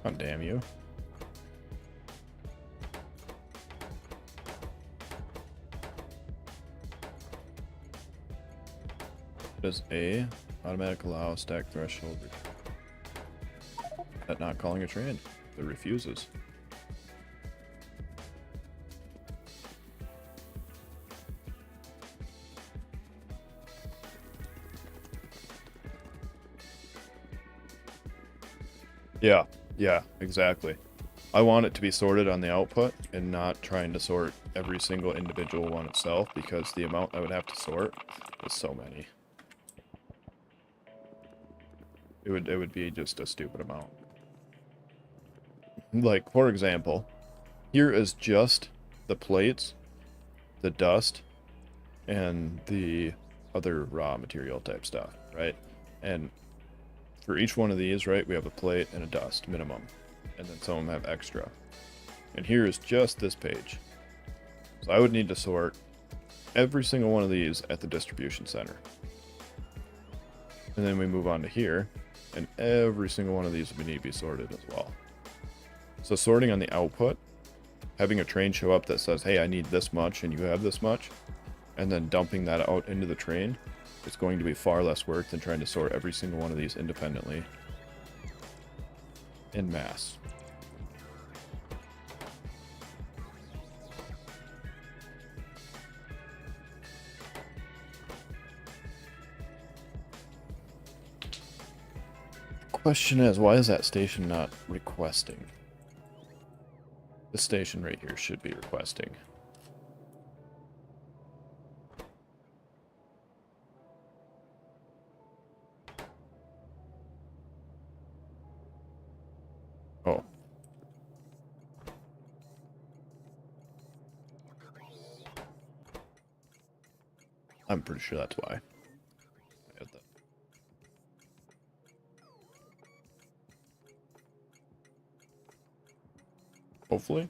Oh, damn you. Does A automatic allow stack threshold? That not calling a train. It refuses. Yeah, exactly. I want it to be sorted on the output and not trying to sort every single individual one itself, because the amount I would have to sort is so many. It would be just a stupid amount. Like, for example, here is just the plates, the dust, and the other raw material type stuff, right? And for each one of these, right, we have a plate and a dust minimum, and then some of them have extra. And here is just this page. So I would need to sort every single one of these at the distribution center. And then we move on to here, and every single one of these would need to be sorted as well. So sorting on the output, having a train show up that says, hey, I need this much and you have this much, and then dumping that out into the train, it's going to be far less work than trying to sort every single one of these independently in mass. Question is, why is that station not requesting? This station right here should be requesting. Oh. I'm pretty sure that's why. I had that. Hopefully.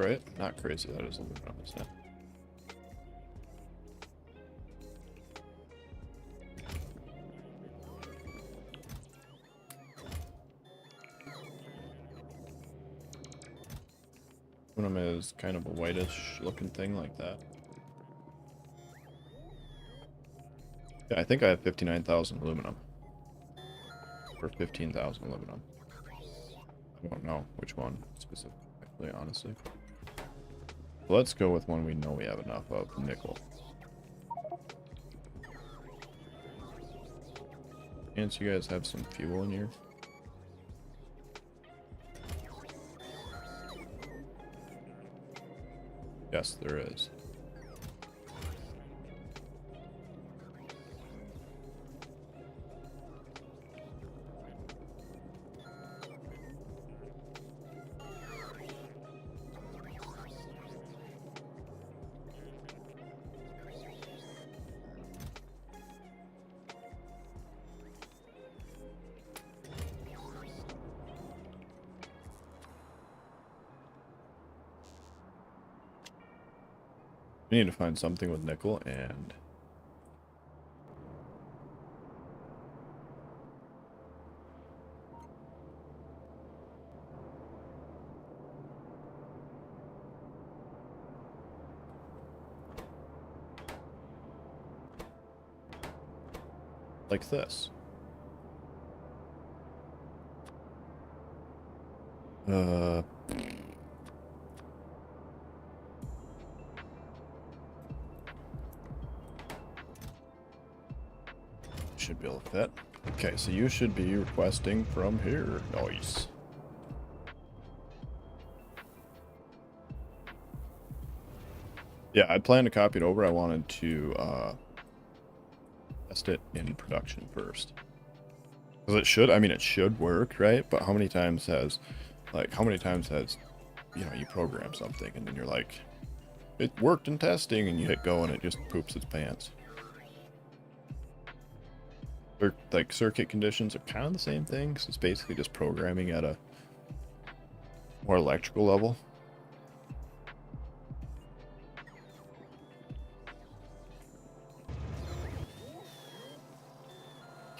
right? Not crazy. That is aluminum, isn't it? Aluminum is kind of a whitish looking thing like that. Yeah, I think I have 59,000 aluminum. Or 15,000 aluminum. I don't know which one specifically, honestly. Let's go with one we know we have enough of, nickel. Chance you guys have some fuel in here? Yes, there is. We need to find something with nickel and... like this. Should be able to fit. Okay, so you should be requesting from here. Nice. Yeah, I plan to copy it over. I wanted to test it in production first. Because it should, I mean, it should work, right? But how many times has, you know, you program something and then you're like, it worked in testing, and you hit go and it just poops its pants. Like, circuit conditions are kind of the same thing, because it's basically just programming at a more electrical level.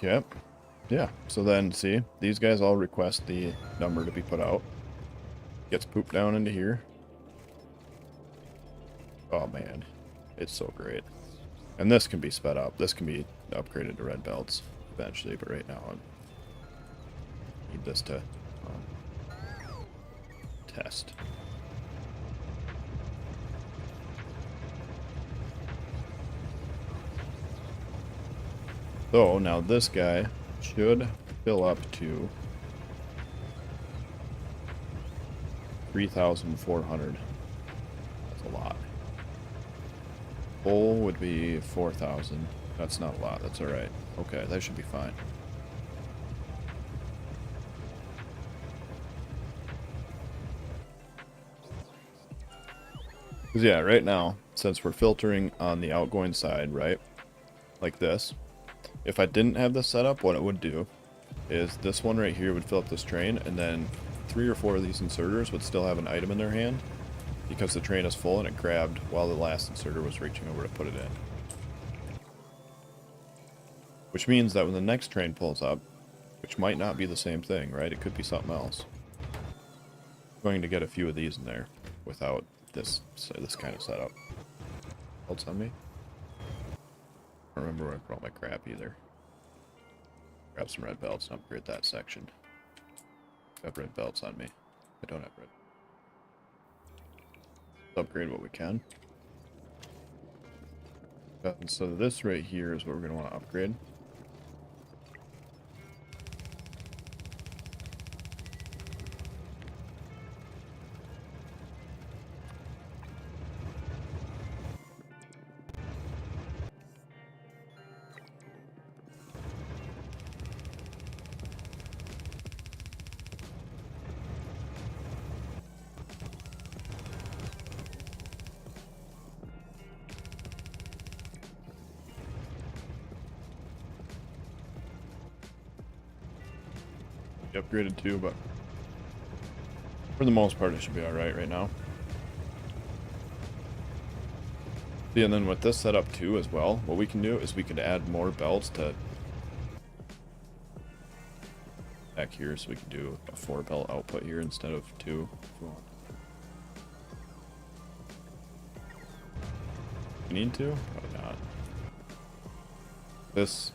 Yep. Yeah, so then, see, these guys all request the number to be put out. Gets pooped down into here. Oh, man. It's so great. And this can be sped up. This can be upgraded to red belts eventually, but right now I need this to test. So now this guy should fill up to 3,400. That's a lot. Full would be 4,000. That's not a lot. That's alright. Okay, that should be fine. Because yeah, right now, since we're filtering on the outgoing side, right? Like this. If I didn't have this set up, what it would do is this one right here would fill up this train, and then 3 or 4 of these inserters would still have an item in their hand because the train is full and it grabbed while the last inserter was reaching over to put it in. Which means that when the next train pulls up, which might not be the same thing, right? It could be something else. I'm going to get a few of these in there without this kind of setup. Belts on me? I don't remember where I put all my crap either. Grab some red belts and upgrade that section. I have red belts on me. I don't have red. Let's upgrade what we can. So this right here is what we're going to want to upgrade. Upgraded too, but for the most part it should be alright right now. See, and then with this setup too as well, what we can do is we could add more belts to back here, so we can do a 4 belt output here instead of 2 if we want. We need to? Probably not. This,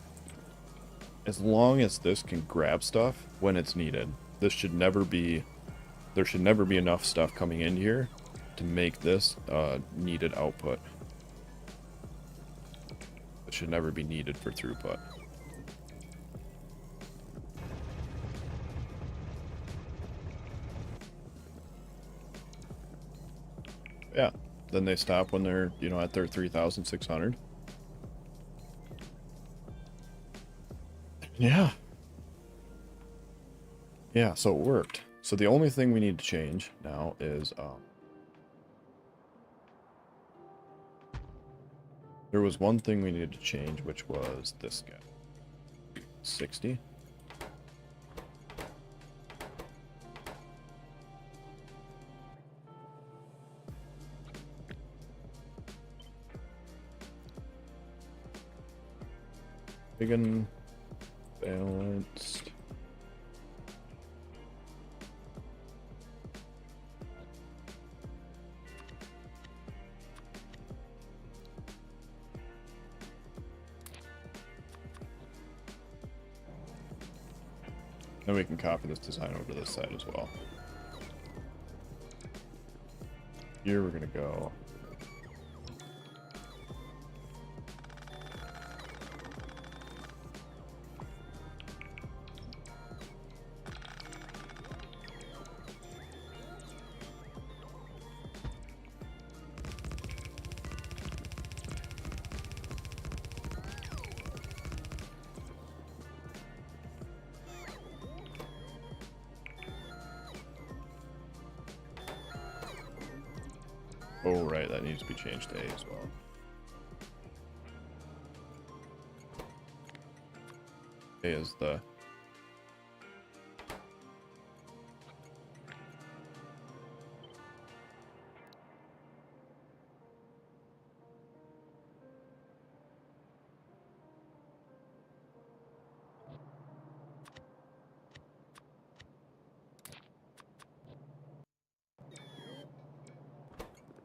as long as this can grab stuff when it's needed, this should never be, there should never be enough stuff coming in here to make this needed output. It should never be needed for throughput. Yeah, then they stop when they're, you know, at their 3,600. Yeah. Yeah, so it worked. So the only thing we need to change now is, there was one thing we needed to change, which was this guy. 60. Big and balanced. Then we can copy this design over to this side as well. Here we're gonna go. Oh, right, that needs to be changed to A as well. A is the...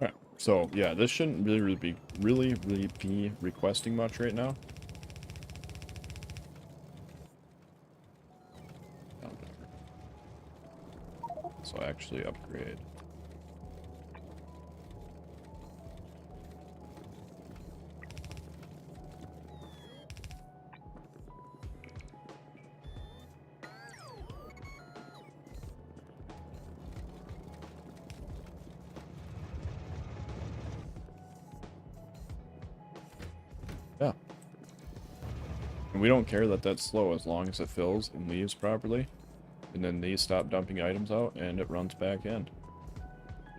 Alright, so yeah, this shouldn't really be requesting much right now. So actually upgrade. Yeah. And we don't care that that's slow as long as it fills and leaves properly. And then these stop dumping items out and it runs back in.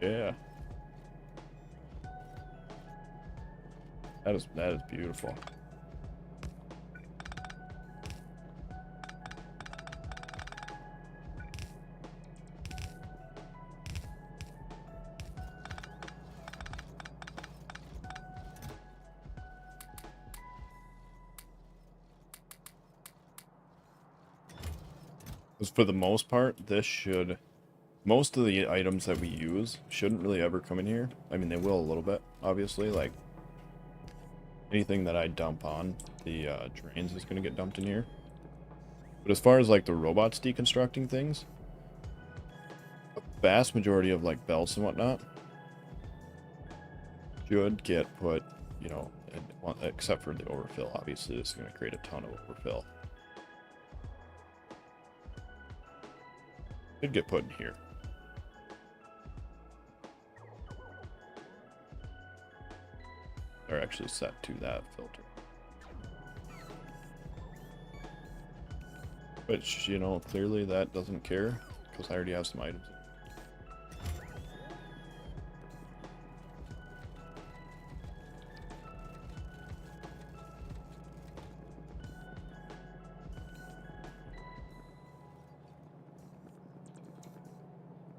Yeah. That is beautiful. Because for the most part, most of the items that we use shouldn't really ever come in here. I mean, they will a little bit, obviously. Like, anything that I dump on the drains is going to get dumped in here. But as far as, like, the robots deconstructing things, the vast majority of, like, belts and whatnot should get put, you know, except for the overfill. Obviously, this is going to create a ton of overfill. Should get put in here. They're actually set to that filter. Which, you know, clearly that doesn't care, because I already have some items.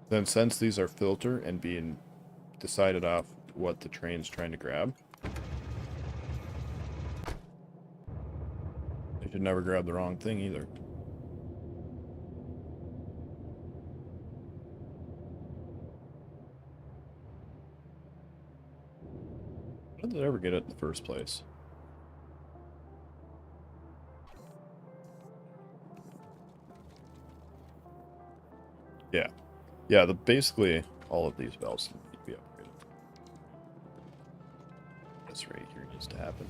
Then since these are filter and being decided off what the train's trying to grab, Should never grab the wrong thing either. How did I ever get it in the first place? Yeah. Yeah, basically all of these valves need to be upgraded. This right here needs to happen.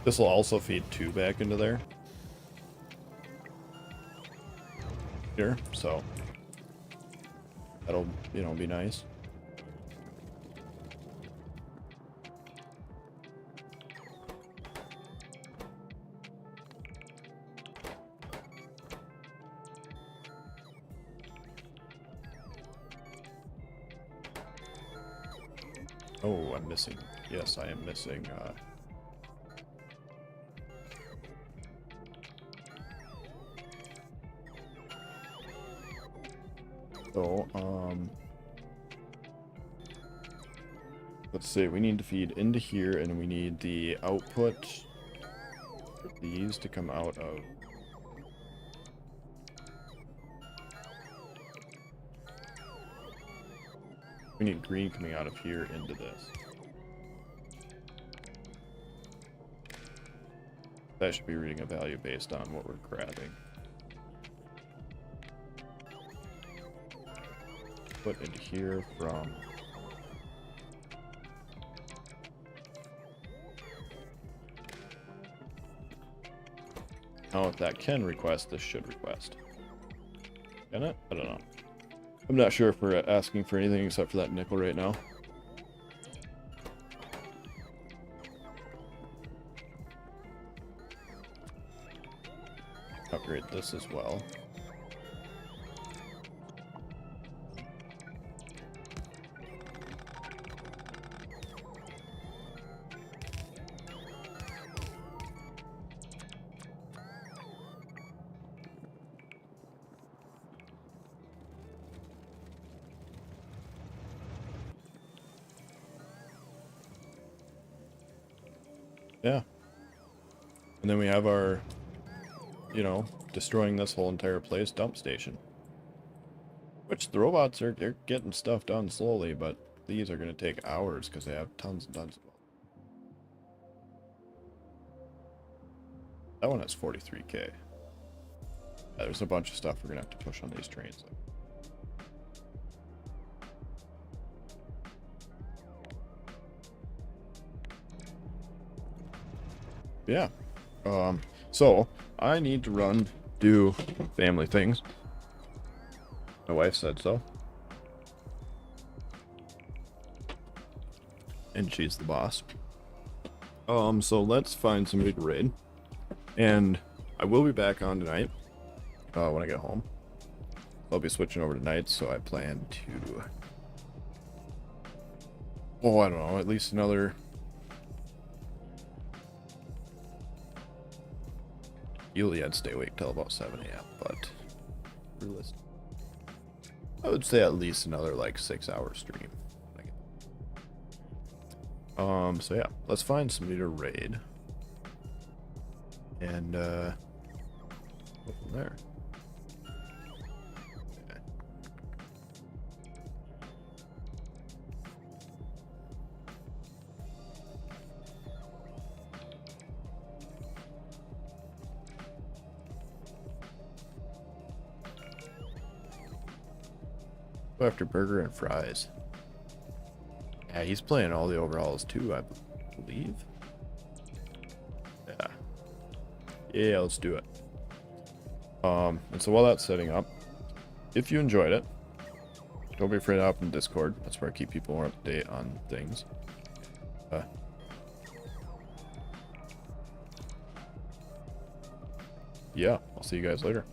This will also feed 2 back into there. Here, so that'll, you know, be nice. Oh, I'm missing. Yes, I am missing. So, let's see. We need to feed into here, and we need the output for these to come out of. We need green coming out of here into this. That should be reading a value based on what we're grabbing. Put into here from. Now if that can request, this should request. Can it? I don't know. I'm not sure if we're asking for anything except for that nickel right now. Upgrade this as well. Yeah. And then we have our, you know, destroying this whole entire place dump station. Which the robots they're getting stuff done slowly, but these are going to take hours because they have tons and tons of them. That one has 43k. Yeah, there's a bunch of stuff we're going to have to push on these trains. Yeah. So I need to run, do family things. My wife said so. And she's the boss. So let's find somebody to raid. And I will be back on tonight, when I get home. I'll be switching over to nights, so I plan to, oh, I don't know, at least another, usually I'd stay awake till about 7 a.m., but realistic, I would say at least another like 6-hour stream. So yeah, let's find somebody to raid. And go from there. Okay. Go after burger and fries. Yeah, he's playing all the overalls too, I believe. Yeah. Yeah, let's do it. And so while that's setting up, if you enjoyed it, don't be afraid to hop in Discord. That's where I keep people more up to date on things. Yeah, I'll see you guys later.